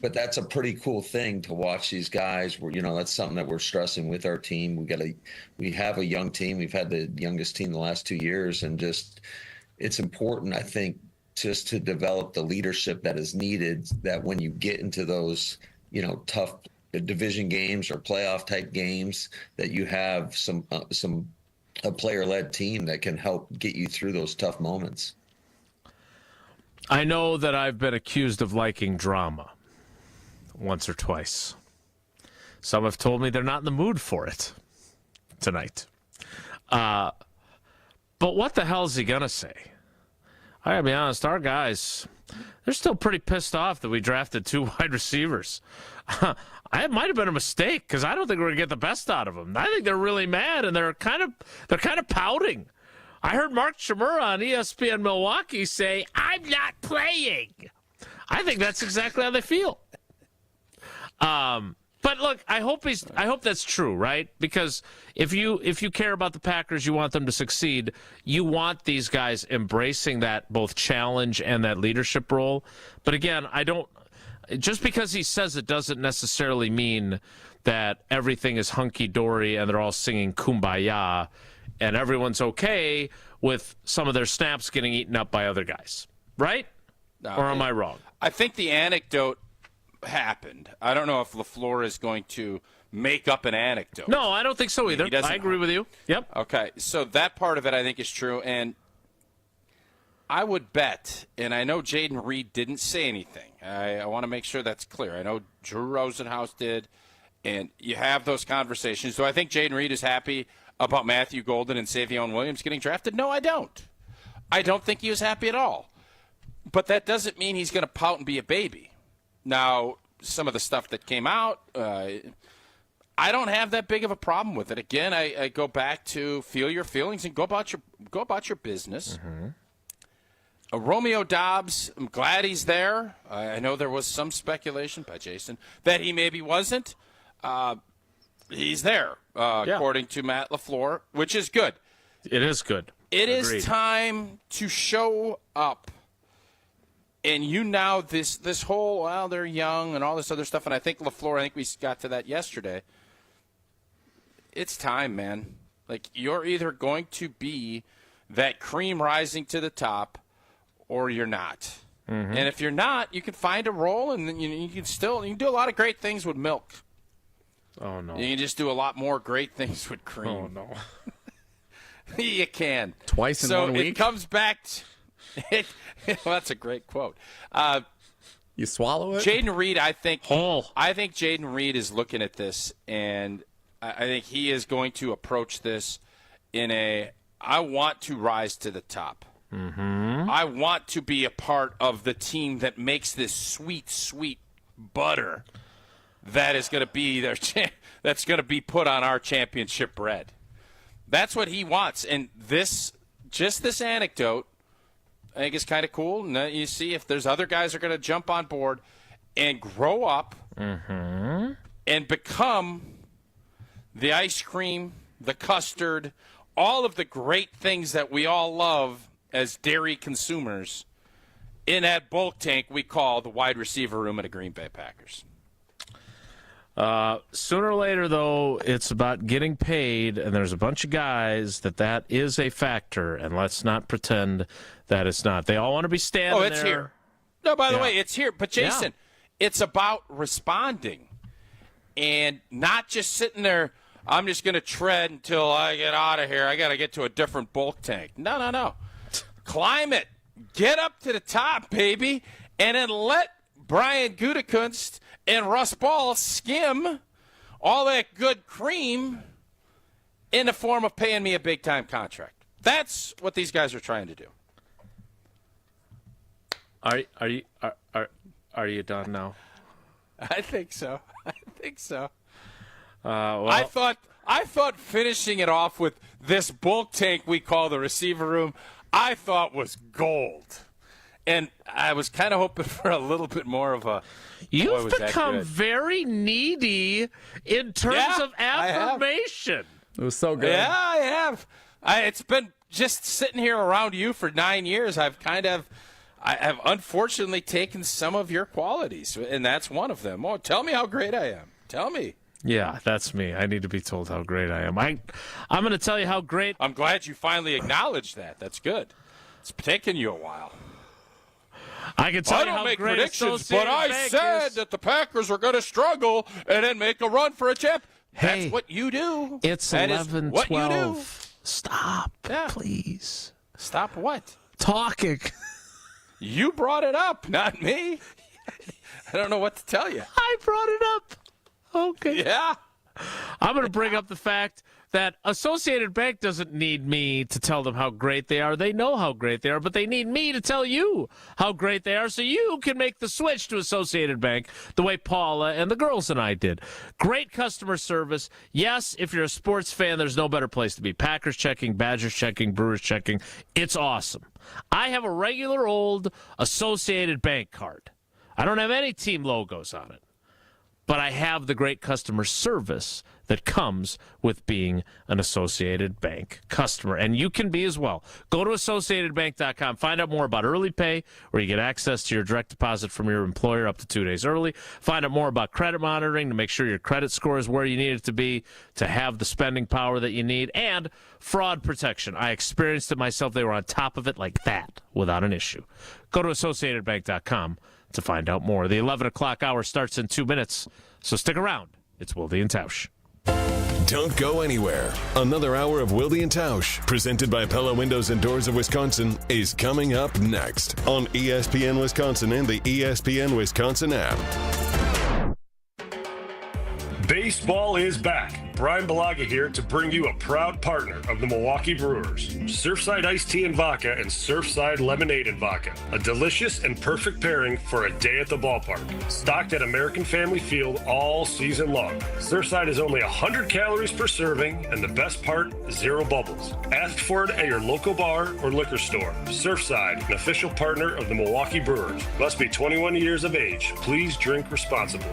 but that's a pretty cool thing to watch these guys. That's something that we're stressing with our team. We have a young team. We've had the youngest team the last 2 years, and just it's important, I think, just to develop the leadership that is needed. That when you get into those, tough division games or playoff type games, that you have a player-led team that can help get you through those tough moments. I know that I've been accused of liking drama once or twice. Some have told me they're not in the mood for it tonight. But what the hell is he going to say? I gotta be honest, our guys, they're still pretty pissed off that we drafted 2 wide receivers. It might have been a mistake because I don't think we're gonna get the best out of them. I think they're really mad and they're kind of pouting. I heard Mark Chmura on ESPN Milwaukee say, "I'm not playing." I think that's exactly how they feel. But look, I hope that's true, right? Because if you care about the Packers, you want them to succeed. You want these guys embracing that both challenge and that leadership role. But again, just because he says it doesn't necessarily mean that everything is hunky-dory and they're all singing Kumbaya and everyone's okay with some of their snaps getting eaten up by other guys, right? Or am I wrong? I think the anecdote happened. I don't know if Lafleur is going to make up an anecdote. No, I don't think so either. I agree with you. Yep. Okay, so that part of it I think is true, and I would bet, and I know Jaden Reed didn't say anything. I want to make sure that's clear. I know Drew Rosenhaus did, And you have those conversations. Do I think Jaden Reed is happy about Matthew Golden and Savion Williams getting drafted? No, I don't. I don't think he was happy at all. But that doesn't mean he's going to pout and be a baby. Now, some of the stuff that came out, I don't have that big of a problem with it. Again, I go back to feel your feelings and go about your business. Romeo Dobbs, I'm glad he's there. I know there was some speculation by Jason that he maybe wasn't. He's there, according to Matt Lafleur, which is good. It is good. It is time to show up. And now this whole, well, they're young and all this other stuff, and I think Lafleur, I think we got to that yesterday. It's time, man. Like, you're either going to be that cream rising to the top or you're not. And if you're not, you can find a role, and then you can do a lot of great things with milk. Oh, no. You can just do a lot more great things with cream. Oh, no. You can. Twice in 1 week? So it comes back well, that's a great quote. You swallow it? Jaden Reed, I think Jaden Reed is looking at this, and I think he is going to approach this in I want to rise to the top. I want to be a part of the team that makes this sweet, sweet butter that is going to be that's going to be put on our championship bread. That's what he wants. And this anecdote, I think is kind of cool. And you see if there's other guys that are going to jump on board and grow up and become the ice cream, the custard, all of the great things that we all love as dairy consumers in that bulk tank we call the wide receiver room at the Green Bay Packers. Sooner or later, though, it's about getting paid, and there's a bunch of guys that is a factor, and let's not pretend that it's not. They all want to be standing there. Oh, it's here. No, by the way, it's here. But, Jason, it's about responding and not just sitting there, I'm just going to tread until I get out of here. I got to get to a different bulk tank. No. Climb it. Get up to the top, baby, and then let Brian Gutekunst and Russ Ball skim all that good cream in the form of paying me a big-time contract. That's what these guys are trying to do. Are you done now? I think so. Well, I thought finishing it off with this bulk tank we call the receiver room, I thought was gold. And I was kind of hoping for a little bit more of a... You've become very needy in terms of affirmation. It was so good. Yeah, I have. It's been just sitting here around you for 9 years. I have unfortunately taken some of your qualities, and that's one of them. Oh, tell me how great I am. Tell me. Yeah, that's me. I need to be told how great I am. I'm going to tell you how great... I'm glad you finally acknowledged that. That's good. It's taken you a while. I can tell you how make great predictions, but I said that the Packers were going to struggle and then make a run for a champ. That's what you do. It's 11-12. Stop, please. Stop what? Talking. You brought it up, not me. I don't know what to tell you. I brought it up. Okay. Yeah. I'm going to bring up the fact that Associated Bank doesn't need me to tell them how great they are. They know how great they are, but they need me to tell you how great they are so you can make the switch to Associated Bank the way Paula and the girls and I did. Great customer service. Yes, if you're a sports fan, there's no better place to be. Packers checking, Badgers checking, Brewers checking. It's awesome. I have a regular old Associated Bank card. I don't have any team logos on it, but I have the great customer service that comes with being an Associated Bank customer. And you can be as well. Go to AssociatedBank.com. Find out more about early pay, where you get access to your direct deposit from your employer up to 2 days early. Find out more about credit monitoring to make sure your credit score is where you need it to be to have the spending power that you need. And fraud protection. I experienced it myself. They were on top of it like that without an issue. Go to AssociatedBank.com to find out more. The 11 o'clock hour starts in 2 minutes, so stick around. It's Wilde and Tausch. Don't go anywhere. Another hour of Wilde and Tausch, presented by Pella Windows and Doors of Wisconsin, is coming up next on ESPN Wisconsin and the ESPN Wisconsin app. Base Baseball is back. Bryan Bulaga here to bring you a proud partner of the Milwaukee Brewers. Surfside Iced Tea and Vodka and Surfside Lemonade and Vodka. A delicious and perfect pairing for a day at the ballpark. Stocked at American Family Field all season long. Surfside is only 100 calories per serving, and the best part, 0 bubbles. Ask for it at your local bar or liquor store. Surfside, an official partner of the Milwaukee Brewers. Must be 21 years of age. Please drink responsibly.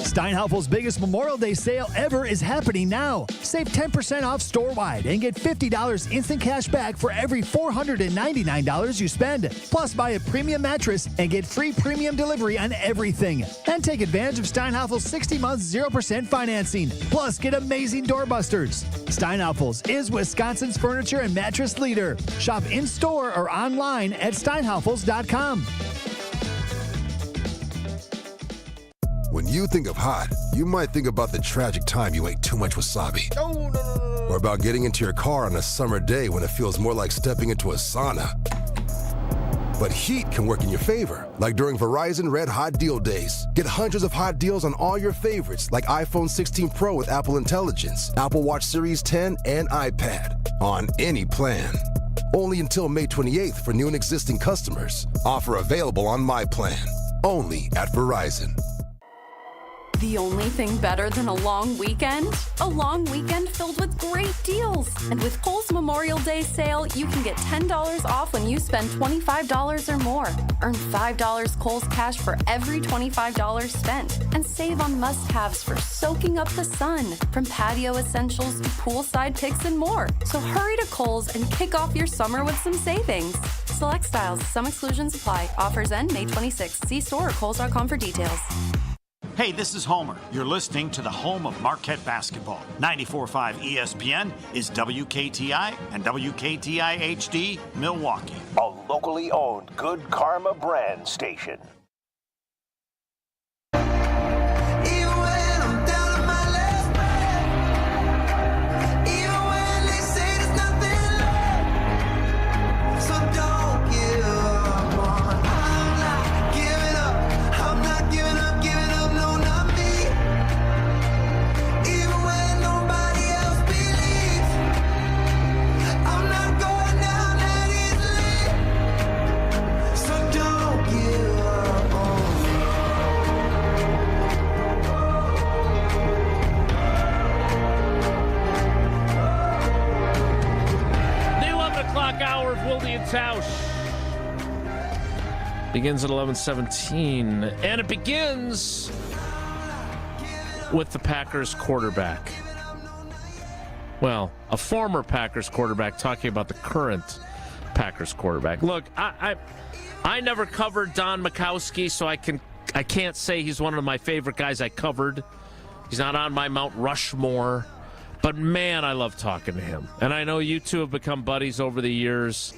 Steinhaufel's biggest Memorial Day sale ever is happening now. Save 10% off store-wide and get $50 instant cash back for every $499 you spend. Plus, buy a premium mattress and get free premium delivery on everything. And take advantage of Steinhaufel's 60-month 0% financing. Plus, get amazing doorbusters. Steinhaufel's is Wisconsin's furniture and mattress leader. Shop in-store or online at steinhaufels.com. When you think of hot, you might think about the tragic time you ate too much wasabi. No. Or about getting into your car on a summer day when it feels more like stepping into a sauna. But heat can work in your favor, like during Verizon Red Hot Deal Days. Get hundreds of hot deals on all your favorites, like iPhone 16 Pro with Apple Intelligence, Apple Watch Series 10, and iPad, on any plan. Only until May 28th for new and existing customers. Offer available on My Plan. Only at Verizon. The only thing better than a long weekend? A long weekend filled with great deals. And with Kohl's Memorial Day sale, you can get $10 off when you spend $25 or more. Earn $5 Kohl's cash for every $25 spent. And save on must-haves for soaking up the sun. From patio essentials to poolside picks and more. So hurry to Kohl's and kick off your summer with some savings. Select styles. Some exclusions apply. Offers end May 26th. See store or Kohls.com for details. Hey, this is Homer. You're listening to the home of Marquette basketball. 94.5 ESPN is WKTI and WKTI HD Milwaukee. A locally owned Good Karma brand station. Hour of Wilde and Tausch begins at 11:17, and it begins with the Packers quarterback. Well, a former Packers quarterback talking about the current Packers quarterback. Look, I never covered Don Majkowski, so I can't say he's one of my favorite guys I covered. He's not on my Mount Rushmore. But, man, I love talking to him. And I know you two have become buddies over the years.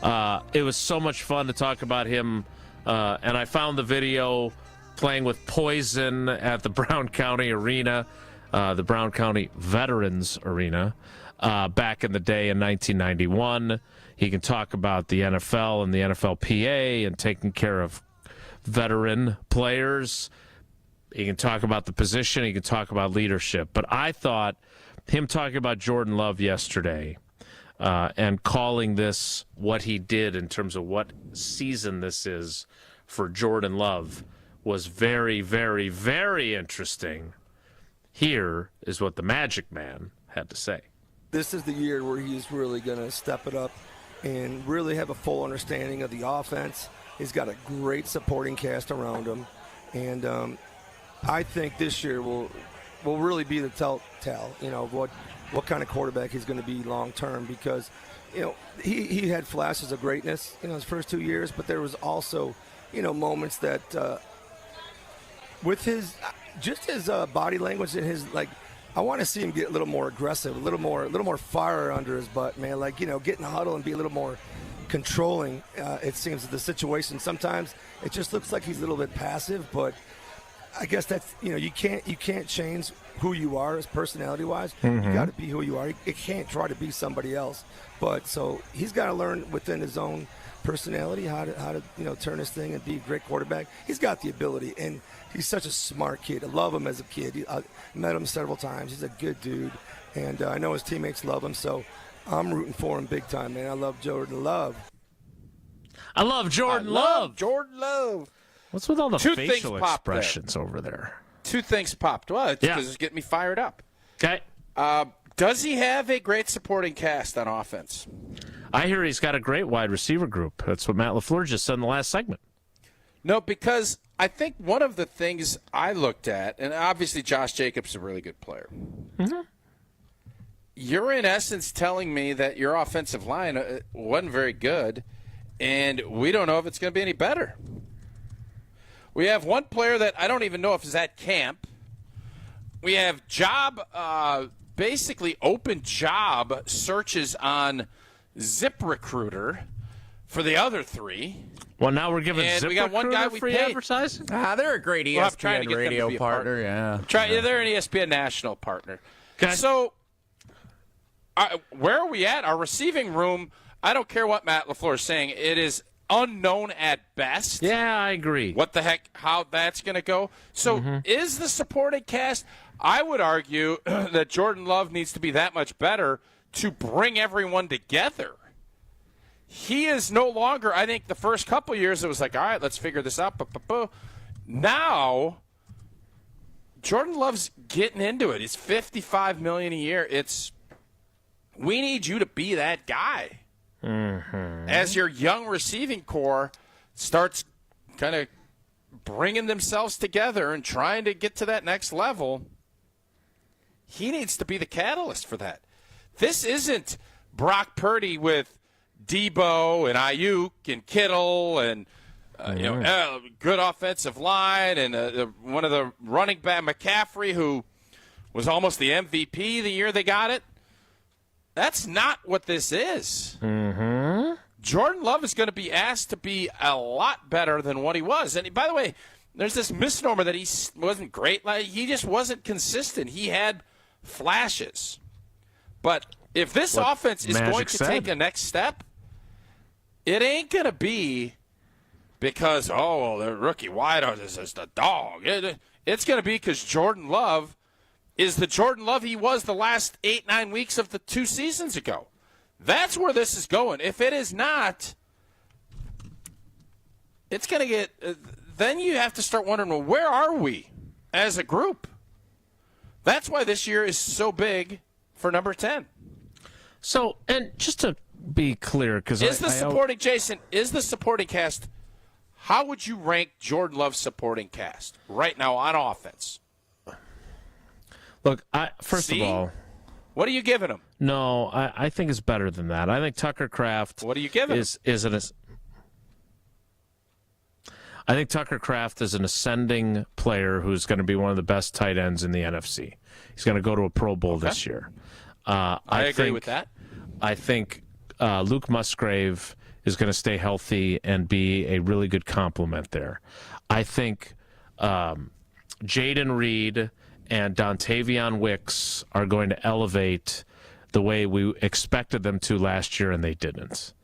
It was so much fun to talk about him. And I found the video playing with Poison at the Brown County Arena, the Brown County Veterans Arena, back in the day in 1991. He can talk about the NFL and the NFLPA and taking care of veteran players. He can talk about the position. He can talk about leadership. But I thought him talking about Jordan Love yesterday and calling this what he did in terms of what season this is for Jordan Love was very, very, very interesting. Here is what the Magic Man had to say. This is the year where he's really going to step it up and really have a full understanding of the offense. He's got a great supporting cast around him. And I think this year will really be the telltale, of what kind of quarterback he's going to be long term, because, he had flashes of greatness, his first 2 years, but there was also, moments that with his body language and his, I want to see him get a little more aggressive, a little more fire under his butt, man. Get in the huddle and be a little more controlling. It seems of the situation. Sometimes it just looks like he's a little bit passive, but I guess that's, you can't change who you are as personality-wise. Mm-hmm. You got to be who you are. You can't try to be somebody else. But so he's got to learn within his own personality how to turn this thing and be a great quarterback. He's got the ability, and He's such a smart kid. I love him as a kid. I met him several times. He's a good dude, and I know his teammates love him, so I'm rooting for him big time, man. I love Jordan Love. I love Jordan Love. Jordan Love. What's with all the Two facial things popped expressions over there? Two things popped. Well, it's because it's getting me fired up. Okay. Does he have a great supporting cast on offense? I hear he's got a great wide receiver group. That's what Matt Lafleur just said in the last segment. No, because I think one of the things I looked at, and obviously Josh Jacobs is a really good player. Mm-hmm. You're in essence telling me that your offensive line wasn't very good, and we don't know if it's going to be any better. We have one player that I don't even know if is at camp. We have basically open job searches on ZipRecruiter for the other three. Well, now we're giving and we got one guy we free paid. advertising? They're a great ESPN radio partner. Yeah. They're an ESPN national partner. Okay. So where are we at? Our receiving room, I don't care what Matt Lafleur is saying, it is unknown at best. Yeah, I agree. What the heck, how that's going to go. So is the supporting cast, I would argue that Jordan Love needs to be that much better to bring everyone together. He is no longer, I think the first couple years it was like, all right, let's figure this out. Now, Jordan Love's getting into it. It's $55 million a year. We need you to be that guy. As your young receiving core starts kind of bringing themselves together and trying to get to that next level, he needs to be the catalyst for that. This isn't Brock Purdy with Debo and Ayuk and Kittle and good offensive line and one of the running back, McCaffrey, who was almost the MVP the year they got it. That's not what this is. Jordan Love is going to be asked to be a lot better than what he was. And by the way, there's this misnomer that he wasn't great. Like, he just wasn't consistent. He had flashes. But if this offense is going to take a next step, it ain't going to be because, the rookie wideout is the dog. It's going to be because Jordan Love is the Jordan Love he was the last 8-9 weeks of the 2 seasons ago. That's where this is going. If it is not, it's going to get then you have to start wondering, well, where are we as a group? That's why this year is so big for number 10. So, and just to be clear, because is the supporting cast, how would you rank Jordan Love's supporting cast right now on offense? Look, first of all, what are you giving him? No, I think it's better than that. I think Tucker Kraft. What are you giving him? I think Tucker Kraft is an ascending player who's going to be one of the best tight ends in the NFC. He's going to go to a Pro Bowl this year. I agree with that. I think Luke Musgrave is going to stay healthy and be a really good complement there. I think Jaden Reed and Dontavion Wicks are going to elevate the way we expected them to last year, and they didn't.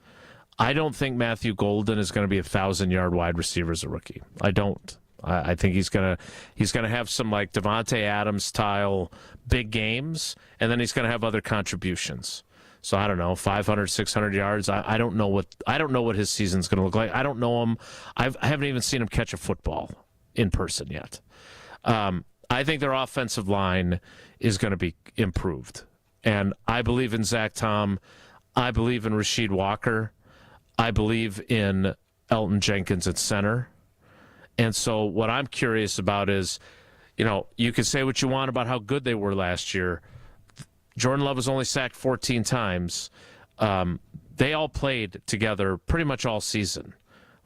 I don't think Matthew Golden is going to be a 1,000-yard wide receiver as a rookie. I don't. I think he's gonna have some like Devontae Adams style big games, and then he's going to have other contributions. So I don't know, 500, 600 yards. I don't know what his season's going to look like. I don't know him. I haven't even seen him catch a football in person yet. I think their offensive line is going to be improved. And I believe in Zach Tom. I believe in Rasheed Walker. I believe in Elton Jenkins at center. And so what I'm curious about is, you can say what you want about how good they were last year. Jordan Love was only sacked 14 times. They all played together pretty much all season.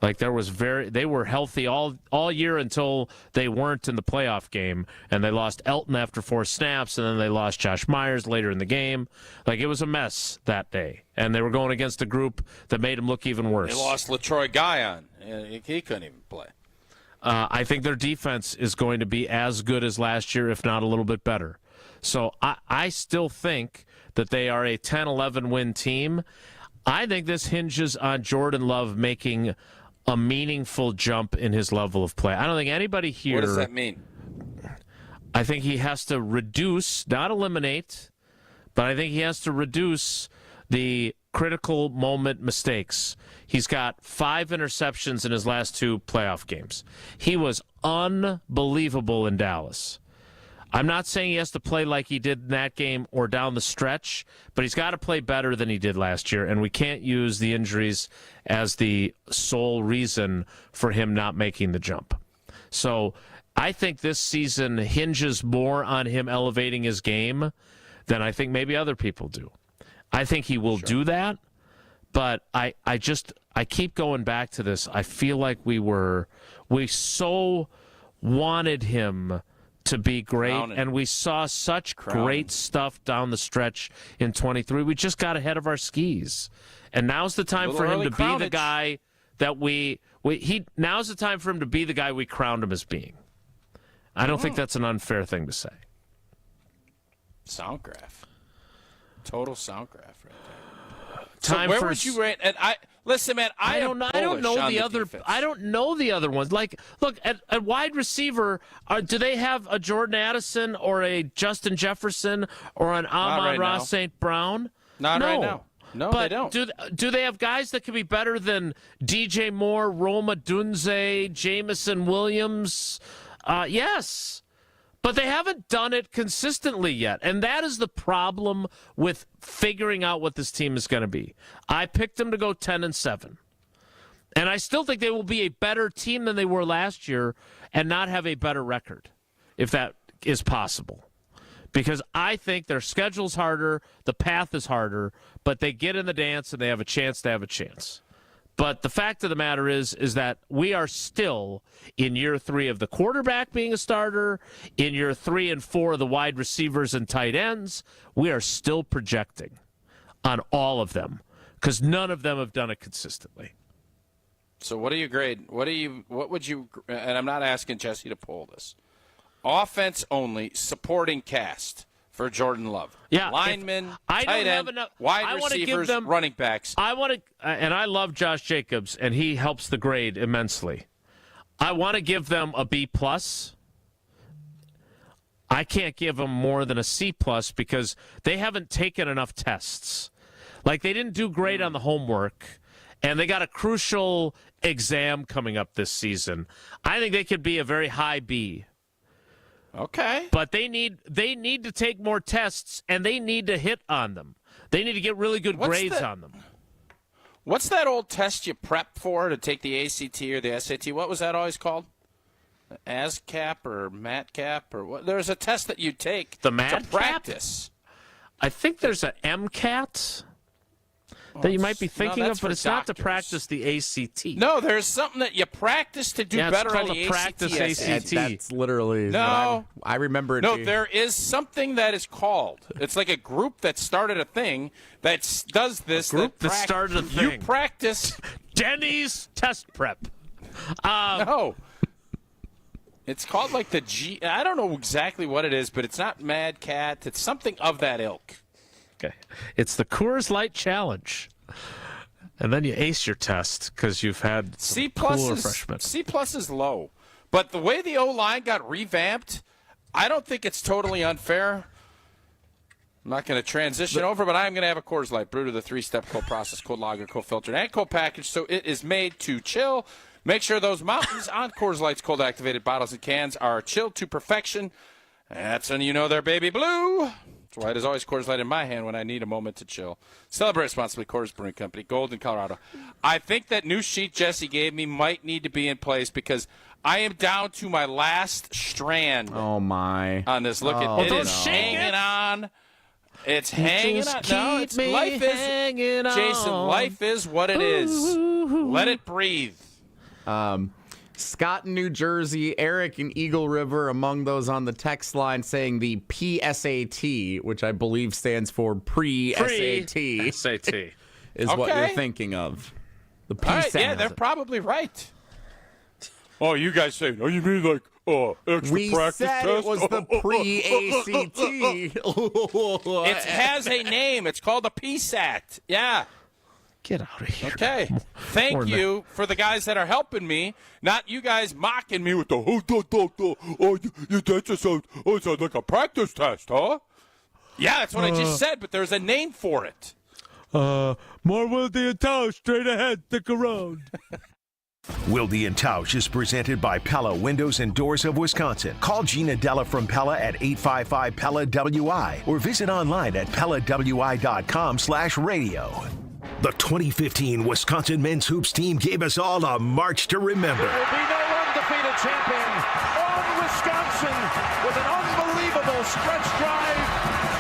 Like they were healthy all year until they weren't in the playoff game, and they lost Elton after 4 snaps, and then they lost Josh Myers later in the game. Like it was a mess that day, and they were going against a group that made them look even worse. They lost LaTroy Guion. He couldn't even play. I think their defense is going to be as good as last year, if not a little bit better. So I still think that they are a 10-11 win team. I think this hinges on Jordan Love making a meaningful jump in his level of play. I don't think anybody here. What does that mean? I think he has to reduce, not eliminate, but I think he has to reduce the critical moment mistakes. He's got 5 interceptions in his last 2 playoff games. He was unbelievable in Dallas. I'm not saying he has to play like he did in that game or down the stretch, but he's got to play better than he did last year, and we can't use the injuries as the sole reason for him not making the jump. So I think this season hinges more on him elevating his game than I think maybe other people do. I think he will do that, but I keep going back to this. I feel like we so wanted him to be great, and we saw such great stuff down the stretch in 23. We just got ahead of our skis, and now's the time for him to be the guy that now's the time for him to be the guy we crowned him as being. I don't think that's an unfair thing to say. Sound graph. Total sound graph right there. Time where for would you rate? And listen, man, I don't know the other. Defense. I don't know the other ones. Like, look at wide receiver. Do they have a Jordan Addison or a Justin Jefferson or an Amon-Ra St. Brown? Not right now. No, but they don't. Do they have guys that can be better than DJ Moore, Roma Dunze, Jamison Williams? Yes. But they haven't done it consistently yet, and that is the problem with figuring out what this team is going to be. I picked them to go 10-7, and I still think they will be a better team than they were last year and not have a better record, if that is possible. Because I think their schedule's harder, the path is harder, but they get in the dance and they have a chance to have a chance. But the fact of the matter is that we are still in year 3 of the quarterback being a starter, in year 3 and 4 of the wide receivers and tight ends. We are still projecting on all of them because none of them have done it consistently. So what do you grade? What would you, and I'm not asking Jesse to poll this, offense only, supporting cast for Jordan Love. Yeah, linemen, tight end, wide receivers, running backs. And I love Josh Jacobs, and he helps the grade immensely. I want to give them a B+. I can't give them more than a C+ because they haven't taken enough tests. Like, they didn't do great on the homework, and they got a crucial exam coming up this season. I think they could be a very high B. Okay. But they need to take more tests, and they need to hit on them. They need to get really good grades on them. What's that old test you prep for to take the ACT or the SAT? What was that always called? ASCAP or MATCAP or what? There's a test that you take to practice. I think there's an MCAT that you might be thinking of, but it's not to practice the ACT. No, there's something that you practice to do better on the practice ACT. That's literally no. I remember it. No, there is something that is called. It's like a group that started a thing that does this. A group that started a thing. You practice Denny's test prep. No. It's called like the G. I don't know exactly what it is, but it's not Mad Cat. It's something of that ilk. Okay. It's the Coors Light Challenge. And then you ace your test because you've had some cool refreshment. C+ is low. But the way the O-line got revamped, I don't think it's totally unfair. I'm not going to transition over, but I'm going to have a Coors Light brewed with a 3-step cold process, cold lager, cold filtered, and cold package, so it is made to chill. Make sure those mountains on Coors Light's cold activated bottles and cans are chilled to perfection. That's when you know they're baby blue. That's why there's always Coors Light in my hand when I need a moment to chill. Celebrate responsibly, Coors Brewing Company, Golden, Colorado. I think that new sheet Jesse gave me might need to be in place because I am down to my last strand. Oh, my. On this. Look at it. It is hanging on. It's hanging on. No, it's life is hanging on. Jason, life is what it is. Let it breathe. Scott in New Jersey, Eric in Eagle River, among those on the text line saying the PSAT, which I believe stands for pre-SAT. SAT. Is what you're thinking of. The PSAT. Right, yeah, they're probably right. Oh, you guys say, oh, you mean like extra practice test? It was the pre-ACT. It has a name. It's called a PSAT. Yeah. Get out of here. Okay. Thank you for the guys that are helping me, not you guys mocking me with the that sounds like a practice test, huh? Yeah, that's what I just said, but there's a name for it. More Wilde and Tausch, straight ahead, stick around. Wilde and Tausch is presented by Pella Windows and Doors of Wisconsin. Call Gina Della from Pella at 855-PELLA-WI or visit online at PellaWI.com/radio. The 2015 Wisconsin men's hoops team gave us all a march to remember. There will be no undefeated champion on Wisconsin with an unbelievable stretch drive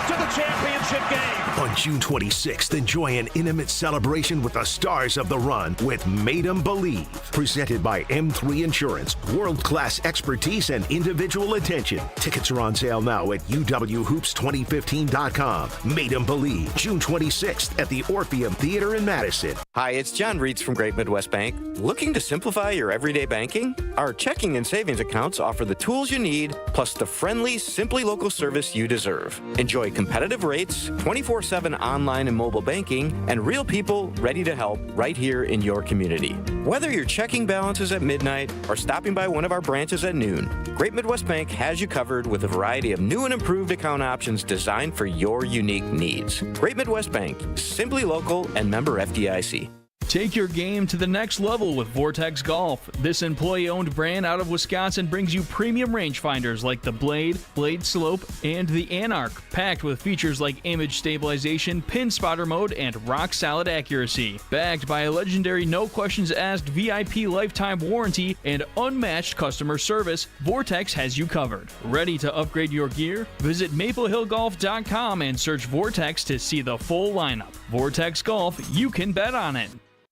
to the championship game. On June 26th, enjoy an intimate celebration with the stars of the run with Made 'em Believe. Presented by M3 Insurance, world-class expertise and individual attention. Tickets are on sale now at uwhoops2015.com. Made 'em Believe, June 26th at the Orpheum Theater in Madison. Hi, it's John Reitz from Great Midwest Bank. Looking to simplify your everyday banking? Our checking and savings accounts offer the tools you need, plus the friendly, simply local service you deserve. Enjoy competitive rates, 24/7 online and mobile banking, and real people ready to help right here in your community. Whether your checking balance is at midnight or stopping by one of our branches at noon, Great Midwest Bank has you covered with a variety of new and improved account options designed for your unique needs. Great Midwest Bank, simply local and member FDIC. Take your game to the next level with Vortex Golf. This employee-owned brand out of Wisconsin brings you premium rangefinders like the Blade, Blade Slope, and the Anarch, packed with features like image stabilization, pin spotter mode, and rock-solid accuracy. Backed by a legendary no-questions-asked VIP lifetime warranty and unmatched customer service, Vortex has you covered. Ready to upgrade your gear? Visit maplehillgolf.com and search Vortex to see the full lineup. Vortex Golf, you can bet on it.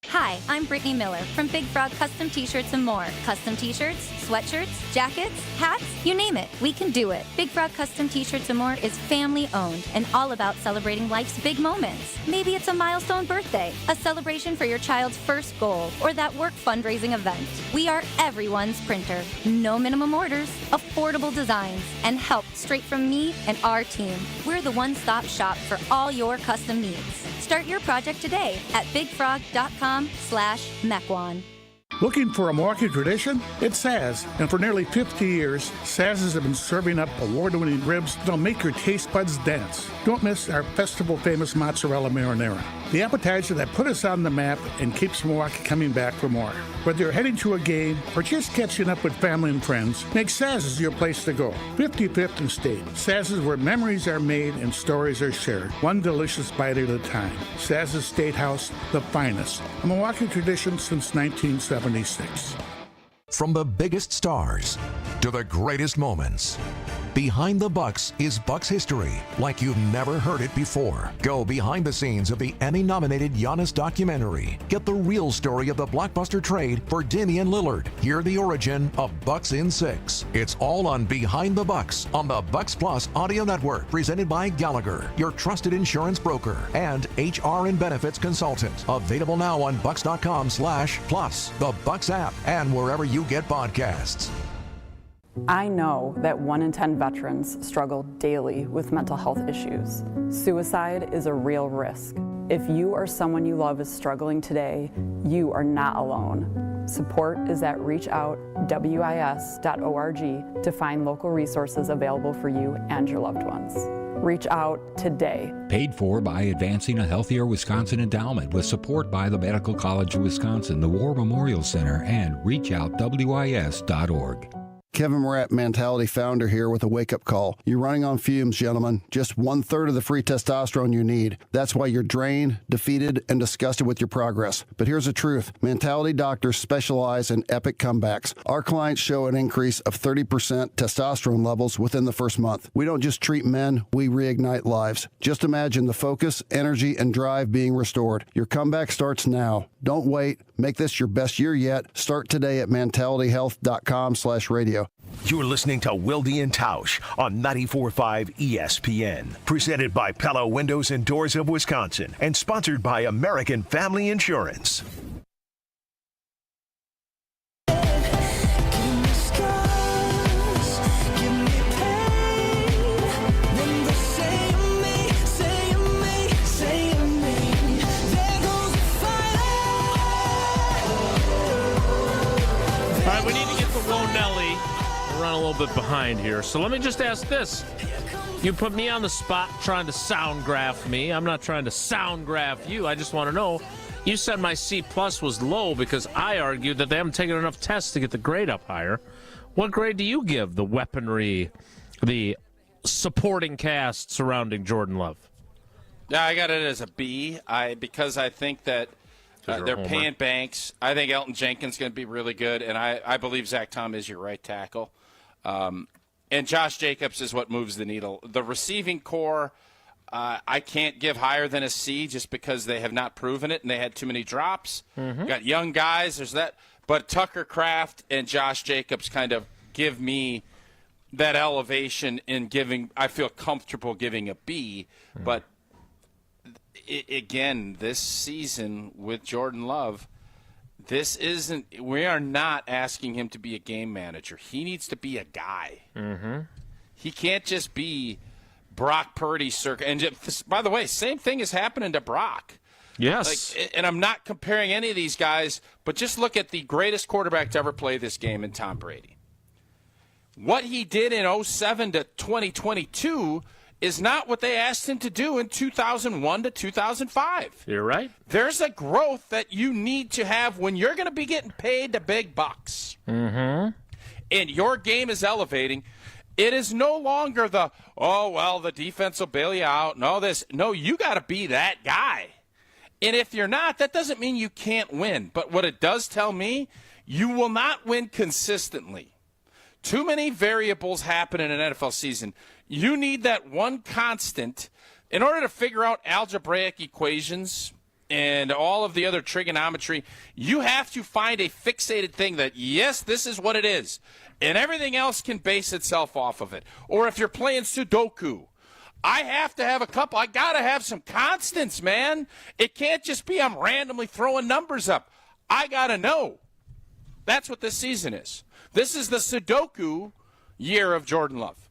Hi, I'm Brittany Miller from Big Frog Custom T-Shirts and more. Custom T-shirts, sweatshirts, jackets, hats, you name it, we can do it. Big Frog Custom T-Shirts and more is family-owned and all about celebrating life's big moments. Maybe it's a milestone birthday, a celebration for your child's first goal, or that work fundraising event. We are everyone's printer. No minimum orders, affordable designs, and help straight from me and our team. We're the one-stop shop for all your custom needs. Start your project today at bigfrog.com/Mequon. Looking for a Milwaukee tradition? It's Saz, and for nearly 50 years, Saz's have been serving up award-winning ribs that'll make your taste buds dance. Don't miss our festival-famous mozzarella marinara, the appetizer that put us on the map and keeps Milwaukee coming back for more. Whether you're heading to a game or just catching up with family and friends, make Saz's your place to go. 55th and State. Saz's, where memories are made and stories are shared, one delicious bite at a time. Saz's Steakhouse, the finest. A Milwaukee tradition since 1976. From the biggest stars to the greatest moments, Behind the Bucks is Bucks history like you've never heard it before. Go behind the scenes of the Emmy-nominated Giannis documentary. Get the real story of the blockbuster trade for Damian Lillard. Hear the origin of Bucks in 6. It's all on Behind the Bucks on the Bucks Plus audio network, presented by Gallagher, your trusted insurance broker and HR and benefits consultant. Available now on bucks.com/plus, the Bucks app, and wherever you get podcasts. I know that 1 in 10 veterans struggle daily with mental health issues. Suicide is a real risk. If you or someone you love is struggling today, you are not alone. Support is at reachoutwis.org to find local resources available for you and your loved ones. Reach out today. Paid for by Advancing a Healthier Wisconsin Endowment with support by the Medical College of Wisconsin, the War Memorial Center, and reachoutwis.org. Kevin Morat, Mentality founder, here with a wake-up call. You're running on fumes, gentlemen. Just 1/3 of the free testosterone you need. That's why you're drained, defeated, and disgusted with your progress. But here's the truth. Mentality doctors specialize in epic comebacks. Our clients show an increase of 30% testosterone levels within the first month. We don't just treat men, we reignite lives. Just imagine the focus, energy, and drive being restored. Your comeback starts now. Don't wait. Make this your best year yet. Start today at mentalityhealth.com/radio. You're listening to Wilde and Tausch on 94.5 ESPN. Presented by Pella Windows and Doors of Wisconsin and sponsored by American Family Insurance. little bit behind here. So let me just ask this. You put me on the spot trying to sound graph me. I'm not trying to sound graph you. I just want to know. You said my C+ was low because I argued that they haven't taken enough tests to get the grade up higher. What grade do you give the weaponry, the supporting cast surrounding Jordan Love? Yeah, I got it as a B. Because I think that they're paying Banks. I think Elton Jenkins is going to be really good, and I believe Zach Tom is your right tackle. And Josh Jacobs is what moves the needle. The receiving core, I can't give higher than a C just because they have not proven it, and they had too many drops. Got young guys. There's that. But Tucker Kraft and Josh Jacobs kind of give me that elevation in giving. I feel comfortable giving a B. But, again, this season with Jordan Love, we are not asking him to be a game manager. He needs to be a guy. He can't just be Brock Purdy circa. And by the way, same thing is happening to Brock. Yes. And I'm not comparing any of these guys, but just look at the greatest quarterback to ever play this game in Tom Brady. What he did in 07 to 2022 is not what they asked him to do in 2001 to 2005. You're right. There's a growth that you need to have when you're going to be getting paid the big bucks. And your game is elevating. It is no longer the defense will bail you out. No, you got to be that guy. And if you're not, that doesn't mean you can't win. But what it does tell me, you will not win consistently. Too many variables happen in an NFL season. You need that one constant in order to figure out algebraic equations and all of the other trigonometry. You have to find a fixated thing that, yes, this is what it is, and everything else can base itself off of it. Or if you're playing Sudoku, I have to have a couple. I got to have some constants, man. It can't just be I'm randomly throwing numbers up. I got to know. That's what this season is. This is the Sudoku year of Jordan Love.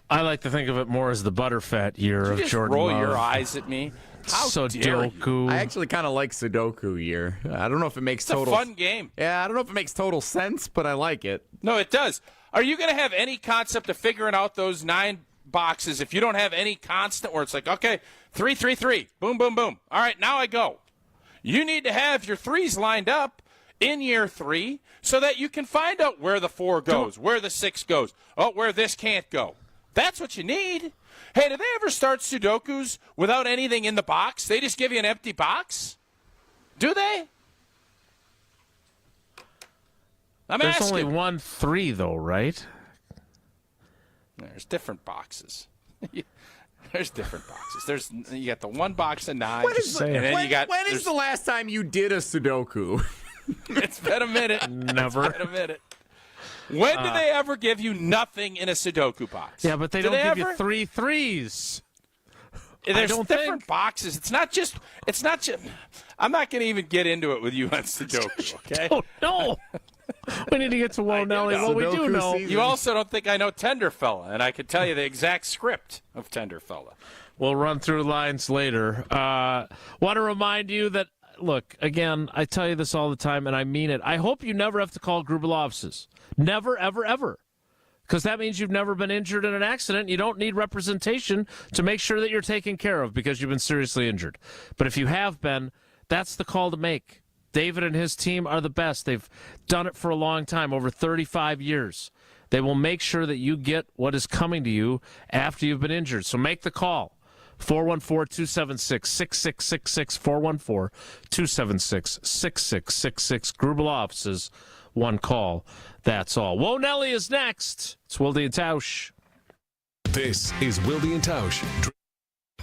I like to think of it more as the butterfat year of Jordan Love. Love. Roll your eyes at me. How Sudoku. I actually kind of like Sudoku year. I don't know if it makes It's a fun game. Yeah, I don't know if it makes total sense, but I like it. No, it does. Are you going to have any concept of figuring out those 9 boxes if you don't have any constant where it's like, okay, 3, 3, 3, boom, boom, boom. All right, now I go. You need to have your 3s lined up in year 3 so that you can find out where the 4 goes, where the 6 goes, where this can't go. That's what you need. Hey, do they ever start Sudokus without anything in the box? They just give you an empty box? Do they? There's only 1 3, though, right? There's different boxes. There's different boxes. You got the 1 box of 9. When is the last time you did a Sudoku? It's been a minute. Never. It's been a minute. When do they ever give you nothing in a Sudoku box? Yeah, but they don't give you 3 3s. There's different boxes. It's not just. I'm not going to even get into it with you on Sudoku, okay? Oh, no. We need to get to Whoa Nelly. Well, we do know. You also don't think I know Tenderfella, and I can tell you the exact script of Tenderfella. We'll run through lines later. Want to remind you that, look, again, I tell you this all the time, and I mean it. I hope you never have to call Grubel offices. Never, ever, ever. Because that means you've never been injured in an accident. You don't need representation to make sure that you're taken care of because you've been seriously injured. But if you have been, that's the call to make. David and his team are the best. They've done it for a long time, over 35 years. They will make sure that you get what is coming to you after you've been injured. So make the call. 414-276-6666, 414-276-6666. Grubel offices, 1 call. That's all. Whoa Nelly is next. It's Wilde and Tausch. This is Wilde and Tausch.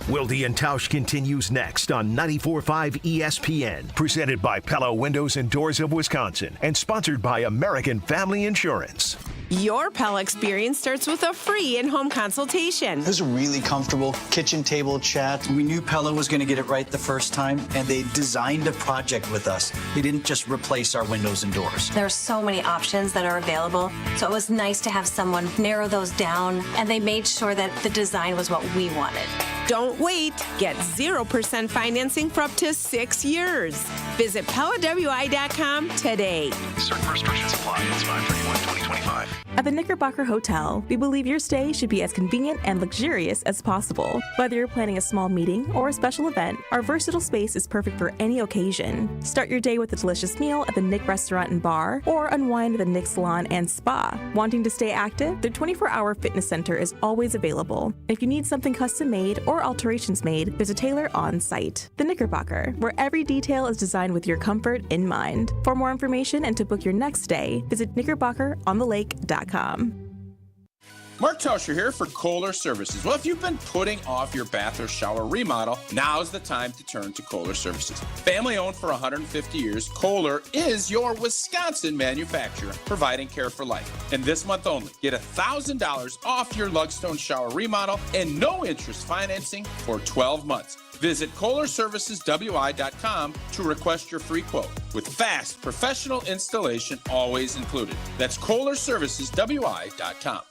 Wilde and Tausch continues next on 94.5 ESPN, presented by Pella Windows and Doors of Wisconsin, and sponsored by American Family Insurance. Your Pella experience starts with a free in-home consultation. It was a really comfortable kitchen table chat. We knew Pella was going to get it right the first time, and they designed a project with us. They didn't just replace our windows and doors. There are so many options that are available, so it was nice to have someone narrow those down, and they made sure that the design was what we wanted. Don't wait. Get 0% financing for up to 6 years. Visit PellaWI.com today. Certain restrictions apply. apply. It's 5/31/2025. At the Knickerbocker Hotel, we believe your stay should be as convenient and luxurious as possible. Whether you're planning a small meeting or a special event, our versatile space is perfect for any occasion. Start your day with a delicious meal at the Nick Restaurant and Bar, or unwind at the Nick Salon and Spa. Wanting to stay active? Their 24-hour fitness center is always available. If you need something custom made or alterations made, there's a tailor on site. The Knickerbocker, where every detail is designed with your comfort in mind. For more information and to book your next stay, visit knickerbockeronTheLake.com. Mark Tausch here for Kohler Services. Well, if you've been putting off your bath or shower remodel, now's the time to turn to Kohler Services. Family owned for 150 years, Kohler is your Wisconsin manufacturer, providing care for life. And this month only, get $1,000 off your Lugstone shower remodel and no interest financing for 12 months. Visit KohlerServicesWI.com to request your free quote, with fast, professional installation always included. That's KohlerServicesWI.com.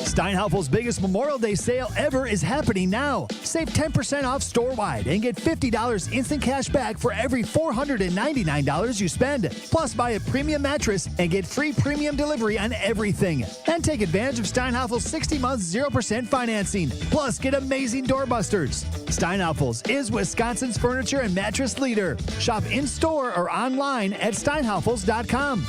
Steinhaufel's biggest Memorial Day sale ever is happening now. Save 10% off store-wide and get $50 instant cash back for every $499 you spend. Plus, buy a premium mattress and get free premium delivery on everything. And take advantage of Steinhaufel's 60-month 0% financing. Plus, get amazing doorbusters. Steinhaufel's is Wisconsin's furniture and mattress leader. Shop in-store or online at steinhaufels.com.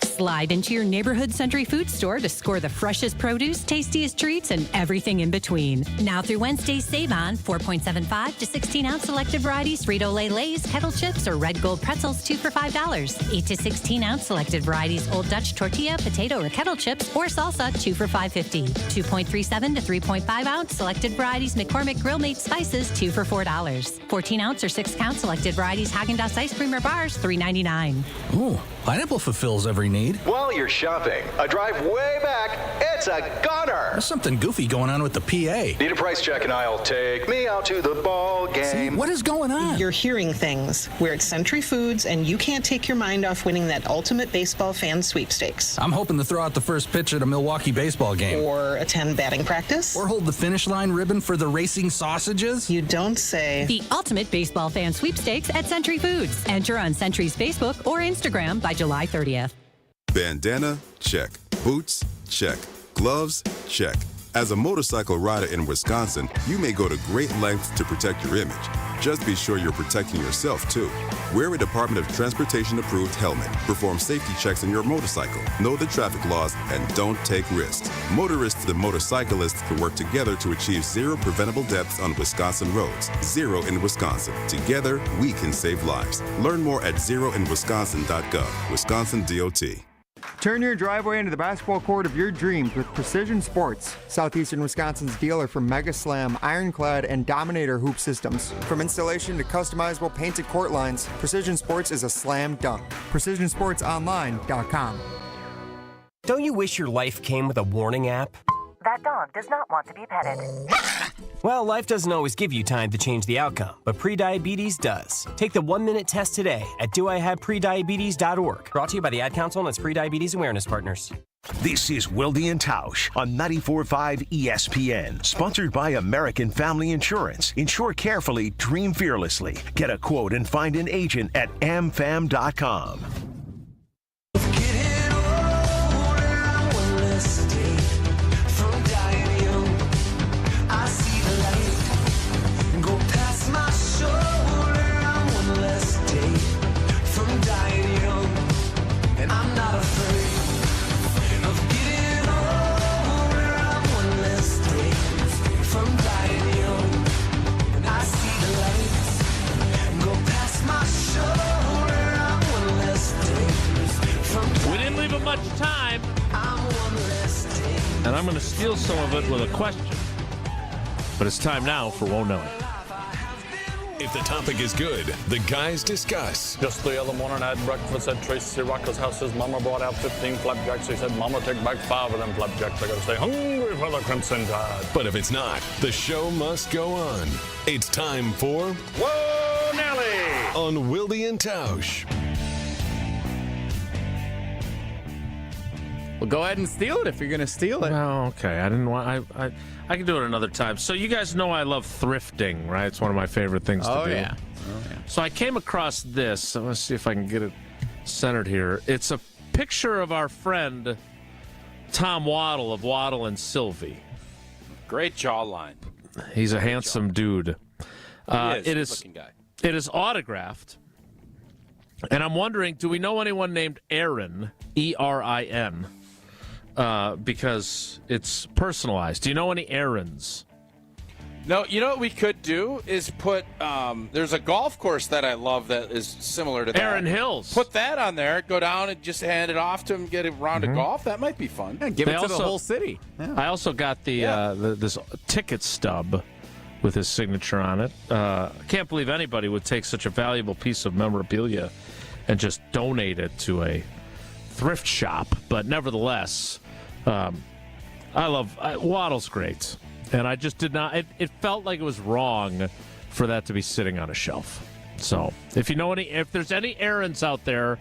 Slide into your neighborhood Century Food Store to score the freshest produce, tastiest treats, and everything in between. Now through Wednesday's Save On, 4.75 to 16-ounce selected varieties Frito-Lay Lay's, Kettle Chips, or Red Gold Pretzels, 2 for $5. 8 to 16-ounce selected varieties Old Dutch Tortilla, Potato, or Kettle Chips, or Salsa, 2 for $5.50. 2.37 to 3.5-ounce selected varieties McCormick Grill Made Spices, 2 for $4. 14-ounce or 6-count selected varieties Haagen-Dazs Ice Cream or Bars, $3.99. Ooh, pineapple fulfills every need. While you're shopping, a drive way back, it's a gunner. There's something goofy going on with the PA. Need a price check and I'll take me out to the ball game. See, what is going on? You're hearing things. We're at Century Foods, and you can't take your mind off winning that ultimate baseball fan sweepstakes. I'm hoping to throw out the first pitch at a Milwaukee baseball game. Or attend batting practice. Or hold the finish line ribbon for the racing sausages. You don't say. The ultimate baseball fan sweepstakes at Century Foods. Enter on Century's Facebook or Instagram by July 30th. Bandana? Check. Boots? Check. Gloves? Check. As a motorcycle rider in Wisconsin, you may go to great lengths to protect your image. Just be sure you're protecting yourself, too. Wear a Department of Transportation-approved helmet. Perform safety checks on your motorcycle. Know the traffic laws and don't take risks. Motorists and motorcyclists can work together to achieve zero preventable deaths on Wisconsin roads. Zero in Wisconsin. Together, we can save lives. Learn more at zeroinwisconsin.gov. Wisconsin DOT. Turn your driveway into the basketball court of your dreams with Precision Sports, Southeastern Wisconsin's dealer for Mega Slam, Ironclad, and Dominator hoop systems. From installation to customizable painted court lines, Precision Sports is a slam dunk. PrecisionSportsOnline.com. Don't you wish your life came with a warning app? That dog does not want to be petted. Well, life doesn't always give you time to change the outcome, but prediabetes does. Take the 1-minute test today at doihaveprediabetes.org. Brought to you by the Ad Council and its Prediabetes Awareness Partners. This is Wilde and Tausch on 94.5 ESPN, sponsored by American Family Insurance. Insure carefully, dream fearlessly. Get a quote and find an agent at amfam.com. Much time, and I'm going to steal some of it with a question. But it's time now for Won't Know It. If the topic is good, the guys discuss. Just the other morning I had breakfast at Tracy Rocker's house. His mama brought out 15 flapjacks. He said, Mama, take back 5 of them flapjacks. I got to stay hungry for the Crimson Tide. But if it's not, the show must go on. It's time for Whoa, Nelly! On Wilde and Tausch. Well, go ahead and steal it if you're going to steal it. No, okay. I didn't want. I can do it another time. So you guys know I love thrifting, right? It's one of my favorite things to do. Yeah. So I came across this. So let's see if I can get it centered here. It's a picture of our friend Tom Waddle of Waddle and Sylvie. Great jawline. He's a handsome dude. It is. Looking guy. It is autographed. And I'm wondering, do we know anyone named Aaron, E-R-I-N? Because it's personalized. Do you know any Aarons? No, you know what we could do is put, there's a golf course that I love that is similar to that. Aaron Hills. Put that on there, go down and just hand it off to him, get a round of golf. That might be fun. Yeah, give it to the whole city. Yeah. I also got this ticket stub with his signature on it. I can't believe anybody would take such a valuable piece of memorabilia and just donate it to a thrift shop. But nevertheless, Waddle's great. And I just did not, it felt like it was wrong for that to be sitting on a shelf. So if there's any errands out there,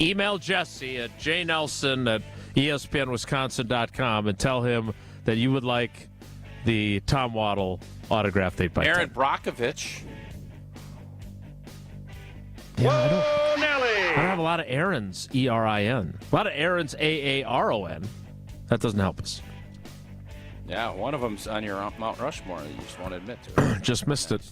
email Jesse at jnelson@espnwisconsin.com and tell him that you would like the Tom Waddle autographed 8x10. Aaron Brockovich. Yeah, I don't have a lot of Aarons, E-R-I-N. A lot of Aarons, A-A-R-O-N. That doesn't help us. Yeah, one of them's on your Mount Rushmore. You just won't admit to it. Just missed it.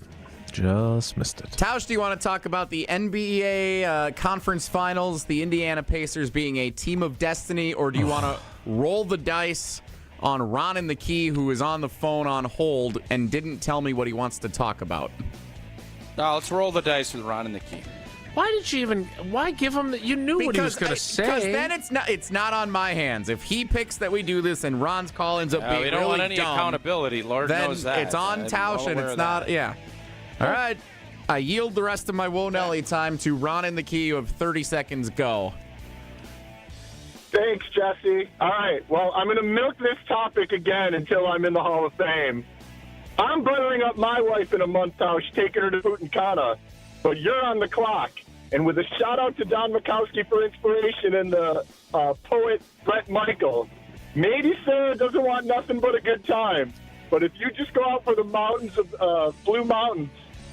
Tausch, do you want to talk about the NBA conference finals, the Indiana Pacers being a team of destiny, or do you want to roll the dice on Ron in the Key, who is on the phone on hold and didn't tell me what he wants to talk about? No, let's roll the dice with Ron in the Key. Why give him that? You knew what he was going to say. Because then it's not on my hands. If he picks that we do this and Ron's call ends up being we don't really want any dumb, accountability. Lord knows that. It's on Tausch and it's not. Yeah. All right. I yield the rest of my Wonelli time to Ron in the Key. You have 30 seconds. Go. Thanks, Jesse. All right. Well, I'm going to milk this topic again until I'm in the Hall of Fame. I'm buttering up my wife in a month, Tausch, taking her to Punta, but you're on the clock. And with a shout-out to Don Mikowski for inspiration and the poet Brett Michael, maybe Sarah doesn't want nothing but a good time. But if you just go out for the mountains of Blue Mountains,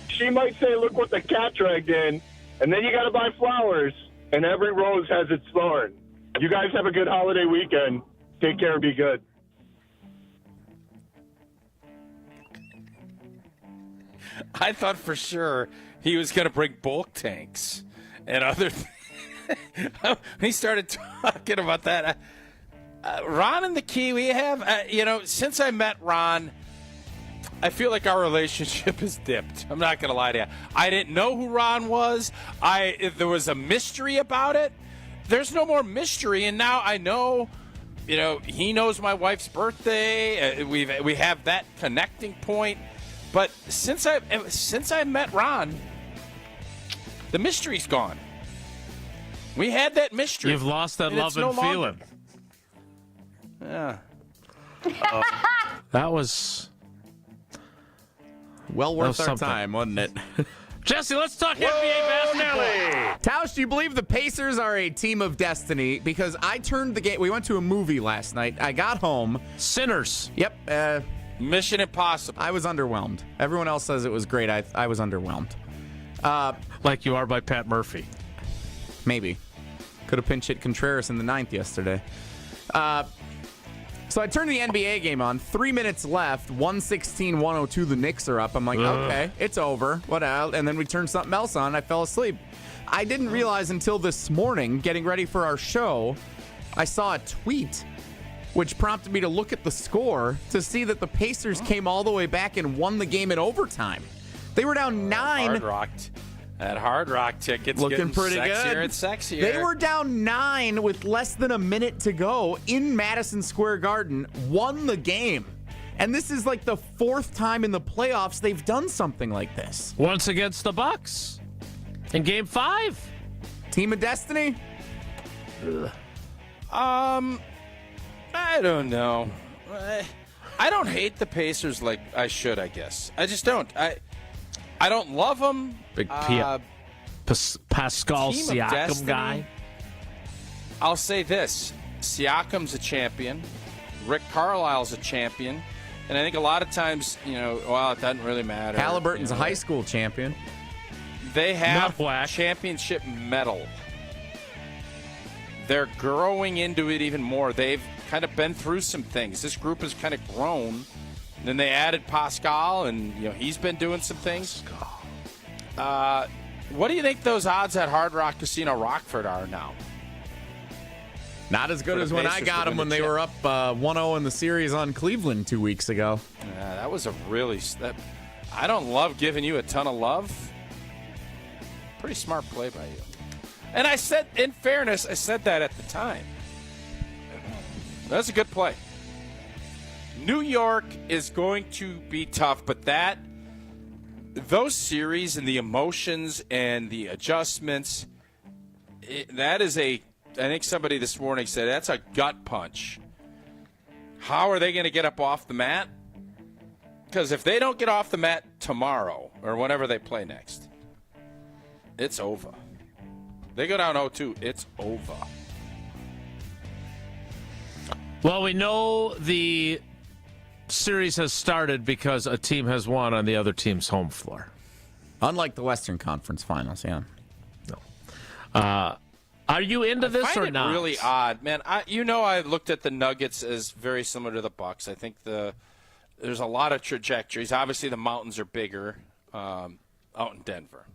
she might say, look what the cat dragged in. And then you got to buy flowers, and every rose has its thorn. You guys have a good holiday weekend. Take care and be good. I thought for sure he was going to bring bulk tanks and other things. When he started talking about that, Ron and the Key, we have, since I met Ron, I feel like our relationship has dipped. I'm not going to lie to you. I didn't know who Ron was. There was a mystery about it. There's no more mystery, and now I know, he knows my wife's birthday. We have that connecting point. But since I met Ron, the mystery's gone. We had that mystery. You've lost that love and feeling. Yeah. That was well worth our time, wasn't it? Jesse, let's talk NBA basketball. Tausch, do you believe the Pacers are a team of destiny? Because I turned the game. We went to a movie last night. I got home. Sinners. Yep. Mission Impossible. I was underwhelmed. Everyone else says it was great. I was underwhelmed. Like You Are by Pat Murphy. Maybe. Could have pinch hit Contreras in the 9th yesterday. So I turned the NBA game on. 3 minutes left. 116-102. The Knicks are up. I'm like, okay, it's over. What else? And then we turned something else on. I fell asleep. I didn't realize until this morning, getting ready for our show, I saw a tweet which prompted me to look at the score to see that the Pacers came all the way back and won the game in overtime. They were down 9. That Hard Rock ticket's looking pretty sexier good. and sexier. They were down 9 with less than a minute to go in Madison Square Garden, won the game. And this is like the 4th time in the playoffs they've done something like this. Once against the Bucks in Game 5. Team of Destiny? I don't know. I don't hate the Pacers like I should, I guess. I just don't. I don't love them. Big Pascal Team of Siakam Destiny, guy. I'll say this. Siakam's a champion. Rick Carlisle's a champion. And I think a lot of times, it doesn't really matter. Halliburton's a high school champion. They have championship medal. They're growing into it even more. They've kind of been through some things. This group has kind of grown. And then they added Pascal, and he's been doing some things. What do you think those odds at Hard Rock Casino Rockford are now? Not as good as when I got them when they were up 1-0 in the series on Cleveland 2 weeks ago. Yeah, that was a really... I don't love giving you a ton of love. Pretty smart play by you. And I said, in fairness, I said that at the time. That's a good play. New York is going to be tough, but those series and the emotions and the adjustments, that is I think somebody this morning said that's a gut punch. How are they going to get up off the mat? Because if they don't get off the mat tomorrow or whenever they play next, it's over. They go down 0-2, it's over. Well, we know the series has started because a team has won on the other team's home floor. Unlike the Western Conference Finals, yeah. No. Are you into this or not? It's really odd, man. I looked at the Nuggets as very similar to the Bucks. I think there's a lot of trajectories. Obviously, the mountains are bigger out in Denver.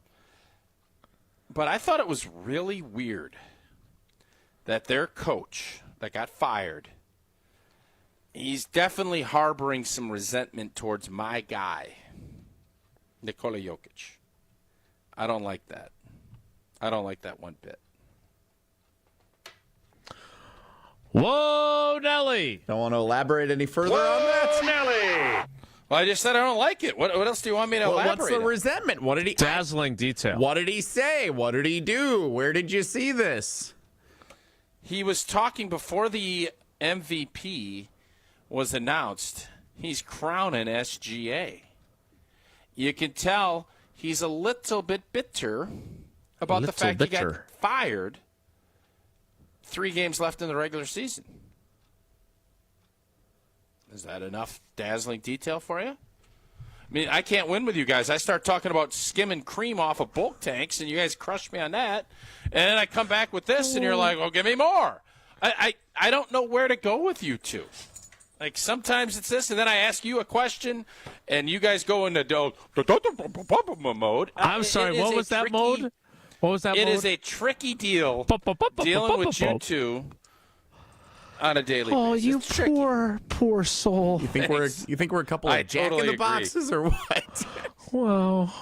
But I thought it was really weird that their coach that got fired, he's definitely harboring some resentment towards my guy, Nikola Jokic. I don't like that. I don't like that one bit. Whoa, Nelly! Don't want to elaborate any further on that? Nelly! Well, I just said I don't like it. What else do you want me to elaborate What's the on? resentment? What did he... Dazzling detail. What did he say? What did he do? Where did you see this? He was talking before the MVP was announced. He's crowning SGA. You can tell he's a little bit bitter about the fact he got fired 3 games left in the regular season. Is that enough dazzling detail for you? I mean, I can't win with you guys. I start talking about skimming cream off of bulk tanks, and you guys crush me on that. And then I come back with this, and you're like, "Oh, give me more." I don't know where to go with you two. Like, sometimes it's this, and then I ask you a question, and you guys go into mode. I'm sorry, what was that mode? What was that mode? It is a tricky deal dealing with you two on a daily basis. Oh, you poor soul. You think we're a couple of jack-in-the-boxes or what? Wow.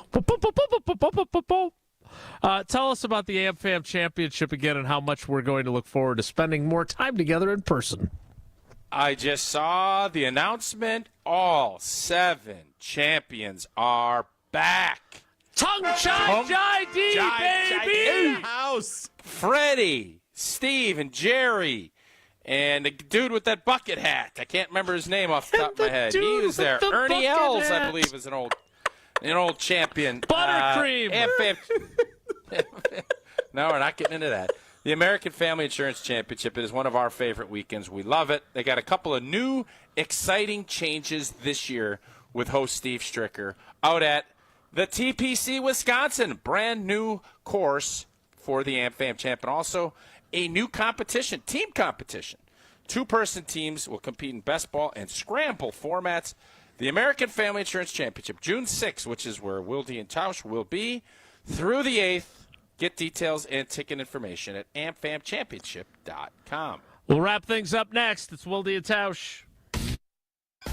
Tell us about the AmFam Championship again and how much we're going to look forward to spending more time together in person. I just saw the announcement. All 7 champions are back. Tongue Chai baby! In the house. Freddie, Steve, and Jerry. And the dude with that bucket hat. I can't remember his name off the top of my head. He was there. Ernie Els, I believe, is an old champion. Buttercream. No, we're not getting into that. The American Family Insurance Championship. It is one of our favorite weekends. We love it. They got a couple of new, exciting changes this year with host Steve Stricker out at the TPC Wisconsin. Brand new course for the AmFam Champ. And also a new competition, team competition. 2-person teams will compete in best ball and scramble formats. The American Family Insurance Championship, June 6th, which is where Wilde and Tausch will be, through the 8th. Get details and ticket information at amfamchampionship.com. We'll wrap things up next. It's Wilde and Tausch.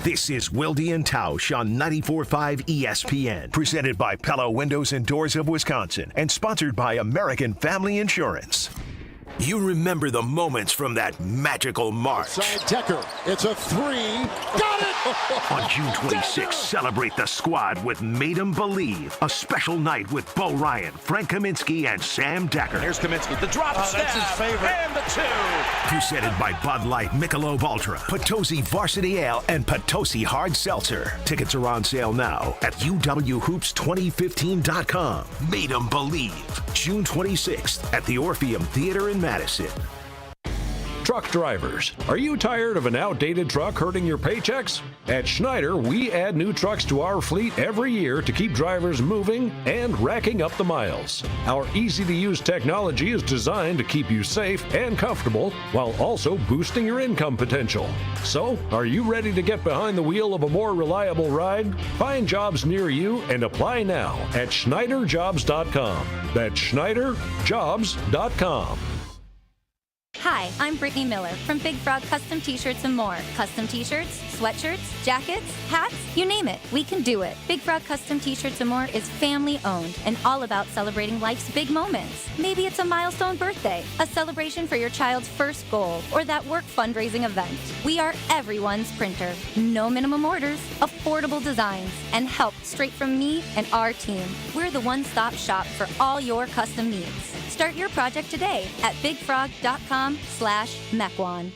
This is Wilde and Tausch on 94.5 ESPN, presented by Pella Windows and Doors of Wisconsin and sponsored by American Family Insurance. You remember the moments from that magical March. Side Decker, it's a 3. Got it! On June 26th, celebrate the squad with Made 'em Believe, a special night with Bo Ryan, Frank Kaminsky, and Sam Decker. Here's Kaminsky, the drop stab, that's his favorite. And the 2. Presented by Bud Light, Michelob Ultra, Potosi Varsity Ale, and Potosi Hard Seltzer. Tickets are on sale now at uwhoops2015.com. Made 'em Believe, June 26th at the Orpheum Theater in Madison. truck drivers. Are you tired of an outdated truck hurting your paychecks? At Schneider, we add new trucks to our fleet every year to keep drivers moving and racking up the miles. Our easy-to-use technology is designed to keep you safe and comfortable while also boosting your income potential. So, are you ready to get behind the wheel of a more reliable ride? Find jobs near you and apply now at SchneiderJobs.com. That's SchneiderJobs.com. Hi, I'm Brittany Miller from Big Frog Custom T-Shirts and more. Custom T-shirts, sweatshirts, jackets, hats, you name it, we can do it. Big Frog Custom T-Shirts and more is family-owned and all about celebrating life's big moments. Maybe it's a milestone birthday, a celebration for your child's first goal, or that work fundraising event. We are everyone's printer. No minimum orders, affordable designs, and help straight from me and our team. We're the one-stop shop for all your custom needs. Start your project today at bigfrog.com/Mequon.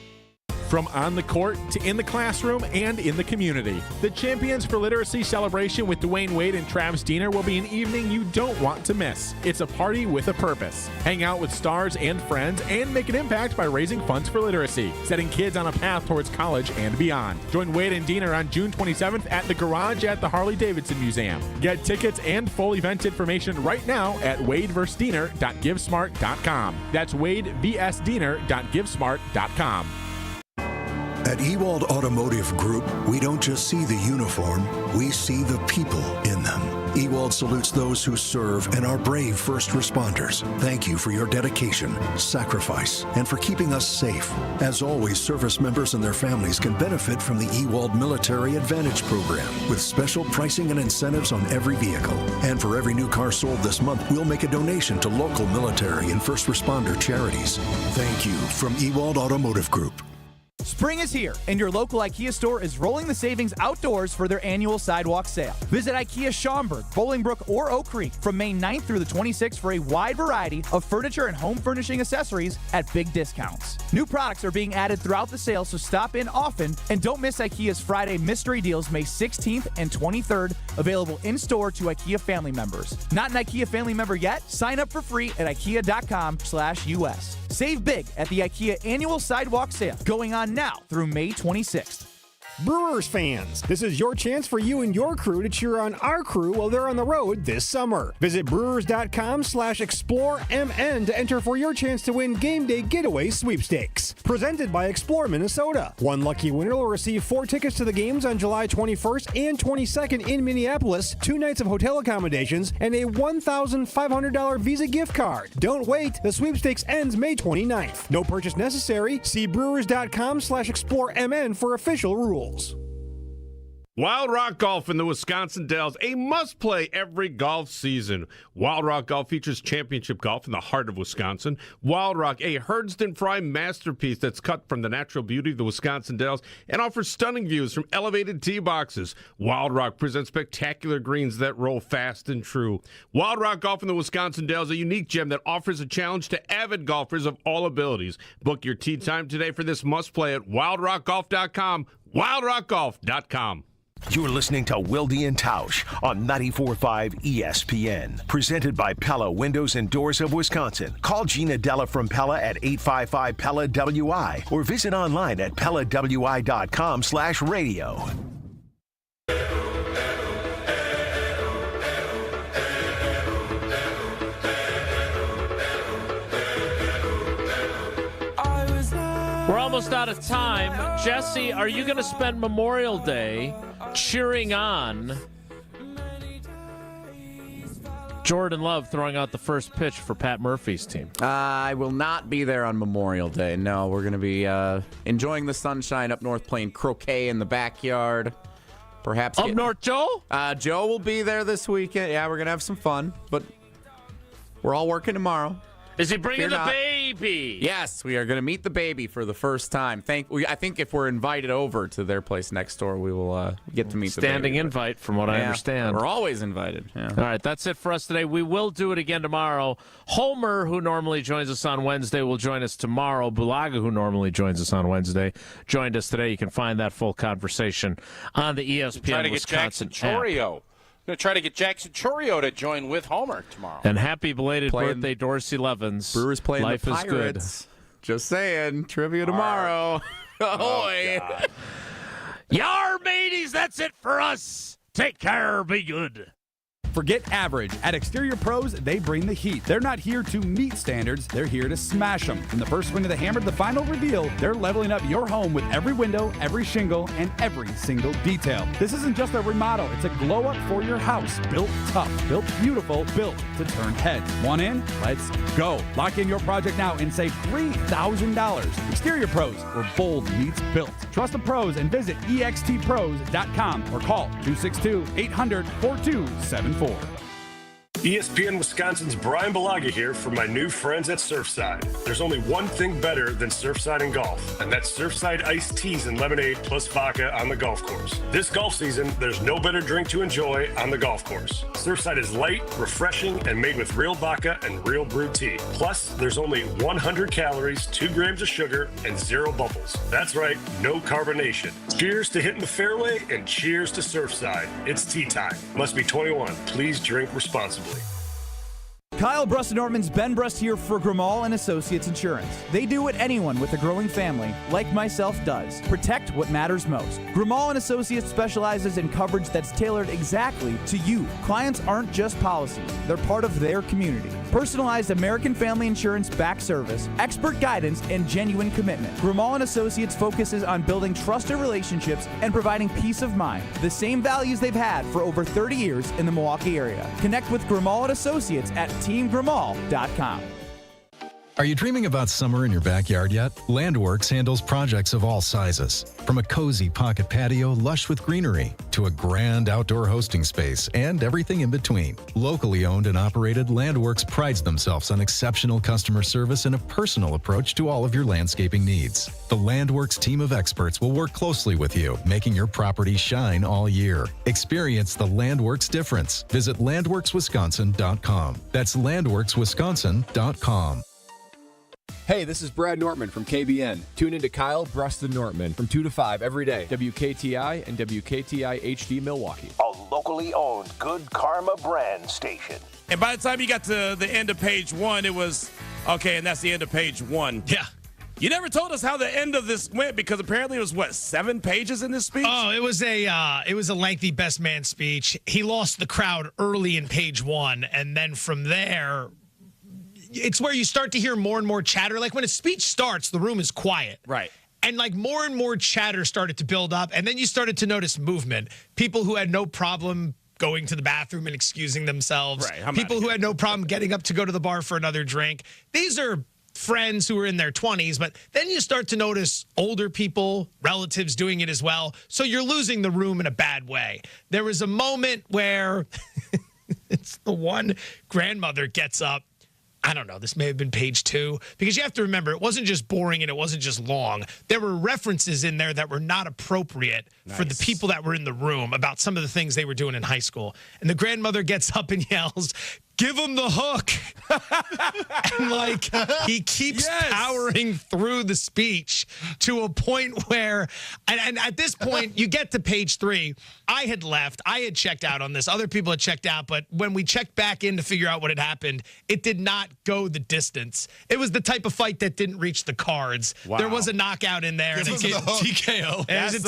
From on the court to in the classroom and in the community, the Champions for Literacy celebration with Dwayne Wade and Travis Diener will be an evening you don't want to miss. It's a party with a purpose. Hang out with stars and friends and make an impact by raising funds for literacy, setting kids on a path towards college and beyond. Join Wade and Diener on June 27th at the Garage at the Harley-Davidson Museum. Get tickets and full event information right now at wadevsdiener.givesmart.com. That's wadevsdiener.givesmart.com. At Ewald Automotive Group, we don't just see the uniform, we see the people in them. Ewald salutes those who serve and are brave first responders. Thank you for your dedication, sacrifice, and for keeping us safe. As always, service members and their families can benefit from the Ewald Military Advantage Program with special pricing and incentives on every vehicle. And for every new car sold this month, we'll make a donation to local military and first responder charities. Thank you from Ewald Automotive Group. Spring is here, and your local IKEA store is rolling the savings outdoors for their annual sidewalk sale. Visit IKEA Schaumburg, Bolingbrook, or Oak Creek from May 9th through the 26th for a wide variety of furniture and home furnishing accessories at big discounts. New products are being added throughout the sale, so stop in often, and don't miss IKEA's Friday Mystery Deals May 16th and 23rd, available in-store to IKEA family members. Not an IKEA family member yet? Sign up for free at IKEA.com/US. Save big at the IKEA annual sidewalk sale, going on now through May 26th. Brewers fans, this is your chance for you and your crew to cheer on our crew while they're on the road this summer. Visit brewers.com/ExploreMN to enter for your chance to win Game Day Getaway Sweepstakes. Presented by Explore Minnesota. One lucky winner will receive 4 tickets to the games on July 21st and 22nd in Minneapolis, 2 nights of hotel accommodations, and a $1,500 Visa gift card. Don't wait, the sweepstakes ends May 29th. No purchase necessary. See brewers.com/ExploreMN for official rules. Wild Rock Golf in the Wisconsin Dells, a must-play every golf season. Wild Rock Golf features championship golf in the heart of Wisconsin. Wild Rock, a Herdston Fry masterpiece that's cut from the natural beauty of the Wisconsin Dells and offers stunning views from elevated tee boxes. Wild Rock presents spectacular greens that roll fast and true. Wild Rock Golf in the Wisconsin Dells, a unique gem that offers a challenge to avid golfers of all abilities. Book your tee time today for this must-play at wildrockgolf.com, wildrockgolf.com. You're listening to Wilde and Tausch on 94.5 ESPN. Presented by Pella Windows and Doors of Wisconsin. Call Gina Della from Pella at 855-PELLA-WI or visit online at PellaWI.com/radio. We're almost out of time. Jesse, are you going to spend Memorial Day cheering on Jordan Love throwing out the first pitch for Pat Murphy's team? I will not be there on Memorial Day. No, we're going to be enjoying the sunshine up north, playing croquet in the backyard. Perhaps up north, Joe? Joe will be there this weekend. Yeah, we're going to have some fun, but we're all working tomorrow. Is he bringing the baby? Yes, we are going to meet the baby for the first time. I think if we're invited over to their place next door, we will get to meet the baby. Standing invite, from what I understand. We're always invited. Yeah. All right, that's it for us today. We will do it again tomorrow. Homer, who normally joins us on Wednesday, will join us tomorrow. Bulaga, who normally joins us on Wednesday, joined us today. You can find that full conversation on the ESPN Wisconsin app. Going to try to get Jackson Chorio to join with Homer tomorrow. And happy belated birthday, Dorsey Levens. Brewers playing Life the Pirates. Is good. Just saying. Trivia tomorrow. Ahoy. Yar, mateys, that's it for us. Take care. Be good. Forget average. At Exterior Pros, they bring the heat. They're not here to meet standards, they're here to smash them. From the first swing of the hammer to the final reveal, they're leveling up your home with every window, every shingle, and every single detail. This isn't just a remodel, it's a glow up for your house. Built tough, built beautiful, built to turn heads. Want in? Let's go. Lock in your project now and save $3,000. Exterior Pros, where bold meets built. Trust the pros and visit extpros.com or call 262-800-4274. ESPN Wisconsin's Bryan Bulaga here for my new friends at Surfside. There's only one thing better than Surfside and golf, and that's Surfside iced teas and lemonade plus vodka on the golf course. This golf season, there's no better drink to enjoy on the golf course. Surfside is light, refreshing, and made with real vodka and real brewed tea. Plus, there's only 100 calories, 2 grams of sugar, and 0 bubbles. That's right, no carbonation. Cheers to hitting the fairway, and cheers to Surfside. It's tea time. Must be 21. Please drink responsibly. Kyle Brust-Nortman's Ben Brust here for Grimal & Associates Insurance. They do what anyone with a growing family, like myself, does. Protect what matters most. Grimal & Associates specializes in coverage that's tailored exactly to you. Clients aren't just policies, they're part of their community. Personalized American Family Insurance back service, expert guidance, and genuine commitment. Grimal & Associates focuses on building trusted relationships and providing peace of mind. The same values they've had for over 30 years in the Milwaukee area. Connect with Grimal & Associates at teamgrimal.com. Are you dreaming about summer in your backyard yet? Landworks handles projects of all sizes. From a cozy pocket patio lush with greenery to a grand outdoor hosting space and everything in between. Locally owned and operated, Landworks prides themselves on exceptional customer service and a personal approach to all of your landscaping needs. The Landworks team of experts will work closely with you, making your property shine all year. Experience the Landworks difference. Visit landworkswisconsin.com. That's landworkswisconsin.com. Hey, this is Brad Nortman from KBN. Tune into Kyle Brust-Nortman from 2 to 5 every day. WKTI and WKTI HD Milwaukee. A locally owned Good Karma brand station. And by the time you got to the end of page 1, it was, okay, and that's the end of page 1. Yeah. You never told us how the end of this went because apparently it was, 7 pages in this speech? Oh, it was a lengthy best man speech. He lost the crowd early in page 1, and then from there, it's where you start to hear more and more chatter. Like when a speech starts, the room is quiet. Right. And like more and more chatter started to build up. And then you started to notice movement. People who had no problem going to the bathroom and excusing themselves. Right. People who had no problem getting up to go to the bar for another drink. These are friends who are in their 20s. But then you start to notice older people, relatives doing it as well. So you're losing the room in a bad way. There was a moment where it's the one grandmother gets up. I don't know, this may have been page 2, because you have to remember, it wasn't just boring and it wasn't just long. There were references in there that were not appropriate for the people that were in the room about some of the things they were doing in high school. And the grandmother gets up and yells, "Give him the hook." And like he keeps powering through the speech to a point where, and at this point, you get to page 3. I had left. I had checked out on this. Other people had checked out. But when we checked back in to figure out what had happened, it did not go the distance. It was the type of fight that didn't reach the cards. Wow. There was a knockout in there. TKO. It was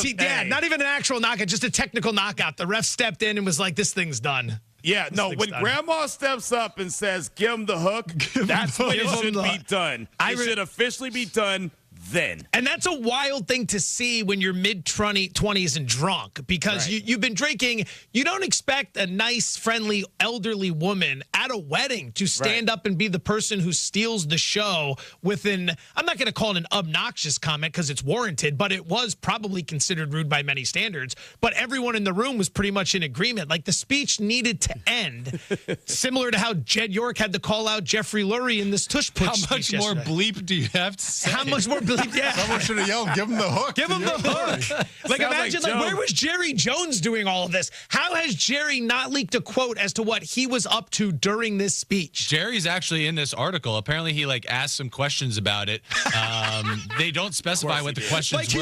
not even an actual knockout, just a technical knockout. The ref stepped in and was like, "This thing's done." Yeah, no, when Grandma steps up and says, "Give him the hook," that's when it should be done. It should officially be done then. And that's a wild thing to see when you're mid-20s and drunk, because you've been drinking. You don't expect a nice, friendly, elderly woman at a wedding to stand up and be the person who steals the show with I'm not going to call it an obnoxious comment because it's warranted, but it was probably considered rude by many standards. But everyone in the room was pretty much in agreement. Like the speech needed to end, similar to how Jed York had to call out Jeffrey Lurie in this tush push How much more bleep do you have to say? How much more bleep? Yeah. Someone should have yelled, "Give him the hook." Give him the hook. Like imagine, like where was Jerry Jones doing all of this? How has Jerry not leaked a quote as to what he was up to during this speech? Jerry's actually in this article. Apparently, he asked some questions about it. They don't specify what the questions were.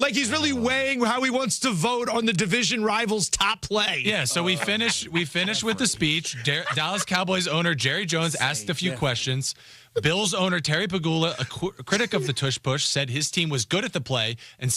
He's really weighing how he wants to vote on the division rival's top play. Yeah. So we finished with the speech. Dallas Cowboys owner Jerry Jones asked a few questions. Bills owner Terry Pegula, a critic of the tush push, said his team was good at the play and